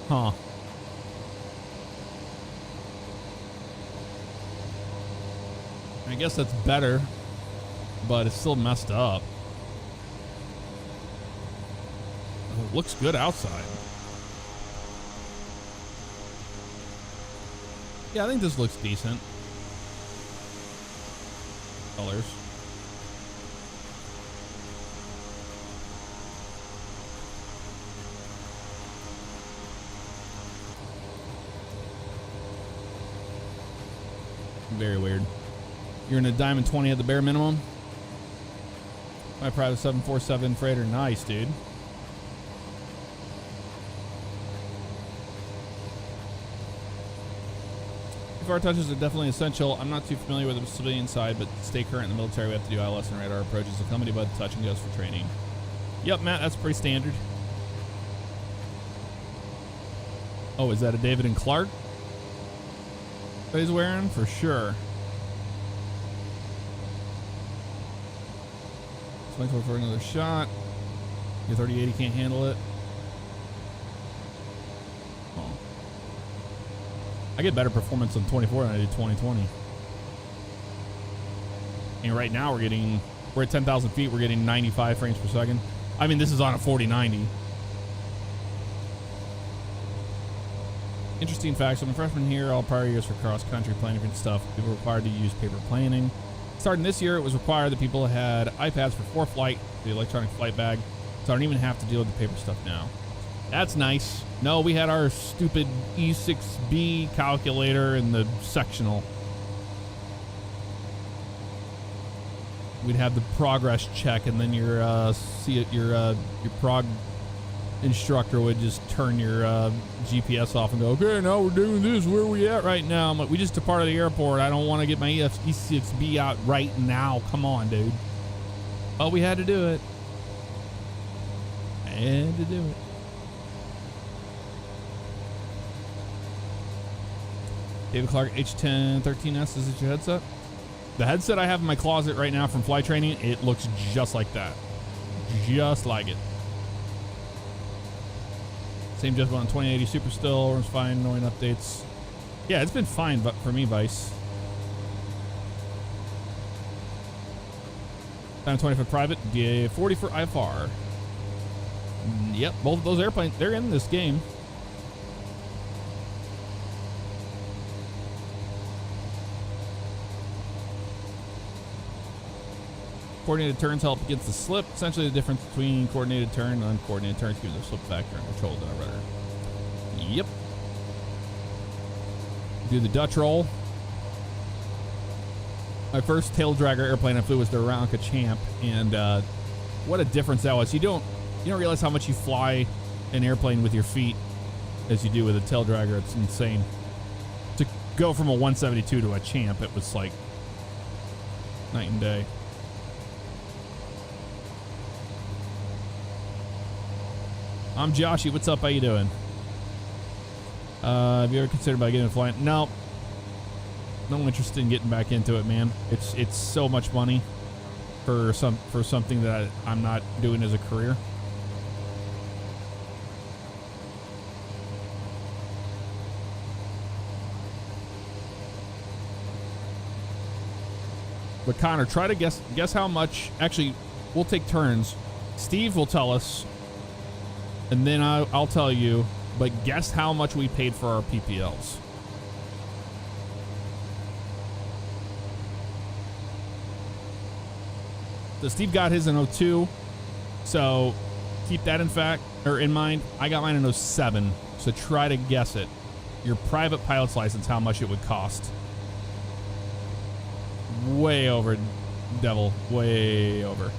Huh. I guess that's better. But it's still messed up. Oh, it looks good outside. Yeah, I think this looks decent. Colors. Very weird. You're in a Diamond 20 at the bare minimum? My private 747 freighter. Nice, dude. VFR touches are definitely essential. I'm not too familiar with the civilian side, but to stay current in the military, we have to do ILS and radar approaches. Accompanied by the touch and goes for training. Yep, Matt, that's pretty standard. Oh, is that a David and Clark that he's wearing? For sure. For another shot. Your 3080 can't handle it. Oh. I get better performance on 24 than I do 2020. And right now we're at 10,000 feet. We're getting 95 frames per second. I mean, this is on a 4090. Interesting facts. I'm a freshman here. All prior years for cross country planning and stuff. People were required to use paper planning. Starting this year, it was required that people had iPads for flight, the electronic flight bag, so I don't even have to deal with the paper stuff now. That's nice. No, we had our stupid E6B calculator in the sectional. We'd have the progress check, and then your prog instructor would just turn your GPS off and go, okay, now we're doing this. Where are we at right now? I'm like, we just departed the airport. I don't want to get my E6B out right now. Come on, dude. But we had to do it. I had to do it. David Clark H1013S, is it your headset? The headset I have in my closet right now from flight training, it looks just like that. Just like it. Same just on 2080 Super still, it's fine, no updates. Yeah, it's been fine but for me, Vice. 20 for private, DA 40 for IFR. Yep, both of those airplanes, they're in this game. Coordinated turns help against the slip. Essentially the difference between coordinated turn and uncoordinated turns gives a slip factor and control of the rudder. Yep. Do the Dutch roll. My first tail dragger airplane I flew was the Aranca Champ, and what a difference that was. You don't realize how much you fly an airplane with your feet as you do with a tail dragger. It's insane. To go from a 172 to a Champ, it was like night and day. I'm Joshy. What's up? How you doing? Have you ever considered about getting a flight? No. No interest in getting back into it, man. It's so much money for something that I'm not doing as a career. But Connor, try to guess how much. Actually, we'll take turns. Steve will tell us, and then I'll tell you. But guess how much we paid for our PPLs. So Steve got his in 02. So keep that in mind. I got mine in 07. So try to guess it. Your private pilot's license, how much it would cost. Way over, Devil. Way over.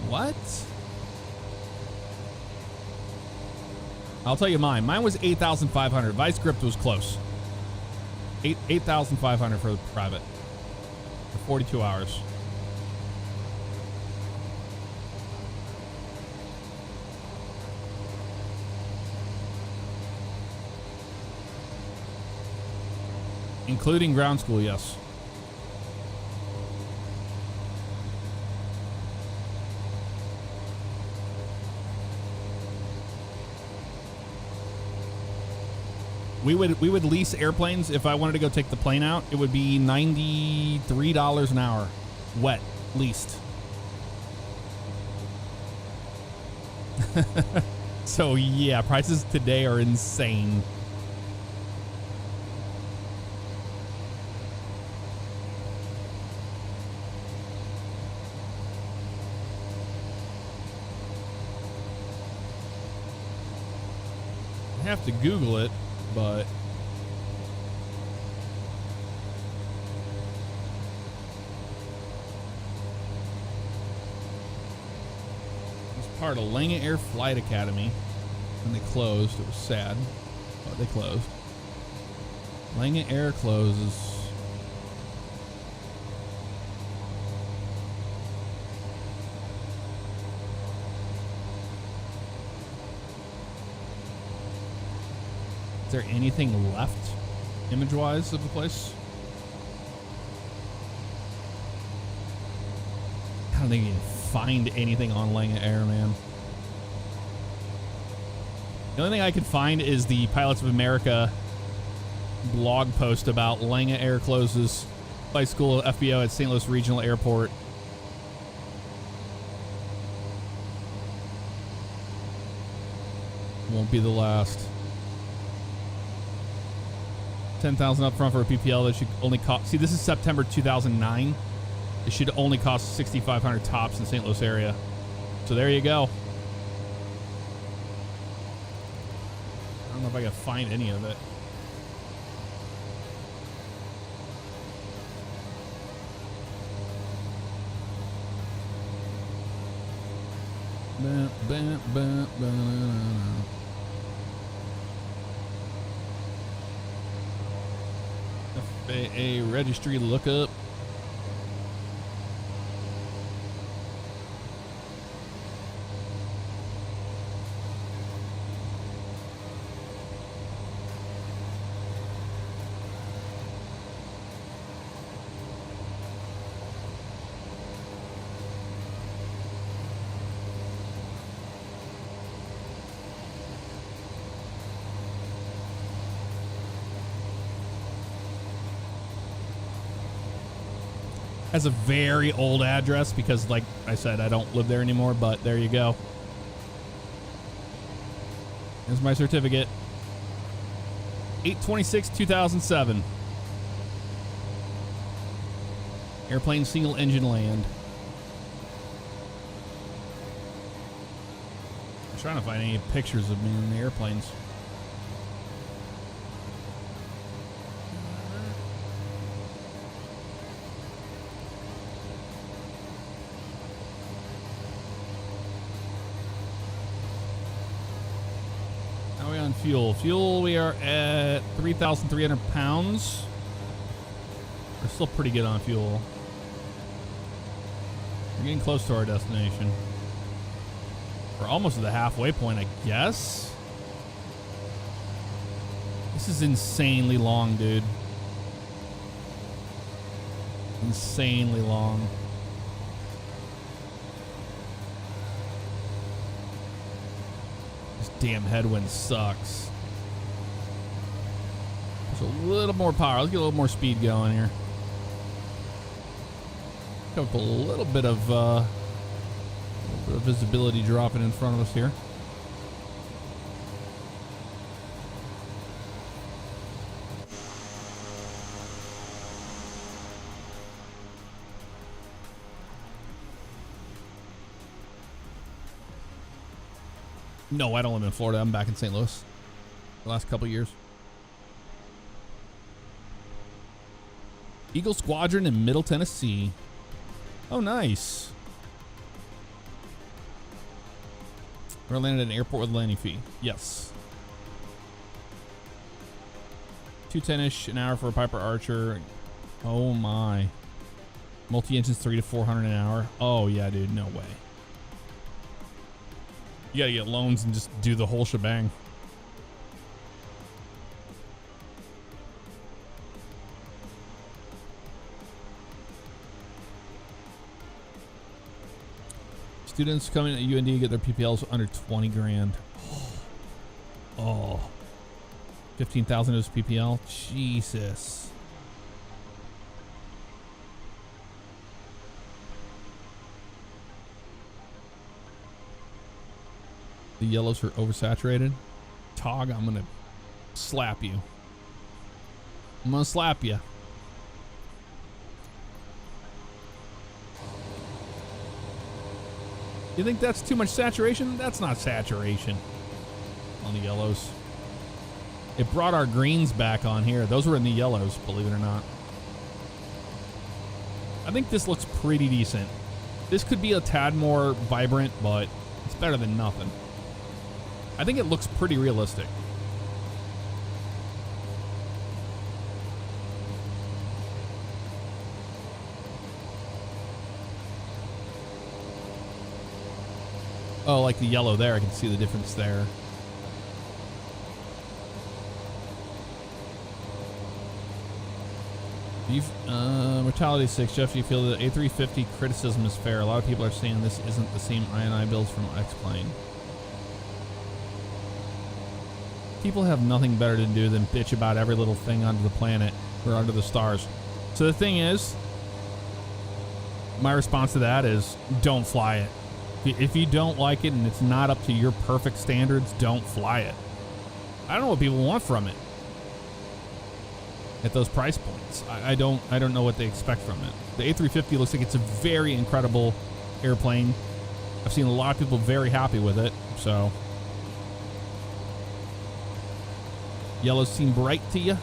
What? I'll tell you mine. Mine was 8,500. Vice Gript was close. 8,500 for the private for 42 hours. Including ground school, yes. We would lease airplanes. If I wanted to go take the plane out, it would be $93 an hour, wet, leased. So yeah, prices today are insane. I have to Google it. But it's part of Lange Air Flight Academy. When they closed, it was sad, but they closed. Lange Air closes. Is there anything left image-wise of the place? I don't think you can find anything on Lange Air, man. The only thing I could find is the Pilots of America blog post about Lange Air closes flight school FBO at St. Louis Regional Airport. Won't be the last. 10,000 up front for a PPL that should only cost. See, this is September 2009. It should only cost 6,500 tops in St. Louis area. So there you go. I don't know if I can find any of it. Ba, ba, ba, FAA registry lookup. Has a very old address because, like I said, I don't live there anymore, but there you go. Here's my certificate. 8/26/2007. Airplane single engine land. I'm trying to find any pictures of me in the airplanes. Fuel, we are at 3,300 pounds. We're still pretty good on fuel. We're getting close to our destination. We're almost at the halfway point, I guess. This is insanely long, dude. Insanely long. Damn headwind sucks. There's a little more power. Let's get a little more speed going here. Got a little bit of visibility dropping in front of us here. No, I don't live in Florida. I'm back in St. Louis the last couple years. Eagle Squadron in Middle Tennessee. Oh, nice. We're landed at an airport with a landing fee. Yes. 210-ish an hour for a Piper Archer. Oh, my. Multi-engines 300 to 400 an hour. Oh, yeah, dude. No way. You gotta get loans and just do the whole shebang. Students coming at UND get their PPLs under 20 grand. Oh. 15,000 is PPL. Jesus. The yellows are oversaturated. Tog, I'm gonna slap you. I'm gonna slap you. You think that's too much saturation? That's not saturation on the yellows. It brought our greens back on here. Those were in the yellows, believe it or not. I think this looks pretty decent. This could be a tad more vibrant, but it's better than nothing. I think it looks pretty realistic. Oh, like the yellow there. I can see the difference there. Mortality 6. Jeff, do you feel that A350 criticism is fair? A lot of people are saying this isn't the same INI builds from X-Plane. People have nothing better to do than bitch about every little thing under the planet or under the stars. So the thing is, my response to that is don't fly it. If you don't like it and it's not up to your perfect standards, don't fly it. I don't know what people want from it at those price points. I don't know what they expect from it. The A350 looks like it's a very incredible airplane. I've seen a lot of people very happy with it. So yellows seem bright to you?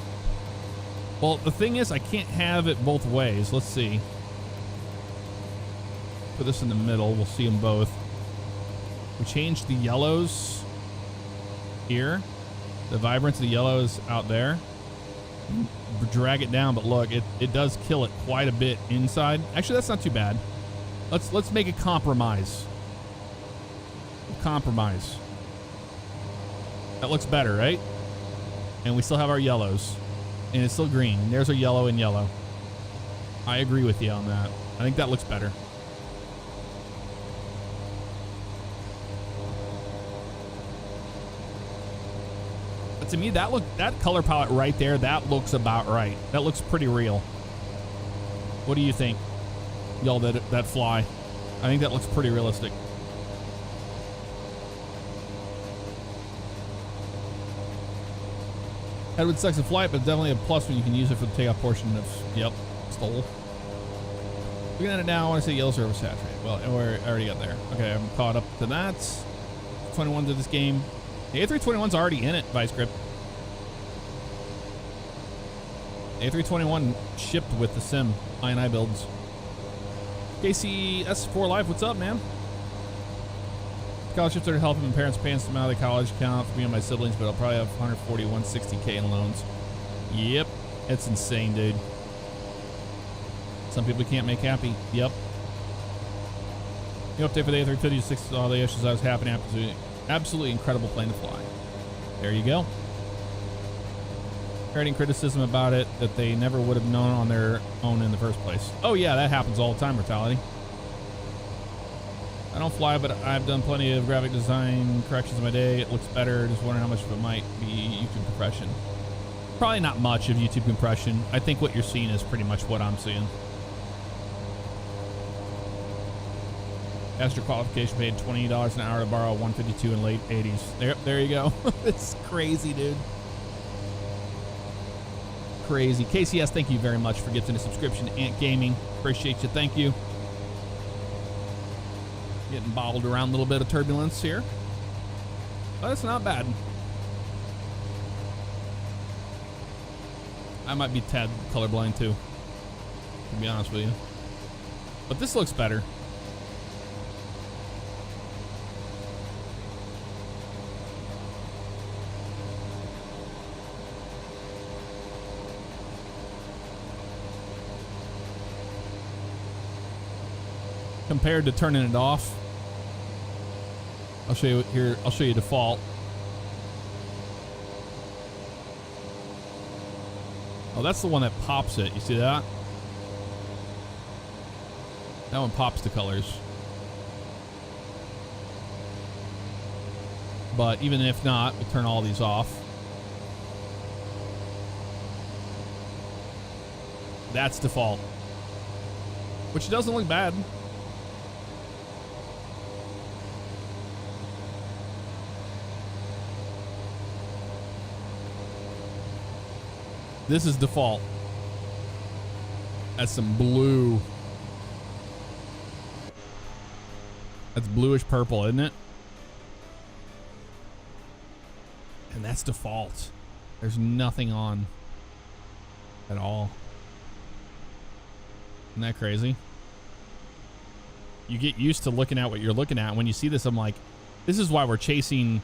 Well, the thing is, I can't have it both ways. Let's see. Put this in the middle. We'll see them both. We changed the yellows here. The vibrance of the yellows out there. Drag it down, but look, it does kill it quite a bit inside. Actually, that's not too bad. Let's make a compromise. Compromise. That looks better, right? And we still have our yellows. And it's still green. And there's our yellow and yellow. I agree with you on that. I think that looks better. But to me, that color palette right there, that looks about right. That looks pretty real. What do you think? Y'all that fly. I think that looks pretty realistic. Headwood sucks in flight, but definitely a plus when you can use it for the takeoff portion of, yep, stole. Looking at it now, I want to say yellow service saturated. Well, I already got there. Okay, I'm caught up to that. 21 to this game. The A321's already in it, Vice Grip. The A321 shipped with the sim, I&I builds. KCS4 Life, what's up, man? Scholarship started helping my parents paying some out of the college account for me and my siblings, but I'll probably have 140, 160K in loans. Yep, it's insane, dude. Some people can't make happy. Yep. New update for the A350 6, all the issues I was happening. Absolutely incredible plane to fly. There you go. Hearing criticism about it that they never would have known on their own in the first place. Oh yeah, that happens all the time, Mortality. I don't fly, but I've done plenty of graphic design corrections in my day. It looks better. Just wondering how much of it might be YouTube compression. Probably not much of YouTube compression. I think what you're seeing is pretty much what I'm seeing. Extra qualification paid $20 an hour to borrow 152 in late 80s. There you go. It's crazy, dude. Crazy. KCS, thank you very much for gifting a subscription to Ant Gaming. Appreciate you. Thank you. Getting bobbled around a little bit of turbulence here. But it's not bad. I might be tad colorblind too, to be honest with you. But this looks better. Compared to turning it off. I'll show you here. I'll show you default. Oh, that's the one that pops it. You see that? That one pops the colors. But even if not, we'll turn all these off. That's default. Which doesn't look bad. This is default. That's some blue. That's bluish purple, isn't it? And that's default. There's nothing on at all. Isn't that crazy? You get used to looking at what you're looking at. When you see this, I'm like, this is why we're chasing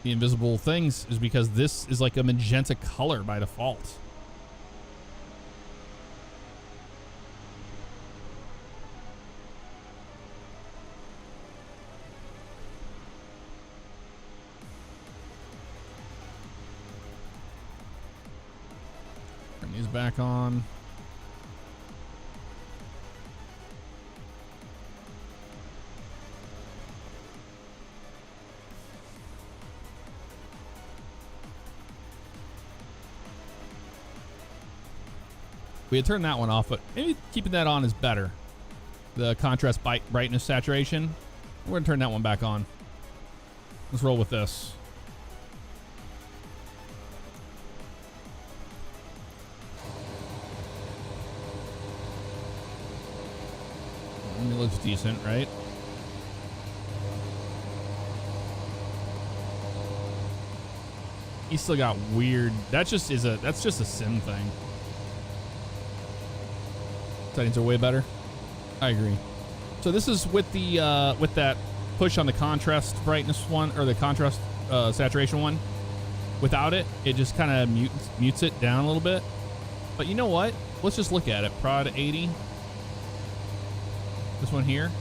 the invisible things, is because this is like a magenta color by default. Turn these back on. We had turned that one off, but maybe keeping that on is better. The contrast, brightness, saturation. We're going to turn that one back on. Let's roll with this. It looks decent, right? He still got weird. That's just a sim thing. Settings are way better. I agree. So this is with the with that push on the contrast brightness one, or the contrast saturation one. Without it, it just kind of mutes it down a little bit. But you know what? Let's just look at it. Prod 80. This one here.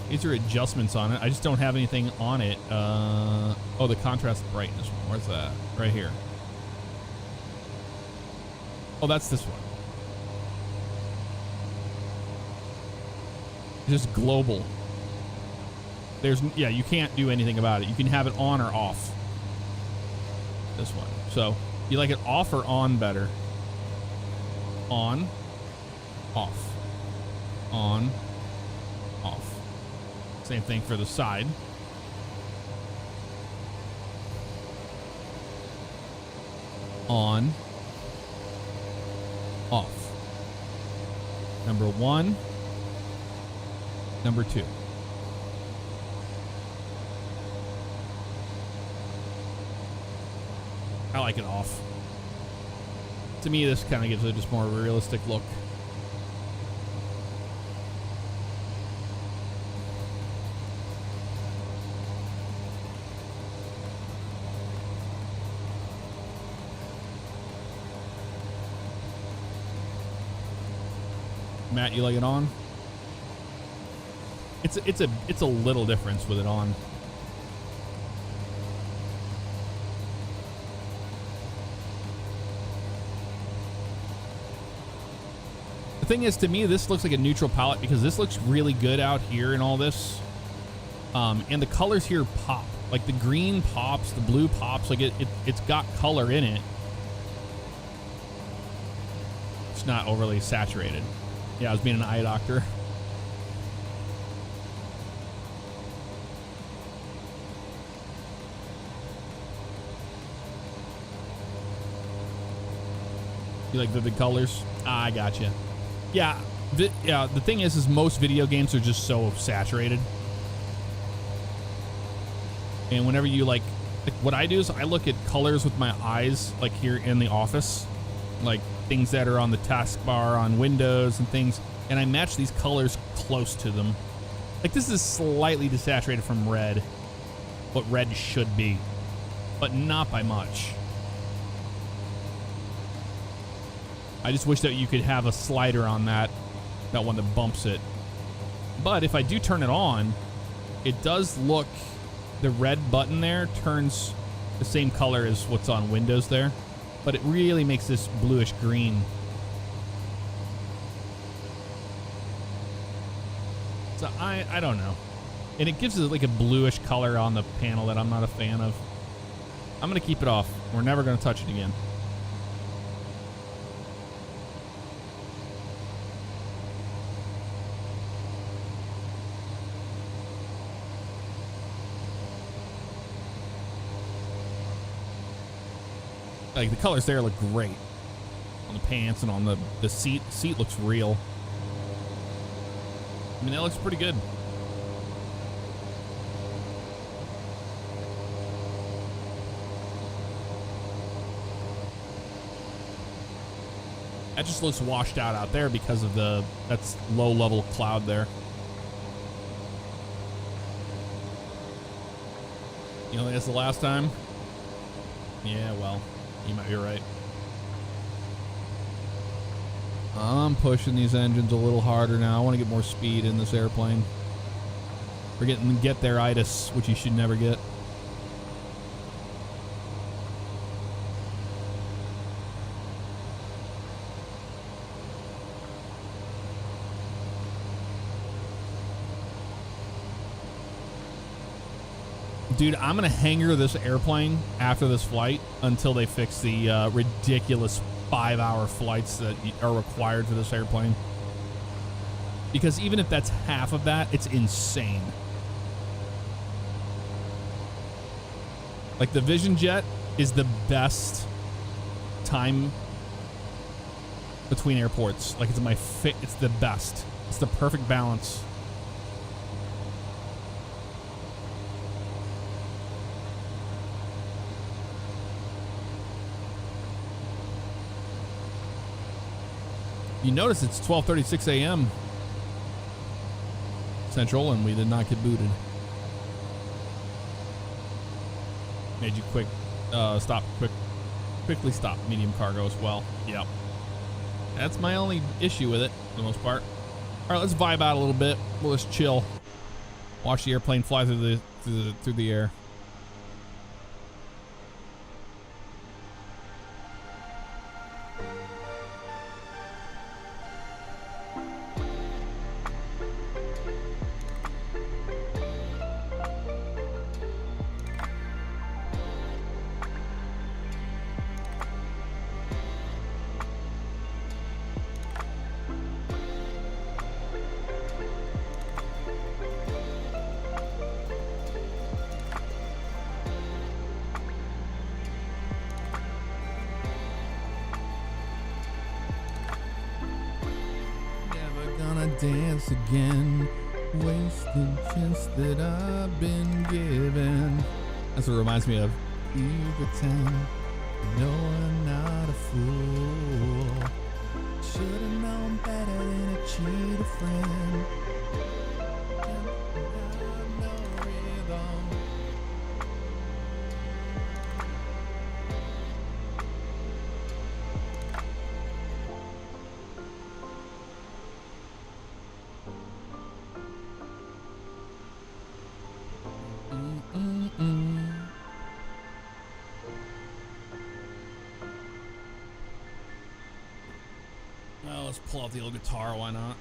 These are adjustments on it. I just don't have anything on it. Oh, the contrast brightness one. Where's that? Right here. Oh, that's this one. Just global. Yeah, you can't do anything about it. You can have it on or off. This one. So, you like it off or on better? On, off, on, off. Same thing for the side. On, off. Number 1, number 2. I like it off. To me, this kind of gives it just more realistic look. Matt, you like it on? It's a little difference with it on. The thing is, to me, this looks like a neutral palette because this looks really good out here in all this. And the colors here pop. Like the green pops, the blue pops. Like it's got color in it. It's not overly saturated. Yeah, I was being an eye doctor. You like vivid colors? Ah, I gotcha. Yeah, the thing is most video games are just so saturated. And whenever you like what I do is I look at colors with my eyes, like here in the office, like things that are on the taskbar on Windows and things, and I match these colors close to them. Like this is slightly desaturated from red, what red should be, but not by much. I just wish that you could have a slider on that one that bumps it. But if I do turn it on, it does look, the red button there turns the same color as what's on Windows there, but it really makes this bluish green. So I don't know. And it gives it like a bluish color on the panel that I'm not a fan of. I'm going to keep it off. We're never going to touch it again. Like the colors there look great on the pants and on the seat. The seat looks real. I mean, that looks pretty good. That just looks washed out there because of that's low level cloud there. You know, that's the last time. Yeah, well. You might be right. I'm pushing these engines a little harder now. I want to get more speed in this airplane. We're getting get there-itis, which you should never get. Dude, I'm going to hangar this airplane after this flight until they fix the ridiculous 5-hour flights that are required for this airplane. Because even if that's half of that, it's insane. Like the Vision Jet is the best time between airports. Like it's the best. It's the perfect balance. You notice it's 12:36 a.m. Central, and we did not get booted. Made you quickly stop medium cargo as well. Yep. That's my only issue with it for the most part. All right, let's vibe out a little bit. We'll just chill. Watch the airplane fly through the air. Dance again, wasted chance that I've been given. That's what reminds me of. You pretend no, I'm not a fool. Should've known better than to cheat a friend. No rhythm. Well, let's pull out the old guitar, why not?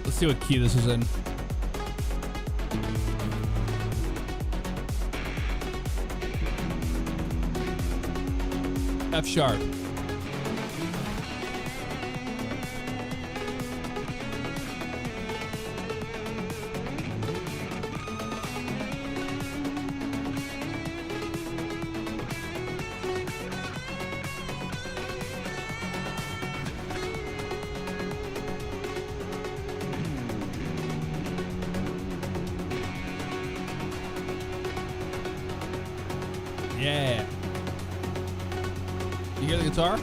Let's see what key this is in. F sharp. Yeah. You hear the guitar?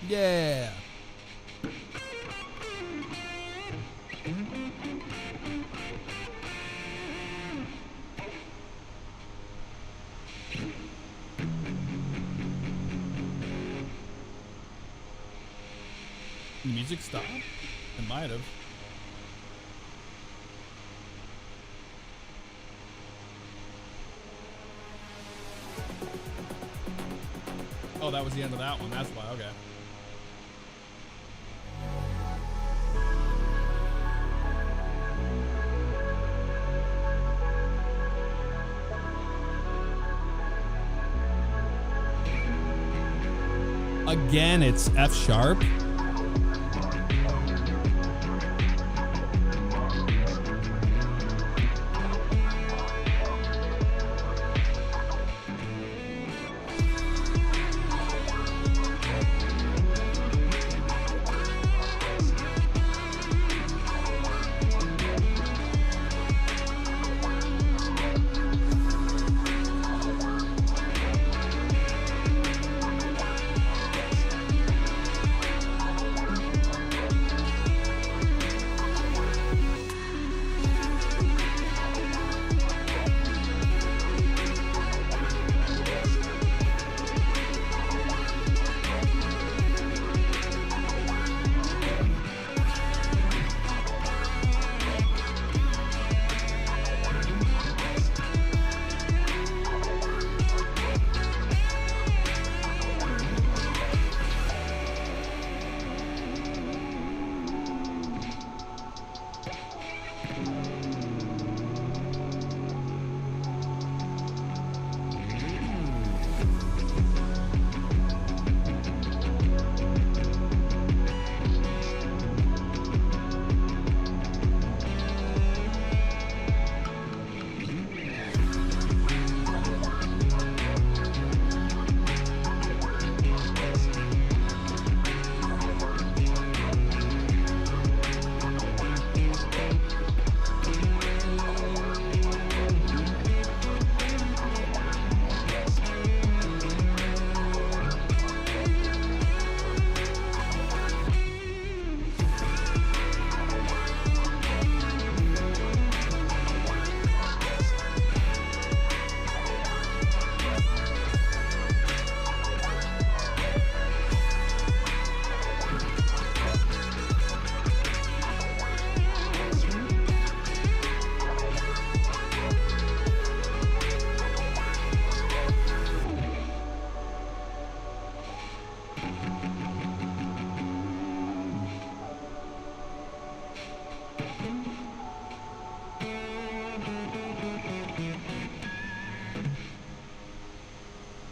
Yeah. The music stopped? It might have. Oh, that was the end of that one. That's why. Okay. Again, it's F sharp.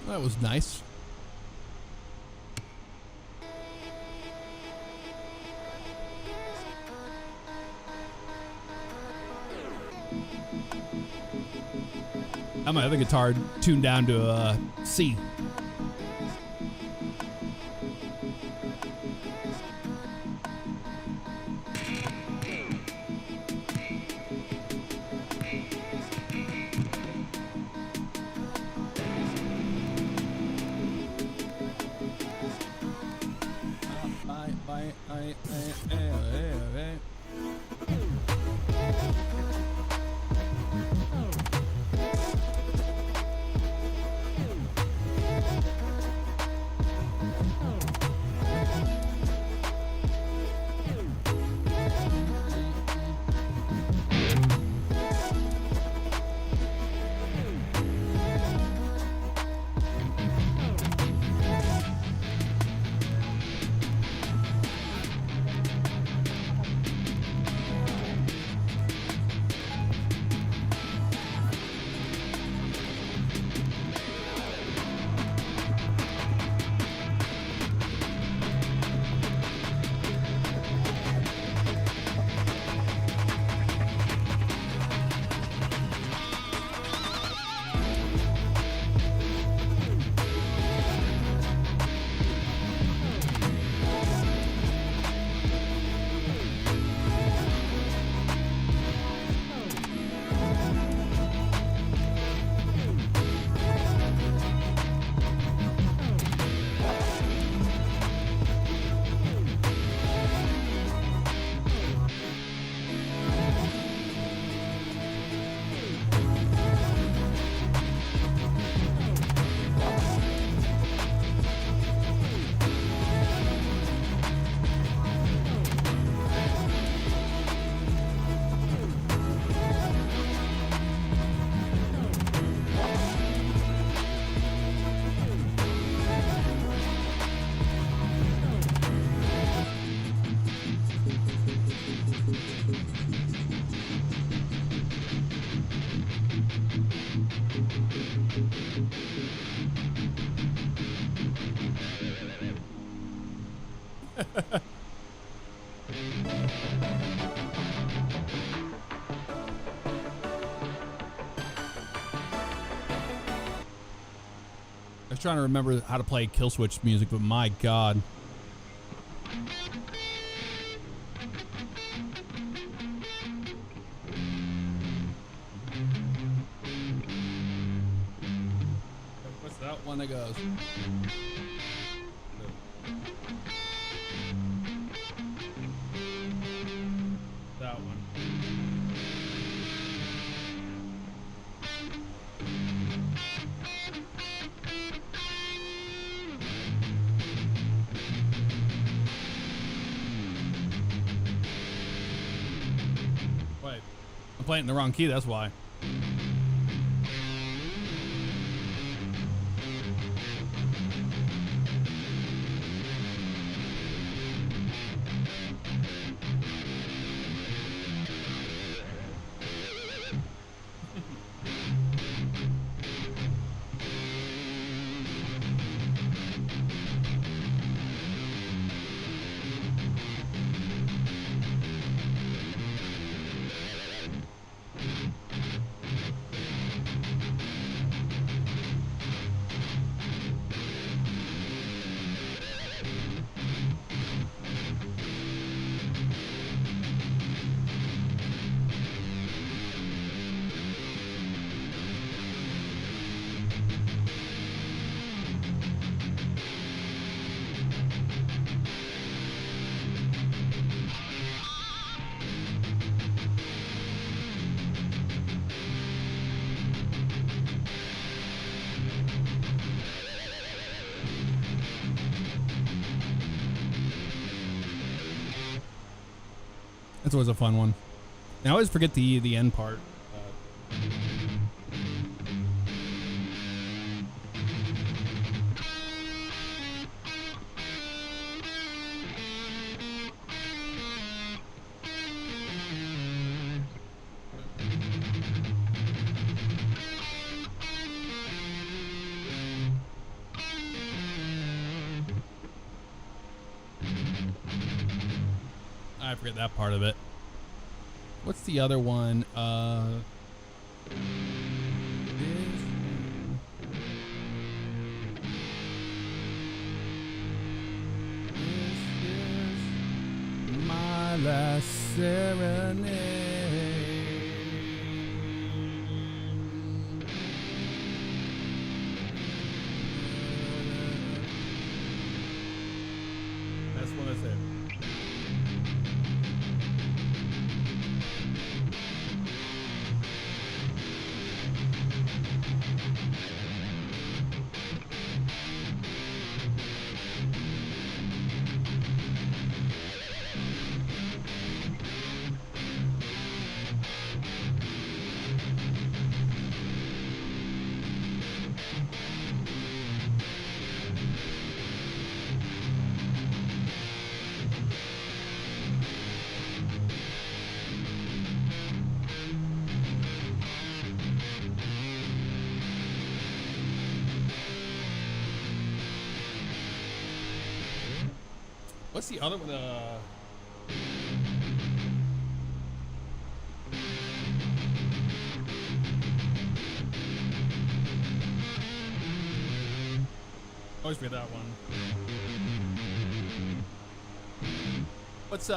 That was nice. I have my other guitar tuned down to a C. I was trying to remember how to play kill switch music, but my God. What's that one that goes? That one. Wait, I'm playing in the wrong key, that's why. That's always a fun one. I always forget the end part. I forget that part of it. What's the other one? This is my last serenade. That's what I said. What's the other one? Always forget that one. What's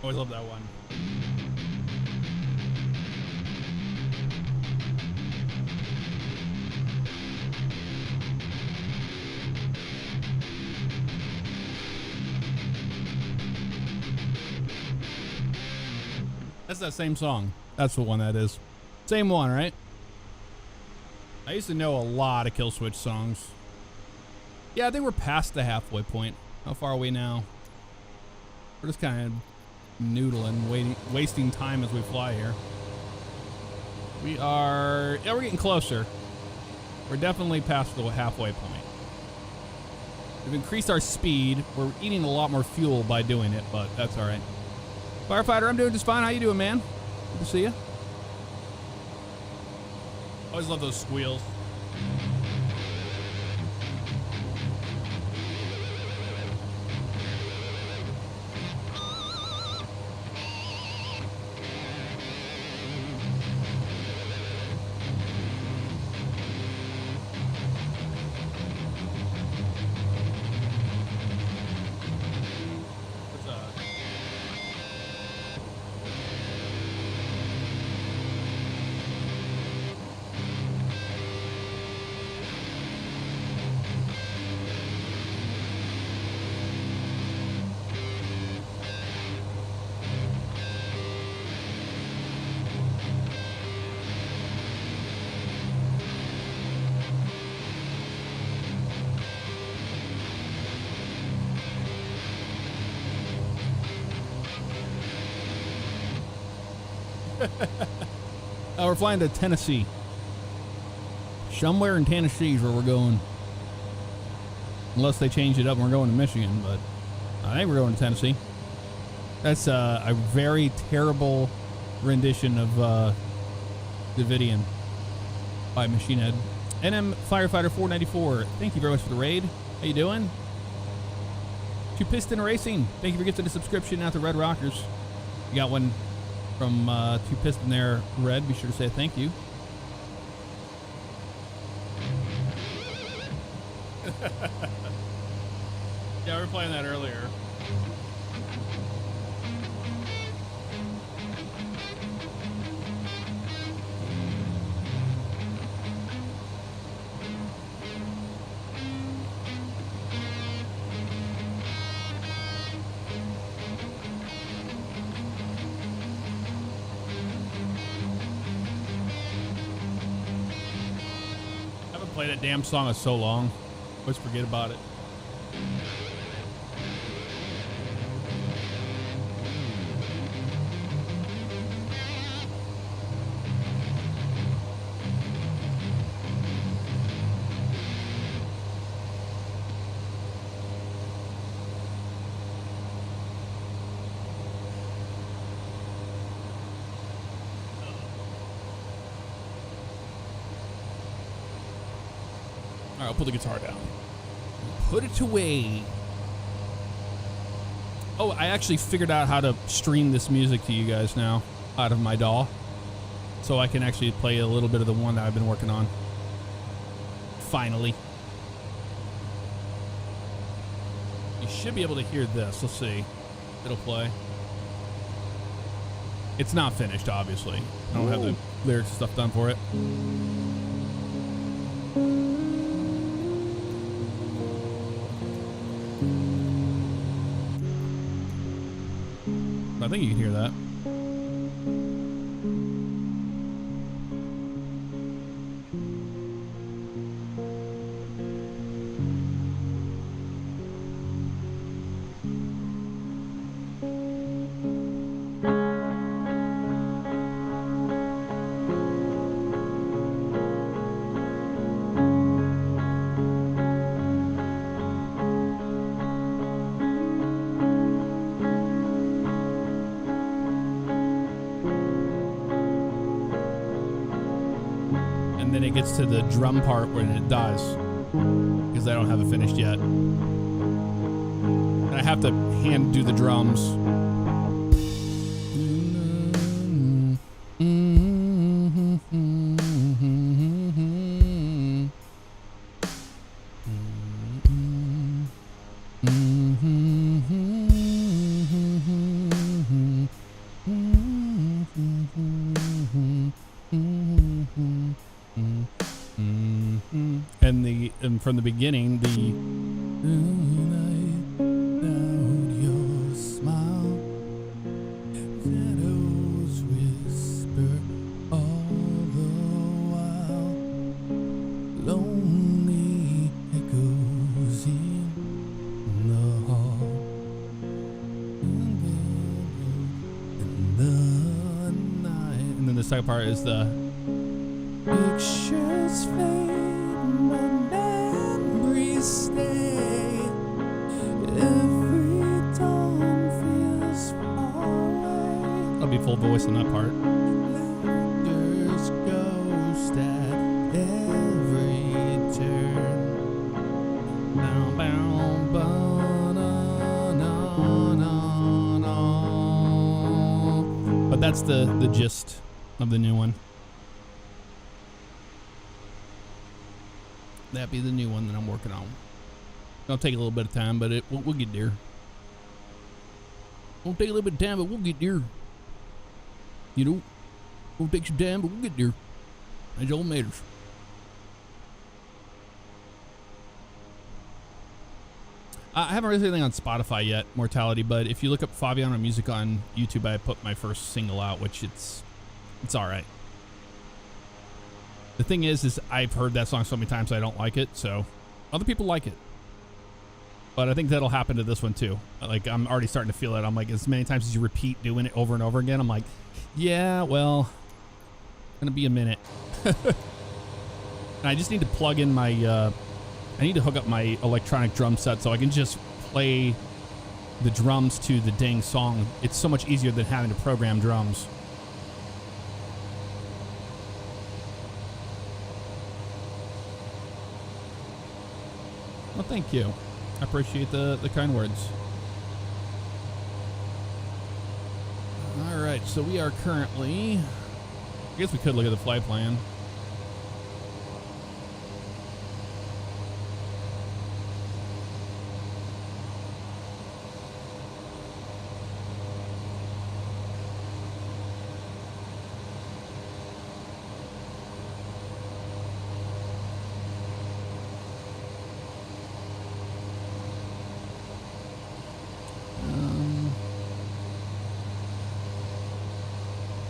always love that one. That's that same song. That's the one that is. Same one, right? I used to know a lot of Kill Switch songs. Yeah, I think we're past the halfway point. How far are we now? We're just kind of noodling, wasting time as we fly here. We are... Yeah, we're getting closer. We're definitely past the halfway point. We've increased our speed. We're eating a lot more fuel by doing it, but that's all right. Firefighter, I'm doing just fine. How you doing, man? Good to see you. Always love those squeals. We're flying to Tennessee. Somewhere in Tennessee is where we're going. Unless they change it up and we're going to Michigan, but I think we're going to Tennessee. That's a very terrible rendition of Davidian by Machine Head. NM Firefighter 494, thank you very much for the raid. How you doing? Two Piston Racing, thank you for getting the subscription out to Red Rockers. You got one from Two Piston there, Red. Be sure to say thank you. Yeah, we were playing that earlier. Play that damn song in so long. Always forget about it. I'll put the guitar down. Put it away. Oh, I actually figured out how to stream this music to you guys now out of my DAW. So I can actually play a little bit of the one that I've been working on. Finally. You should be able to hear this. Let's see. It'll play. It's not finished, obviously. I don't have the lyrics and stuff done for it. I think you can hear that. To the drum part when it dies, because I don't have it finished yet, and I have to hand do the drums. And from the beginning, the your smile, shadows whisper all the while. second part is the pictures fade, but memories stay. Every dawn feels far away. I'll be full voice on that part. There's ghost at every turn. Bow, bow, bow, na, na, na, na. But that's the gist of the new one. That be the new one that I'm working on. It'll take a little bit of time, but we'll get there. Won't take a little bit of time, but we'll get there. You know, won't take some time, but we'll get there. That's all matters. I haven't released anything on Spotify yet, Mortality, but if you look up Favignano music on YouTube, I put my first single out, which it's all right. The thing is I've heard that song so many times I don't like it, so other people like it. But I think that'll happen to this one too. Like, I'm already starting to feel it. I'm like, as many times as you repeat doing it over and over again, I'm like, yeah, well, gonna be a minute. And I just need to plug in my, I need to hook up my electronic drum set so I can just play the drums to the dang song. It's so much easier than having to program drums. Well, thank you. I appreciate the kind words. All right, so we are currently, I guess we could look at the flight plan.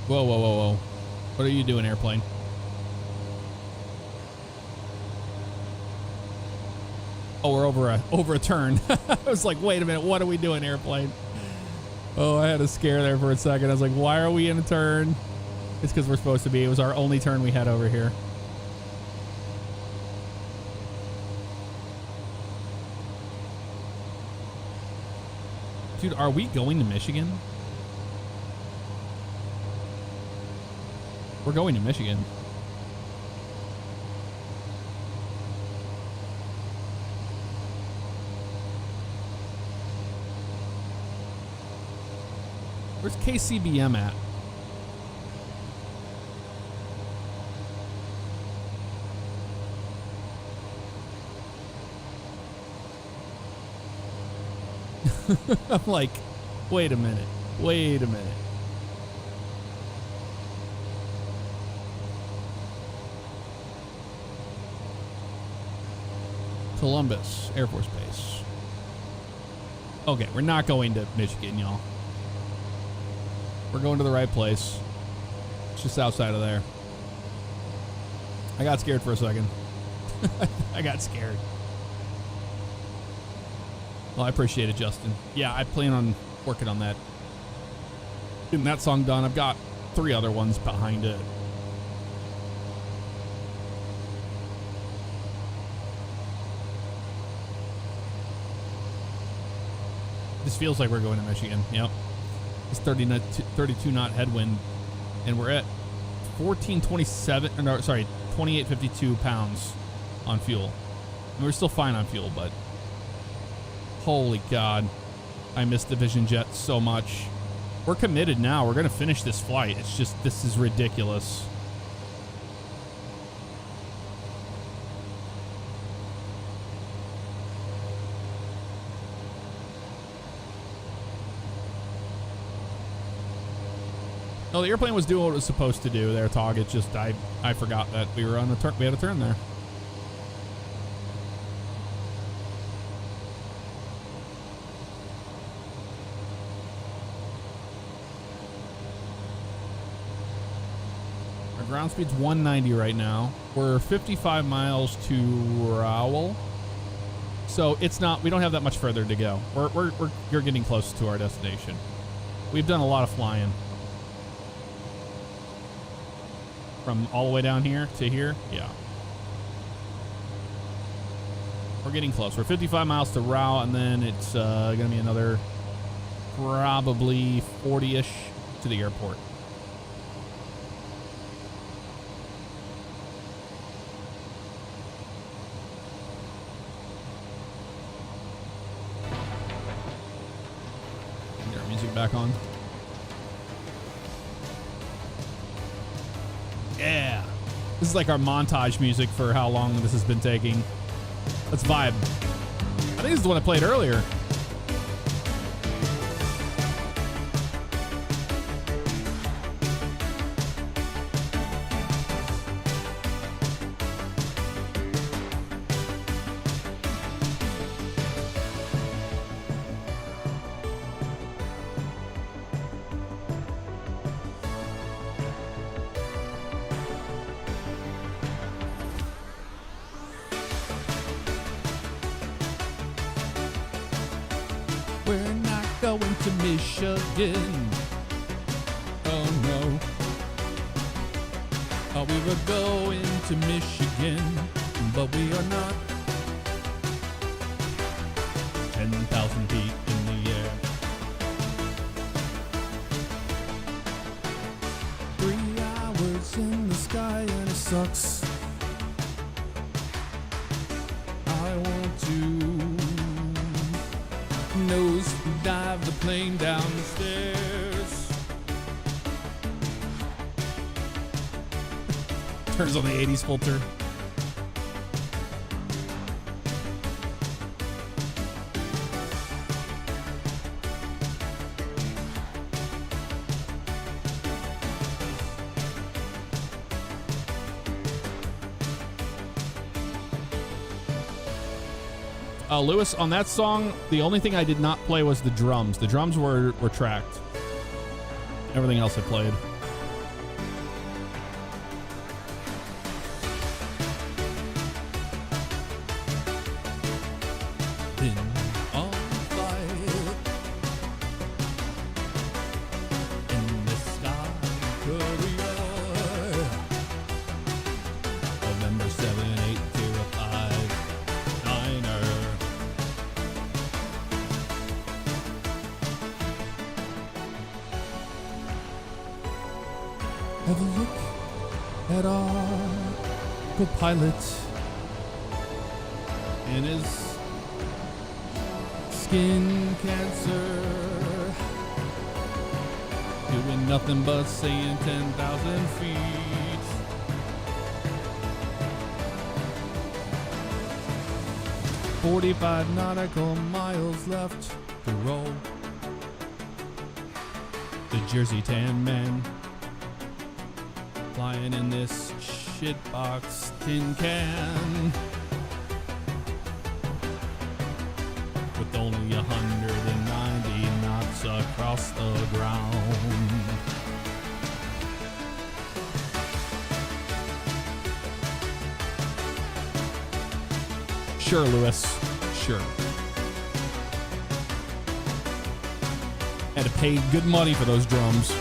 Whoa, whoa, whoa, whoa. What are you doing, airplane? Oh, we're over a turn. I was like, wait a minute, what are we doing, airplane? Oh, I had a scare there for a second. I was like, why are we in a turn? It's because we're supposed to be. It was our only turn we had over here. Dude, are we going to Michigan? We're going to Michigan. Where's KCBM at? I'm like, wait a minute. Wait a minute. Columbus Air Force Base. Okay, we're not going to Michigan, y'all. We're going to the right place. It's just outside of there. I got scared for a second. I got scared. Well, I appreciate it, Justin. Yeah, I plan on working on that. Getting that song done. I've got 3 other ones behind it. This feels like we're going to Michigan. Yep. It's 32 knot headwind, and we're at 2852 pounds on fuel. And we're still fine on fuel, but holy God, I miss the Vision Jet so much. We're committed now. We're going to finish this flight. It's just, this is ridiculous. No, the airplane was doing what it was supposed to do there, Tog. It's just I forgot that we were on the turn. We had a turn there. Our ground speed's 190 right now. We're 55 miles to Rowell. So it's not, we don't have that much further to go. You're getting close to our destination. We've done a lot of flying. From all the way down here to here? Yeah. We're getting close. We're 55 miles to route, and then it's going to be another probably 40-ish to the airport. Get our music back on. Yeah. This is like our montage music for how long this has been taking. Let's vibe. I think this is the one I played earlier. We're not going to Michigan. Oh no. Oh, we were going to Michigan, but we are not. 10,000 feet in the air. 3 hours in the sky and it sucks. I want to nose dive the plane down the stairs. Turns on the 80s filter. Lewis, on that song, the only thing I did not play was the drums. The drums were tracked. Everything else I played. Been on fire in the sky, Courier. November 78059er. Have a look at our co-pilot and his skin cancer, doing nothing but saying 10,000 feet. "45 nautical miles left to roll." The Jersey Tan Man flying in this shitbox tin can with only 190 knots across the ground. Sure, Lewis. Sure. Had to pay good money for those drums.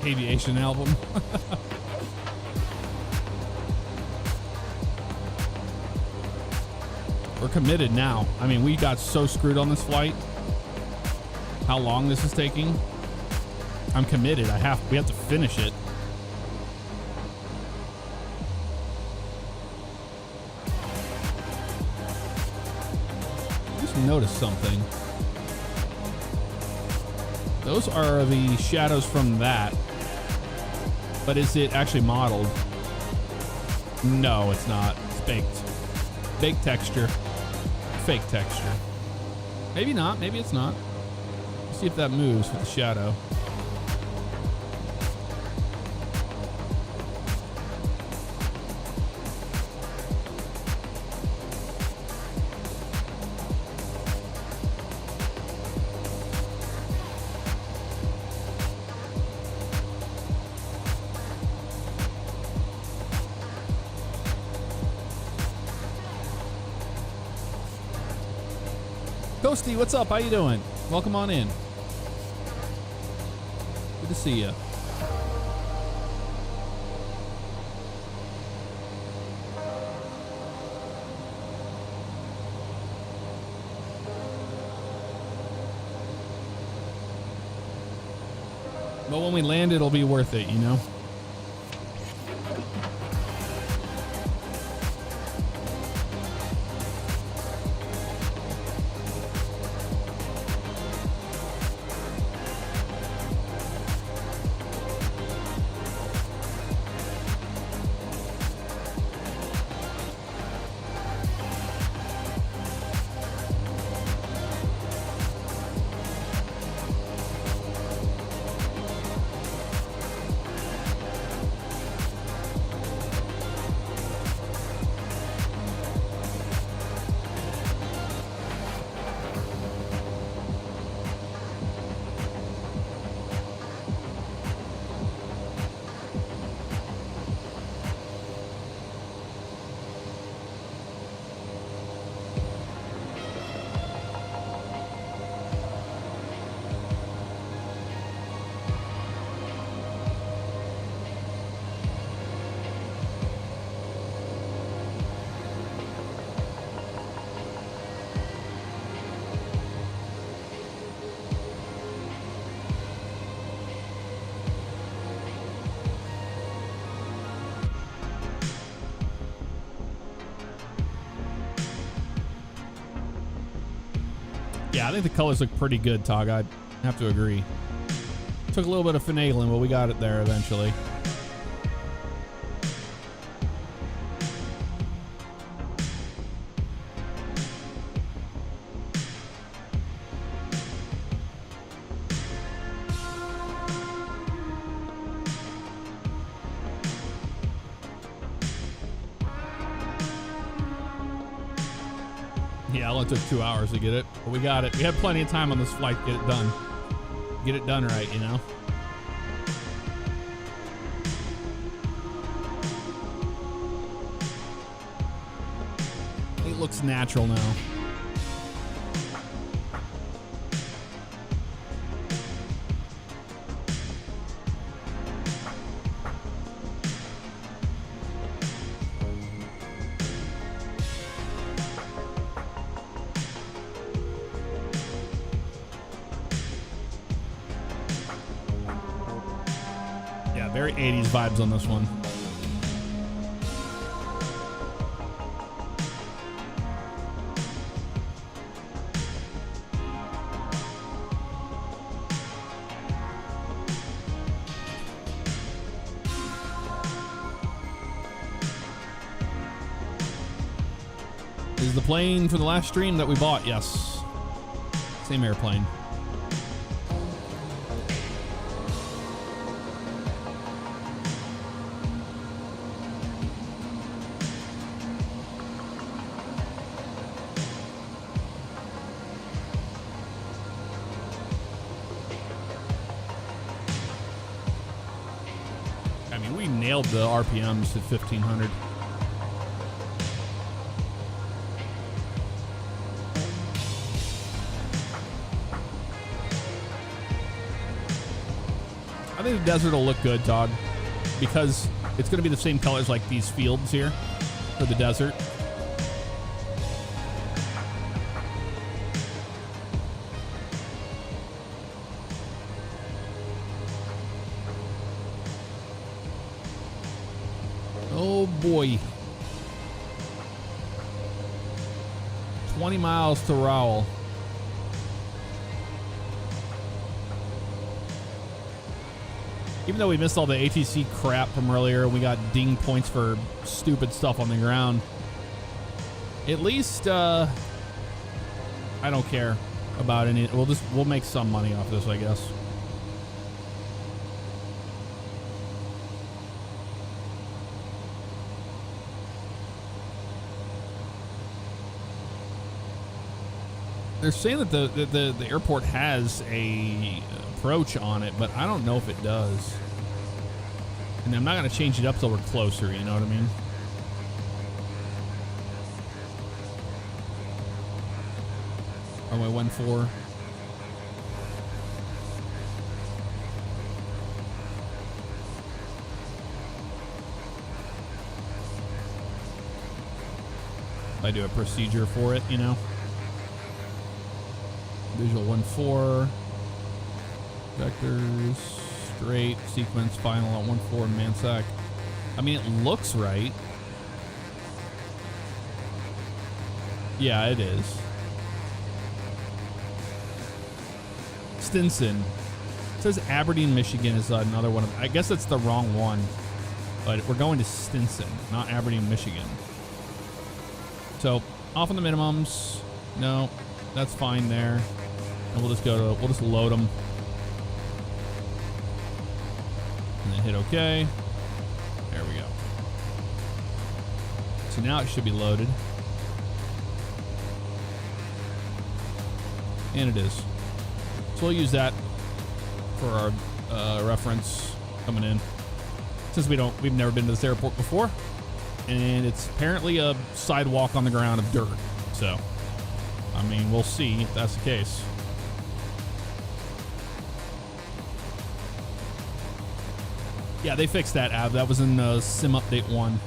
Aviation album. We're committed now. I mean, we got so screwed on this flight. How long this is taking. I'm committed. We have to finish it. I just noticed something. Those are the shadows from that. But is it actually modeled? No, it's not. It's baked. Baked texture. Fake texture. Maybe not. Maybe it's not. Let's see if that moves with the shadow. Toasty, what's up? How you doing? Welcome on in. Good to see you. But when we land, it'll be worth it, you know? Yeah, I think the colors look pretty good, Tog. I'd have to agree. Took a little bit of finagling, but we got it there eventually. Yeah, it only took 2 hours to get it, but we got it. We had plenty of time on this flight to get it done. Get it done right, you know? It looks natural now. Very 80s vibes on this one. This is the plane from the last stream that we bought, yes. Same airplane. Nailed the RPMs at 1500. I think the desert will look good, Todd, because it's going to be the same colors like these fields here for the desert. Oh boy. 20 miles to Rowell. Even though we missed all the ATC crap from earlier, we got ding points for stupid stuff on the ground. At least, I don't care about any. We'll make some money off this, I guess. They're saying that the airport has a approach on it, but I don't know if it does. And I'm not going to change it up till we're closer, you know what I mean? Runway 14. I do a procedure for it, you know? Visual 1-4, vectors, straight, sequence, final at 1-4, Mansac. I mean, it looks right. Yeah, it is. Stinson. It says Aberdeen, Michigan is another one. I guess that's the wrong one. But we're going to Stinson, not Aberdeen, Michigan. So, off on the minimums. No, that's fine there. And we'll just load them. And then hit OK. There we go. So now it should be loaded. And it is. So we'll use that for our reference coming in. Since we've never been to this airport before. And it's apparently a sidewalk on the ground of dirt. So, I mean, we'll see if that's the case. Yeah, they fixed that app. That was in Sim Update 1.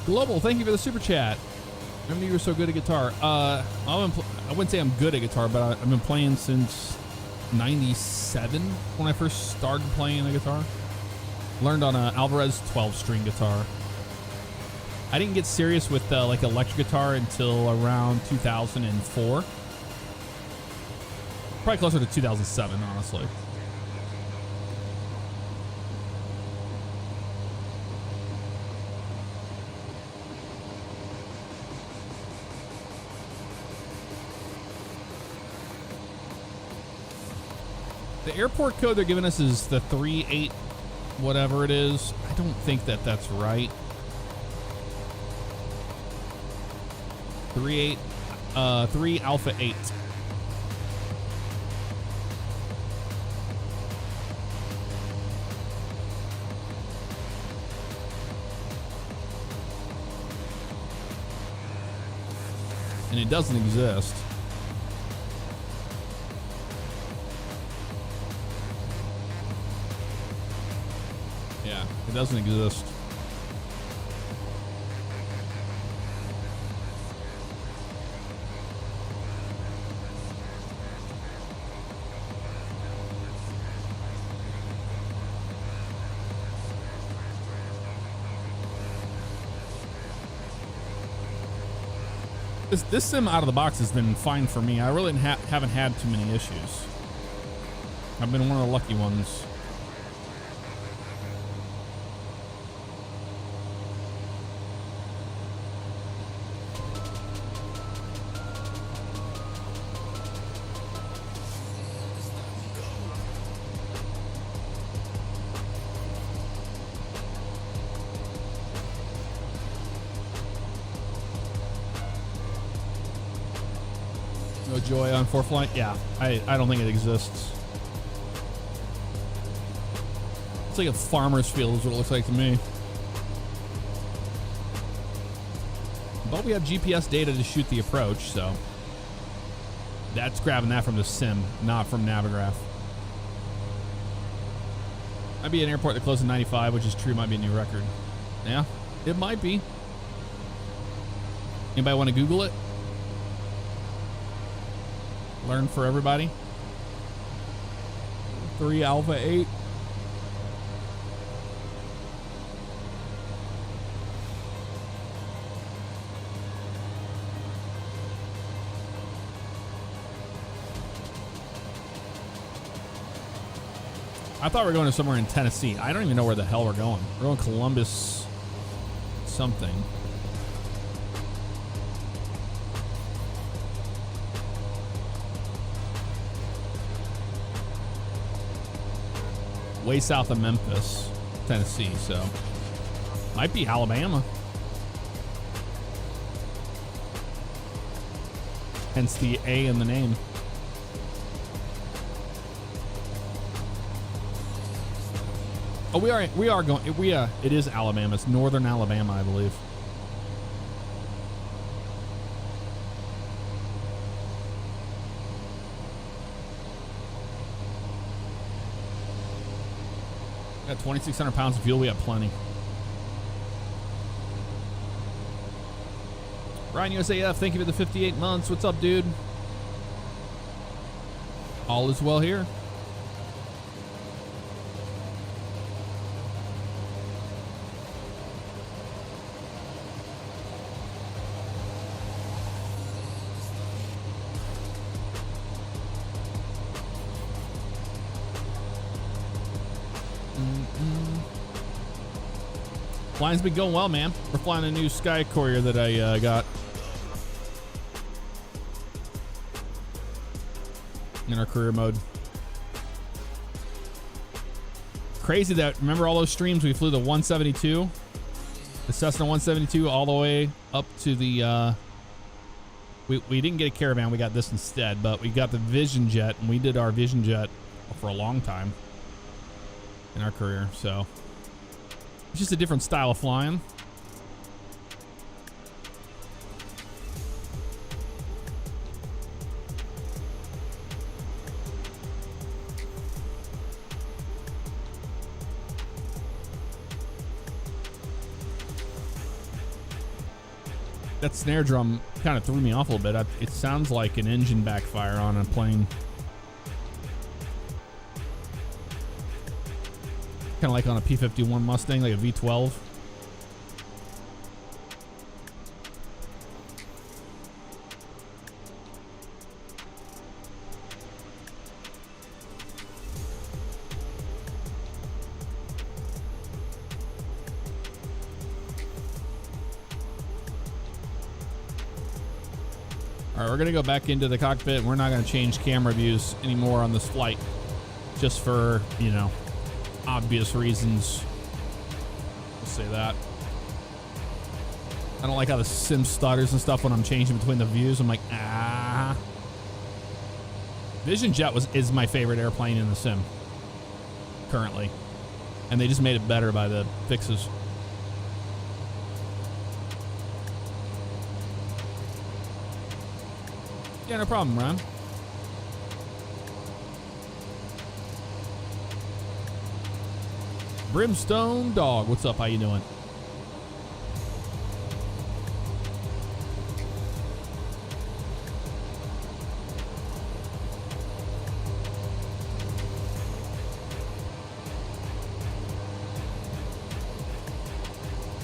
Global, thank you for the super chat. I remember you were so good at guitar. I wouldn't say I'm good at guitar, but I've been playing since 97 when I first started playing the guitar. Learned on a Alvarez 12-string guitar. I didn't get serious with like electric guitar until around 2004. Probably closer to 2007, honestly. The airport code they're giving us is the 38 whatever it is. I don't think that that's right. 3 Alpha 8. And it doesn't exist. It doesn't exist. This sim out of the box has been fine for me. I really haven't had too many issues. I've been one of the lucky ones. Joy on 4Flight? Yeah, I don't think it exists. It's like a farmer's field is what it looks like to me. But we have GPS data to shoot the approach, so that's grabbing that from the sim, not from Navigraph. Might be an airport that closed in 95, which is true, might be a new record. Yeah, it might be. Anybody want to Google it? Learn for everybody. 3 Alpha 8. I thought we were going to somewhere in Tennessee. I don't even know where the hell we're going. We're going Columbus something. Way south of Memphis, Tennessee, so might be Alabama. Hence the A in the name. Oh, we are going. It is Alabama. It's northern Alabama, I believe. Got 2,600 pounds of fuel. We have plenty. Ryan USAF, thank you for the 58 months. What's up, dude? All is well here. Flying's been going well, man. We're flying a new Sky Courier that I got in our career mode. Crazy that, remember all those streams we flew the 172, the Cessna 172 all the way up to the we didn't get a Caravan, we got this instead, but we got the Vision Jet, and we did our Vision Jet for a long time in our career, so it's just a different style of flying. That snare drum kind of threw me off a little bit. It sounds like an engine backfire on a plane. Kind of like on a P-51 Mustang, like a V12. All right, we're going to go back into the cockpit. We're not going to change camera views anymore on this flight, just for, you know, obvious reasons. We'll say that. I don't like how the sim stutters and stuff when I'm changing between the views. I'm like, ah. Vision Jet is my favorite airplane in the sim currently, and they just made it better by the fixes. Yeah, no problem, Ron. Brimstone Dog, what's up? How you doing?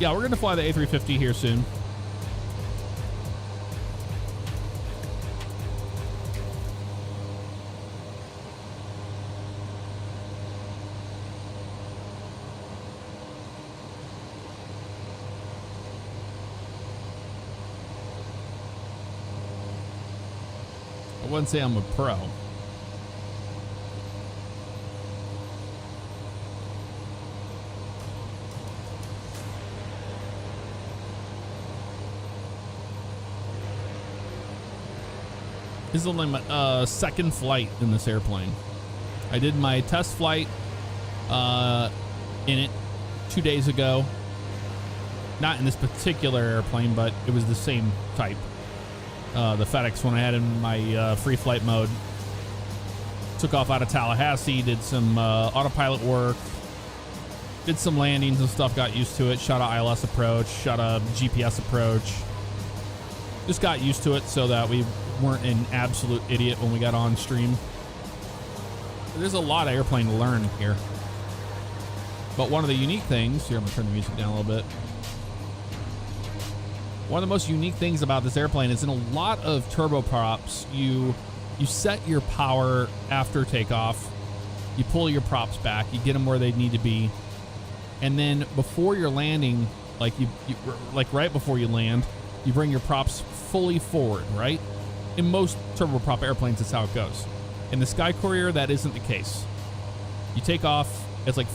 Yeah, we're gonna fly the A350 here soon. I wouldn't say I'm a pro. This is only my second flight in this airplane. I did my test flight in it 2 days ago. Not in this particular airplane, but it was the same type. The FedEx one I had in my free flight mode. Took off out of Tallahassee, did some autopilot work, did some landings and stuff, got used to it, shot a ILS approach, shot a GPS approach. Just got used to it so that we weren't an absolute idiot when we got on stream. There's a lot of airplane to learn here. But one of the unique things, here I'm gonna turn the music down a little bit. One of the most unique things about this airplane is in a lot of turboprops, you set your power after takeoff, you pull your props back, you get them where they need to be, and then before you're landing, like like right before you land, you bring your props fully forward, right? In most turboprop airplanes, that's how it goes. In the Sky Courier, that isn't the case. You take off, it's like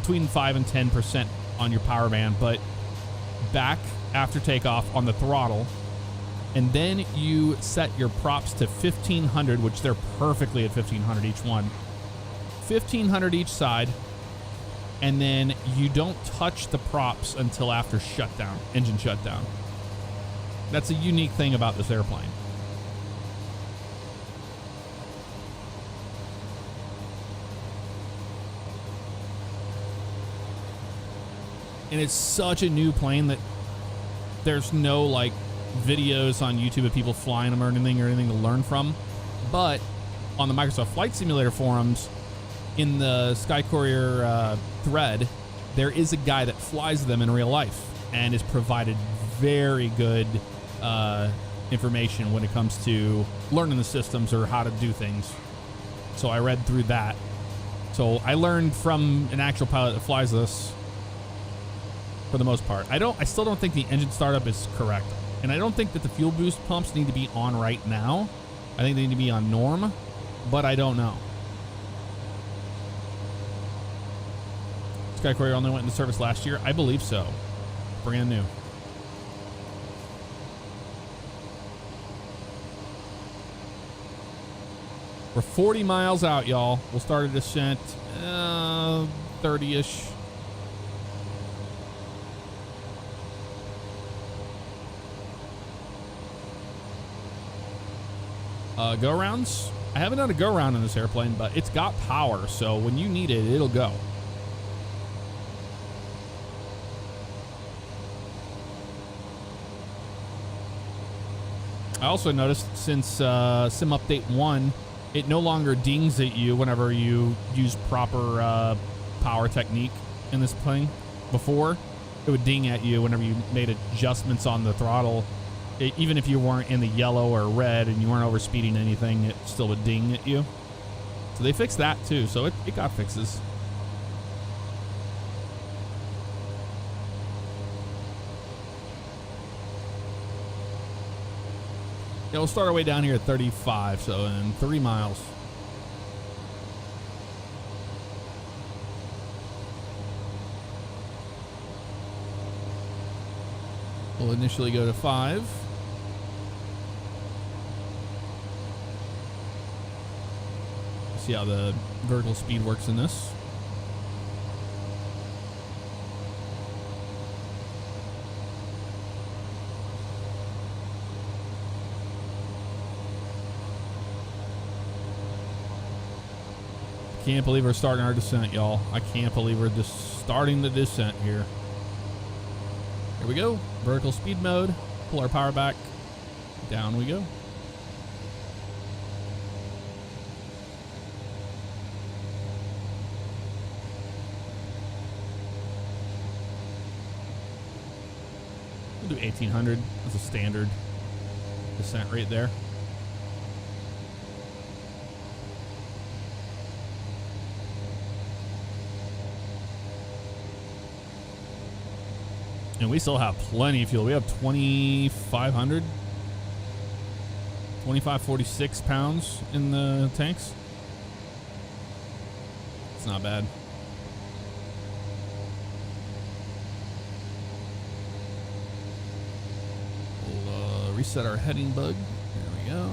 between 5 and 10% on your power band, but back after takeoff on the throttle, and then you set your props to 1500, which they're perfectly at 1500 each one. 1500 each side, and then you don't touch the props until after shutdown, engine shutdown. That's a unique thing about this airplane. And it's such a new plane that there's no like videos on YouTube of people flying them or anything to learn from. But on the Microsoft Flight Simulator forums, in the Sky Courier thread, there is a guy that flies them in real life and has provided very good information when it comes to learning the systems or how to do things. So I read through that. So I learned from an actual pilot that flies this for the most part. I still don't think the engine startup is correct. And I don't think that the fuel boost pumps need to be on right now. I think they need to be on norm, but I don't know. Sky Courier only went into service last year? I believe so. Brand new. We're 40 miles out, y'all. We'll start a descent 30-ish. Go rounds. I haven't done a go round in this airplane, but it's got power, so when you need it, it'll go. I also noticed since Sim Update 1, it no longer dings at you whenever you use proper power technique in this plane. Before, it would ding at you whenever you made adjustments on the throttle. Even if you weren't in the yellow or red and you weren't overspeeding anything, it still would ding at you. So they fixed that too, so it got fixes. Yeah, we'll start our way down here at 35, so in 3 miles. We'll initially go to 5. See how the vertical speed works in this. Can't believe we're starting our descent, y'all. I can't believe we're just starting the descent here. Here we go. Vertical speed mode. Pull our power back. Down we go. We'll do 1800 as a standard descent rate there. And we still have plenty of fuel. We have 2,500, 2,546 pounds in the tanks. It's not bad. We'll reset our heading bug. There we go.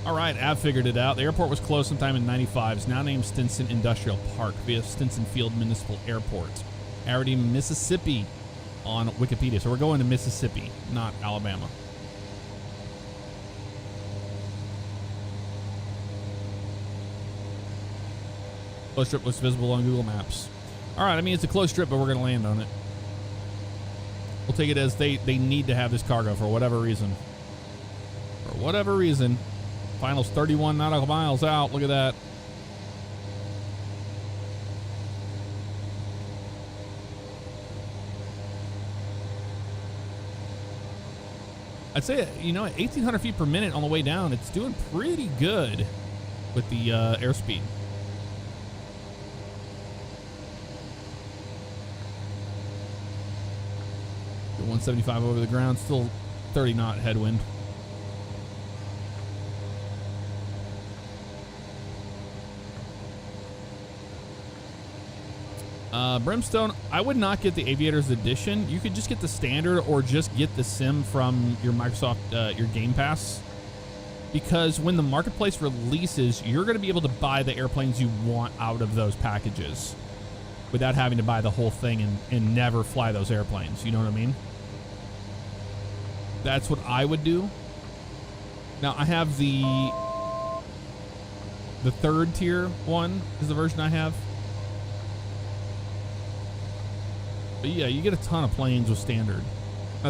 All right, Av figured it out. The airport was closed sometime in '95. It's now named Stinson Industrial Park via Stinson Field Municipal Airport. Already Mississippi on Wikipedia. So we're going to Mississippi, not Alabama. Close strip looks visible on Google Maps. All right, I mean, it's a close strip, but we're going to land on it. We'll take it as they need to have this cargo for whatever reason. For whatever reason, finals 31 nautical miles out. Look at that. I'd say, you know, at 1,800 feet per minute on the way down, it's doing pretty good with the airspeed. 175 over the ground, still 30 knot headwind. Brimstone, I would not get the Aviators Edition. You could just get the standard or just get the sim from your Microsoft, your Game Pass. Because when the marketplace releases, you're going to be able to buy the airplanes you want out of those packages without having to buy the whole thing and never fly those airplanes. You know what I mean? That's what I would do. Now, I have the third tier one is the version I have. But yeah, you get a ton of planes with standard.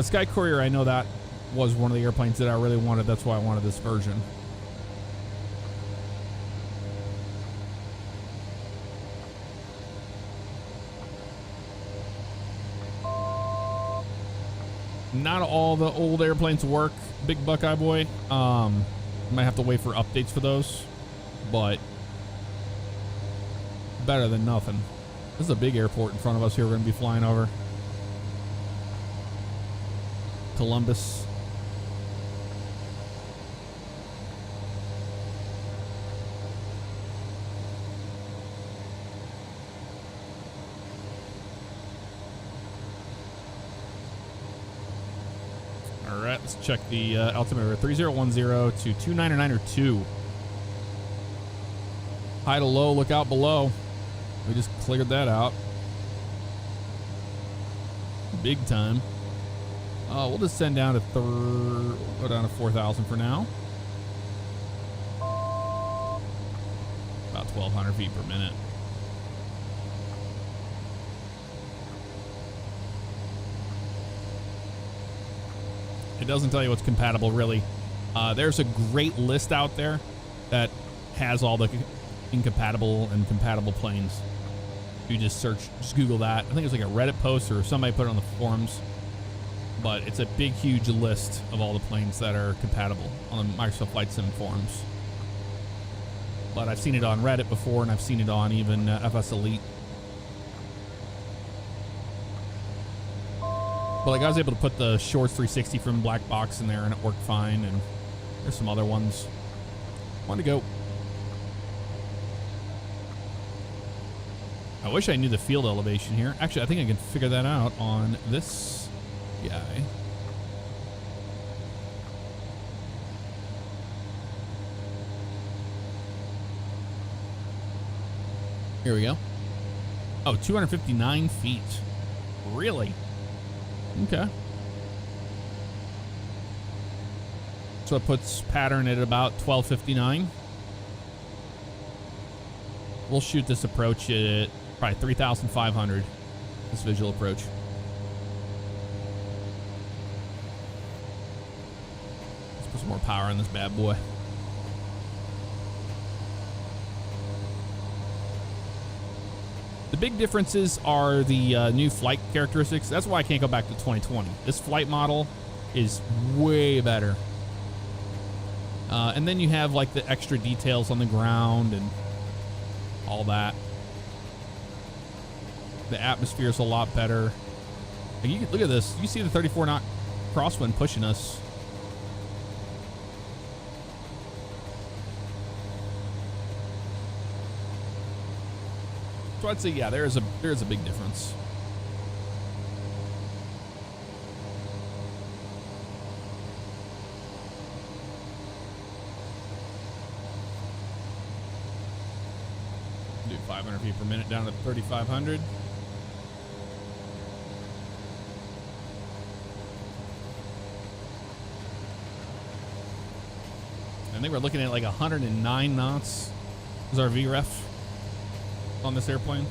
Sky Courier, I know that was one of the airplanes that I really wanted. That's why I wanted this version. Not all the old airplanes work, Big Buckeye Boy. Might have to wait for updates for those, but better than nothing. This is a big airport in front of us here we're going to be flying over. Columbus. All right, let's check the altimeter. 3010 to 2992. High to low, look out below. We just cleared that out. Big time. We'll just send down to go down to 4,000 for now. About 1,200 feet per minute. It doesn't tell you what's compatible, really. There's a great list out there that has all the incompatible and compatible planes. You just search, just Google that. I think it's like a Reddit post or somebody put it on the forums. But it's a big, huge list of all the planes that are compatible on the Microsoft Flight Sim forums. But I've seen it on Reddit before, and I've seen it on even FS Elite. But like I was able to put the Shorts 360 from Black Box in there, and it worked fine. And there's some other ones. One to go. I wish I knew the field elevation here. Actually, I think I can figure that out on this guy. Here we go. Oh, 259 feet. Really? Okay. So it puts pattern at about 1259. We'll shoot this approach at probably 3,500. This visual approach. Let's put some more power in this bad boy. The big differences are the new flight characteristics. That's why I can't go back to 2020. This flight model is way better. And then you have like the extra details on the ground and all that. The atmosphere is a lot better. Like, you can, look at this. You see the 34 knot crosswind pushing us. So I'd say, yeah, there is a big difference. Do 500 feet per minute down to 3,500. I think we're looking at like 109 knots is our VREF on this airplane.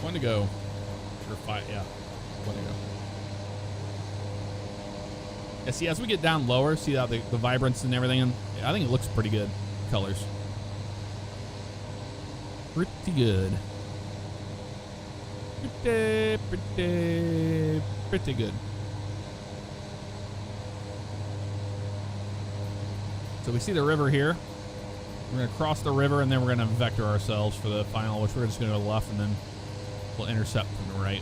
One to go. Or 5, yeah. One to go. Yeah, see, as we get down lower, see how the vibrance and everything, and I think it looks pretty good. Colors. Pretty good. Pretty good. So we see the river here. We're going to cross the river, and then we're going to vector ourselves for the final, which we're just going to go to the left, and then we'll intercept from the right.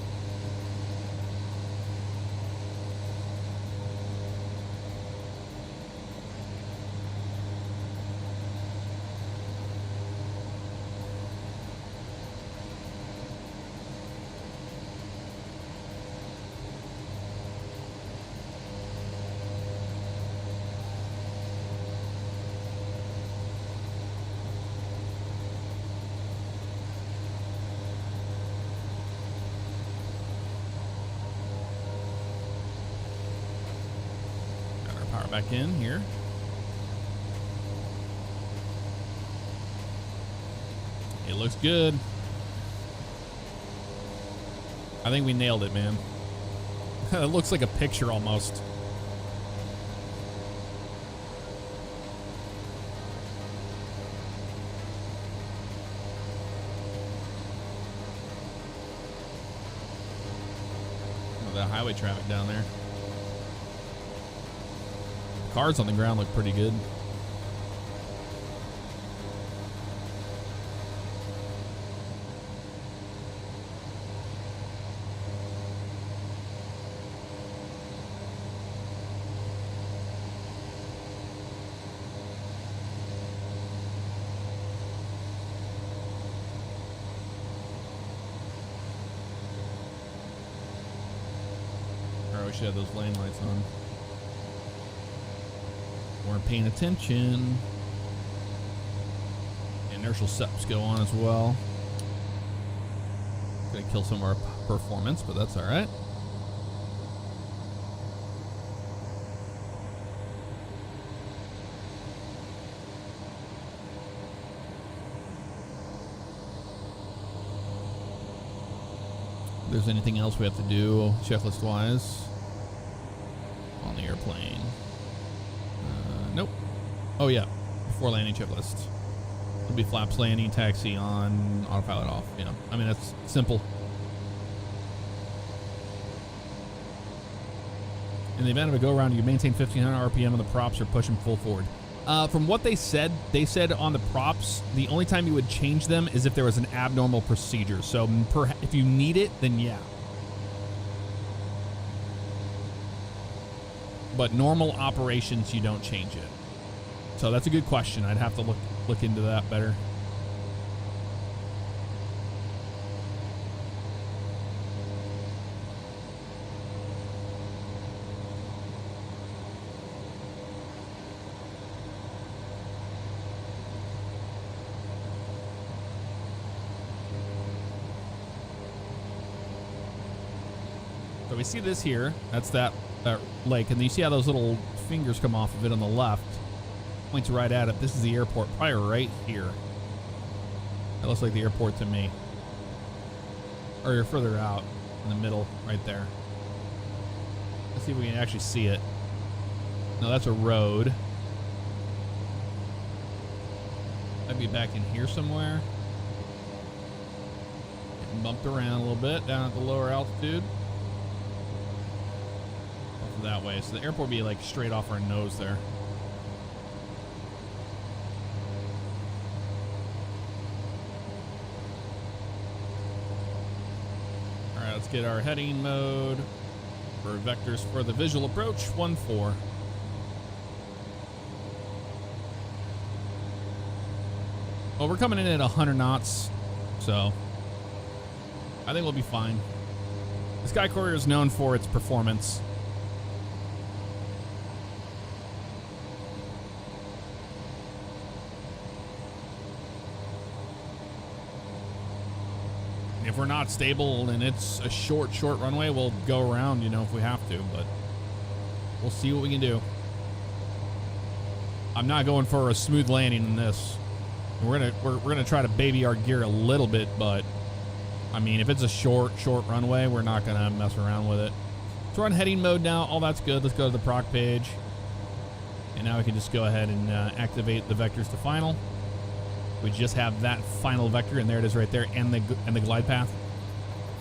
Back in here. It looks good. I think we nailed it, man. It looks like a picture almost. Oh, the highway traffic down there. Cars on the ground look pretty good. Or we should have those lane lights on. Weren't paying attention. Inertial steps go on as well. Gonna kill some of our performance, but that's all right. If there's anything else we have to do checklist wise on the airplane. Nope. Oh yeah, before landing checklist. It'll be flaps landing, taxi on, autopilot off. You know, I mean that's simple. In the event of a go around, you maintain 1500 RPM on the props or push them full forward. From what they said on the props, the only time you would change them is if there was an abnormal procedure. So if you need it, then yeah. But normal operations, you don't change it. So that's a good question. I'd have to look into that better. So we see this here. That's that lake, and you see how those little fingers come off of it on the left. Points right at it. This is the airport, probably right here. That looks like the airport to me. Or you're further out in the middle, right there. Let's see if we can actually see it. No, that's a road. I'd be back in here somewhere. Getting bumped around a little bit down at the lower altitude. That way, so the airport would be like straight off our nose there. All right, let's get our heading mode for vectors for the visual approach 1-4. Well, we're coming in at 100 knots, so I think we'll be fine. The Sky Courier is known for its performance. If we're not stable and it's a short runway, we'll go around, you know, if we have to, but we'll see what we can do. I'm not going for a smooth landing in this. We're gonna try to baby our gear a little bit, but I mean, if it's a short runway, we're not going to mess around with it. So we're on heading mode now. All that's good. Let's go to the proc page. And now we can just go ahead and activate the vectors to final. We just have that final vector, and there it is right there, and the glide path.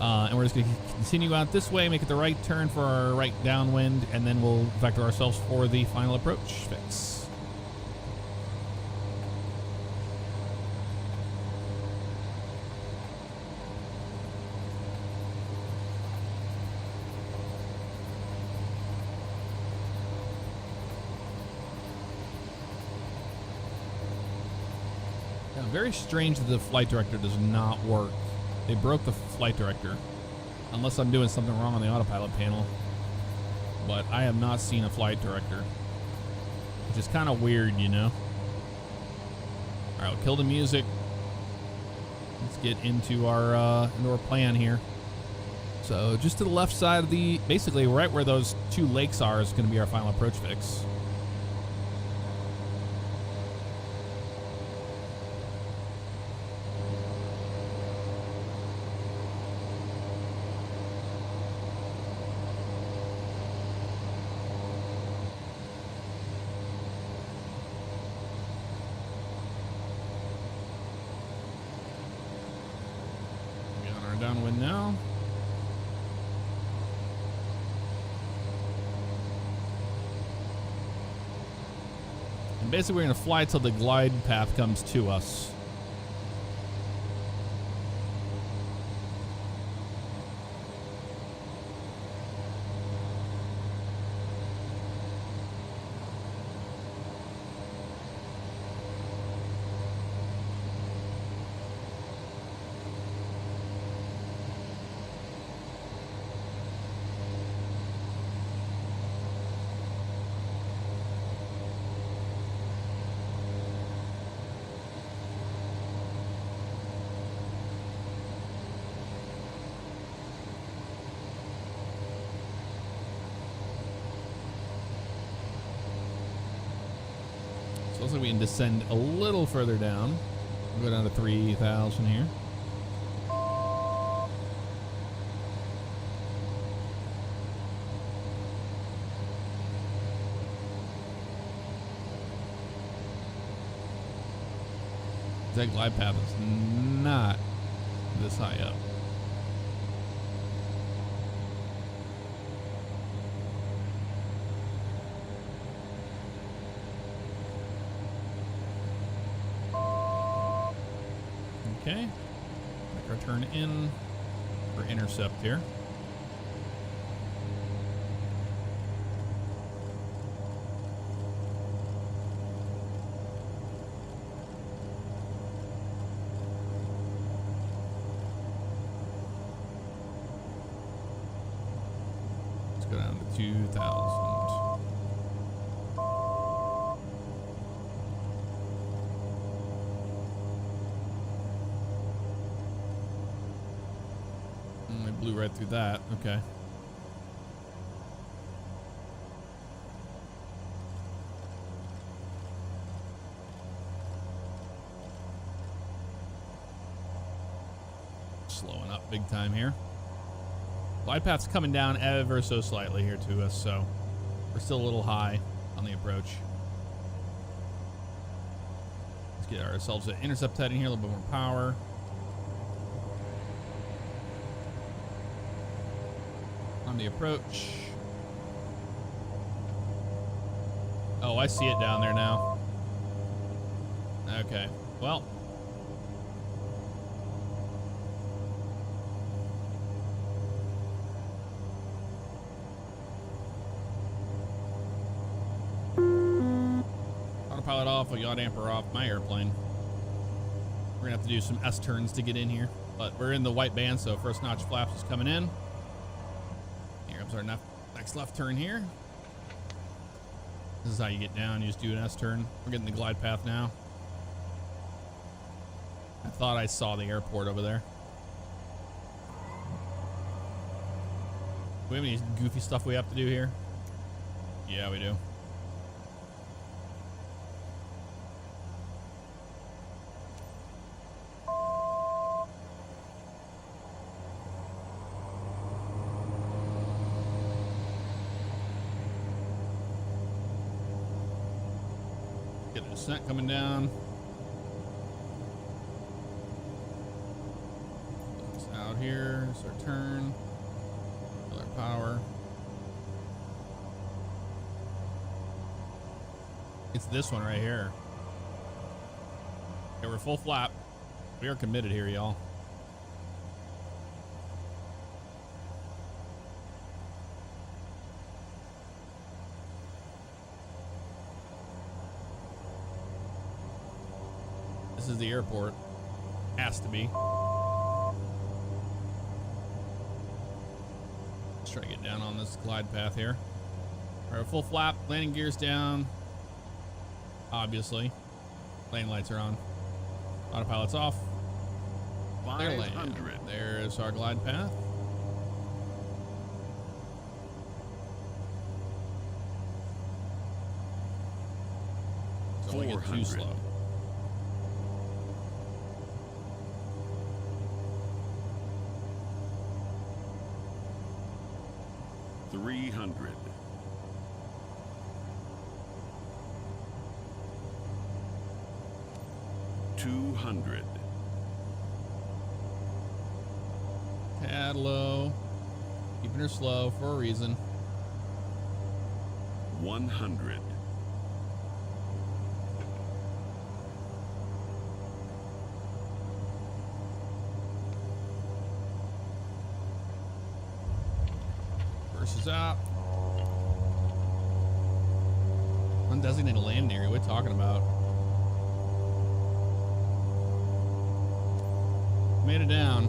And we're just going to continue out this way, make it the right turn for our right downwind, and then we'll vector ourselves for the final approach fix. Very strange that the flight director does not work. They broke the flight director. Unless I'm doing something wrong on the autopilot panel. But I have not seen a flight director. Which is kind of weird, you know? Alright, we'll kill the music. Let's get into our plan here. So just to the left side of the... Basically, right where those two lakes are is going to be our final approach fix. Downwind now. And basically we're going to fly till the glide path comes to us. Looks like we can descend a little further down. We'll go down to 3,000 here. That glide path is not this high up. Okay, make our turn in for intercept here. Let's go down to 2,000. Blew right through that. Okay. Slowing up big time here. Glide path's coming down ever so slightly here to us, so we're still a little high on the approach. Let's get ourselves an intercept heading here, a little bit more power. On the approach. Oh, I see it down there now. Okay, well. Autopilot off, a yaw damper off my airplane. We're gonna have to do some S turns to get in here, but we're in the white band, so first notch flaps is coming in. Our next left turn here. This is how you get down. You just do an S turn. We're getting the glide path now. I thought I saw the airport over there. Do we have any goofy stuff we have to do here? Yeah, we do. Get a descent coming down. It's out here. It's our turn. Killer power. It's this one right here. Okay, we're full flap. We are committed here, y'all. This is the airport. Has to be. Let's try to get down on this glide path here. All right, full flap. Landing gears down. Obviously. Landing lights are on. Autopilot's off. Clear land. 500. There's our glide path. Don't want to get too 400. slow. $300. 200. Tad low. Keeping her slow for a reason. 100. 1st is out. Undesignated landing area. What are you talking about? Made it down.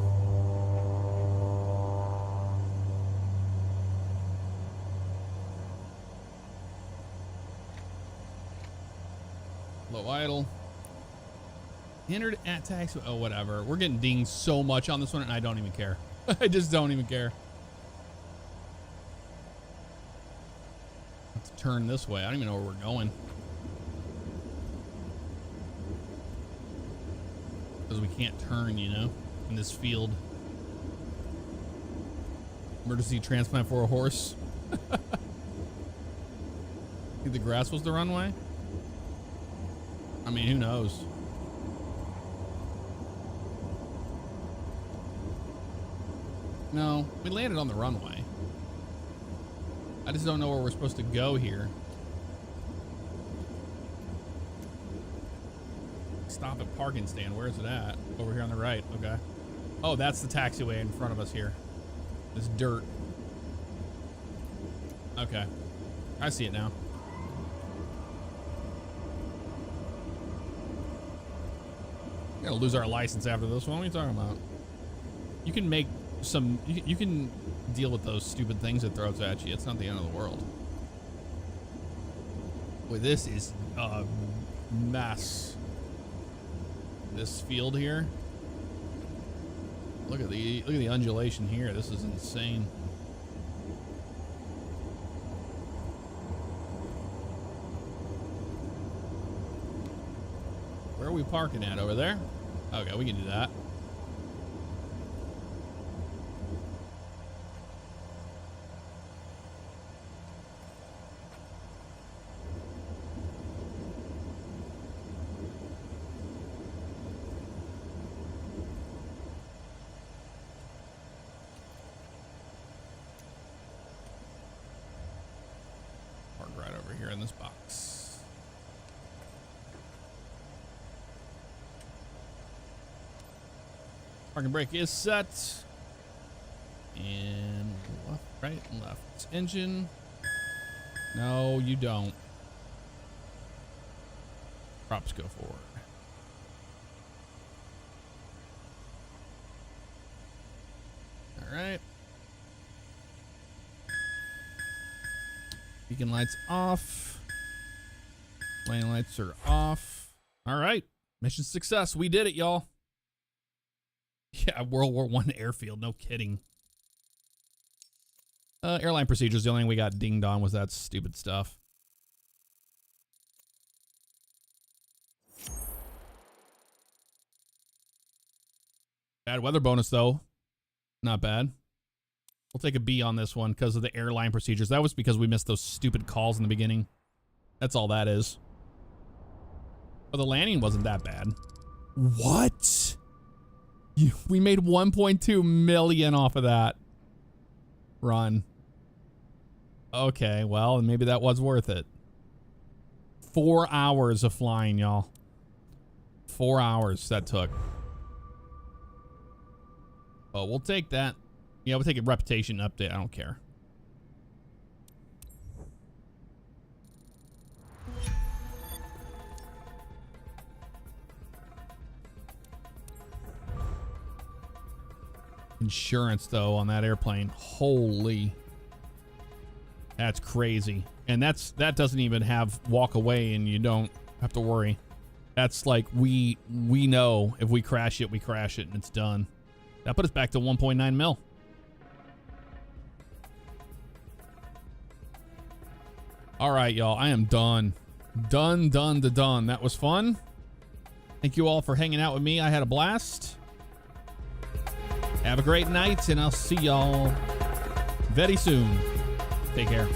Low idle. Entered at taxi. Oh, whatever. We're getting dinged so much on this one, and I don't even care. I just don't even care. Let's turn this way. I don't even know where we're going. Because we can't turn, you know, in this field. Emergency transplant for a horse. Think the grass was the runway? I mean, who knows? No, we landed on the runway. I just don't know where we're supposed to go here. Stop at parking stand. Where is it at? Over here on the right. Okay. Oh, that's the taxiway in front of us here. This dirt. Okay. I see it now. We're gonna lose our license after this one. What are you talking about? You can make some... You can deal with those stupid things it throws at you. It's not the end of the world. Boy, this is a mess. This field here. Look at the undulation here. This is insane. Where are we parking at? Over there? Okay, we can do that. Park right over here in this box. Parking brake is set. And left, right, left. Engine. No, you don't. Props go forward. All right. Beacon lights off. Lane lights are off. All right. Mission success. We did it, y'all. Yeah, World War I airfield. No kidding. Airline procedures. The only thing we got dinged on was that stupid stuff. Bad weather bonus, though. Not bad. We'll take a B on this one because of the airline procedures. That was because we missed those stupid calls in the beginning. That's all that is. But the landing wasn't that bad. What? We made 1.2 million off of that run. Okay, well, maybe that was worth it. 4 hours of flying, y'all. 4 hours that took. Oh, we'll take that. Yeah, we'll take a reputation update. I don't care. Insurance, though, on that airplane. Holy. That's crazy. And that doesn't even have walk away and you don't have to worry. That's like we know if we crash it, and it's done. That put us back to 1.9 mil. All right, y'all. I am done. Done. That was fun. Thank you all for hanging out with me. I had a blast. Have a great night, and I'll see y'all very soon. Take care.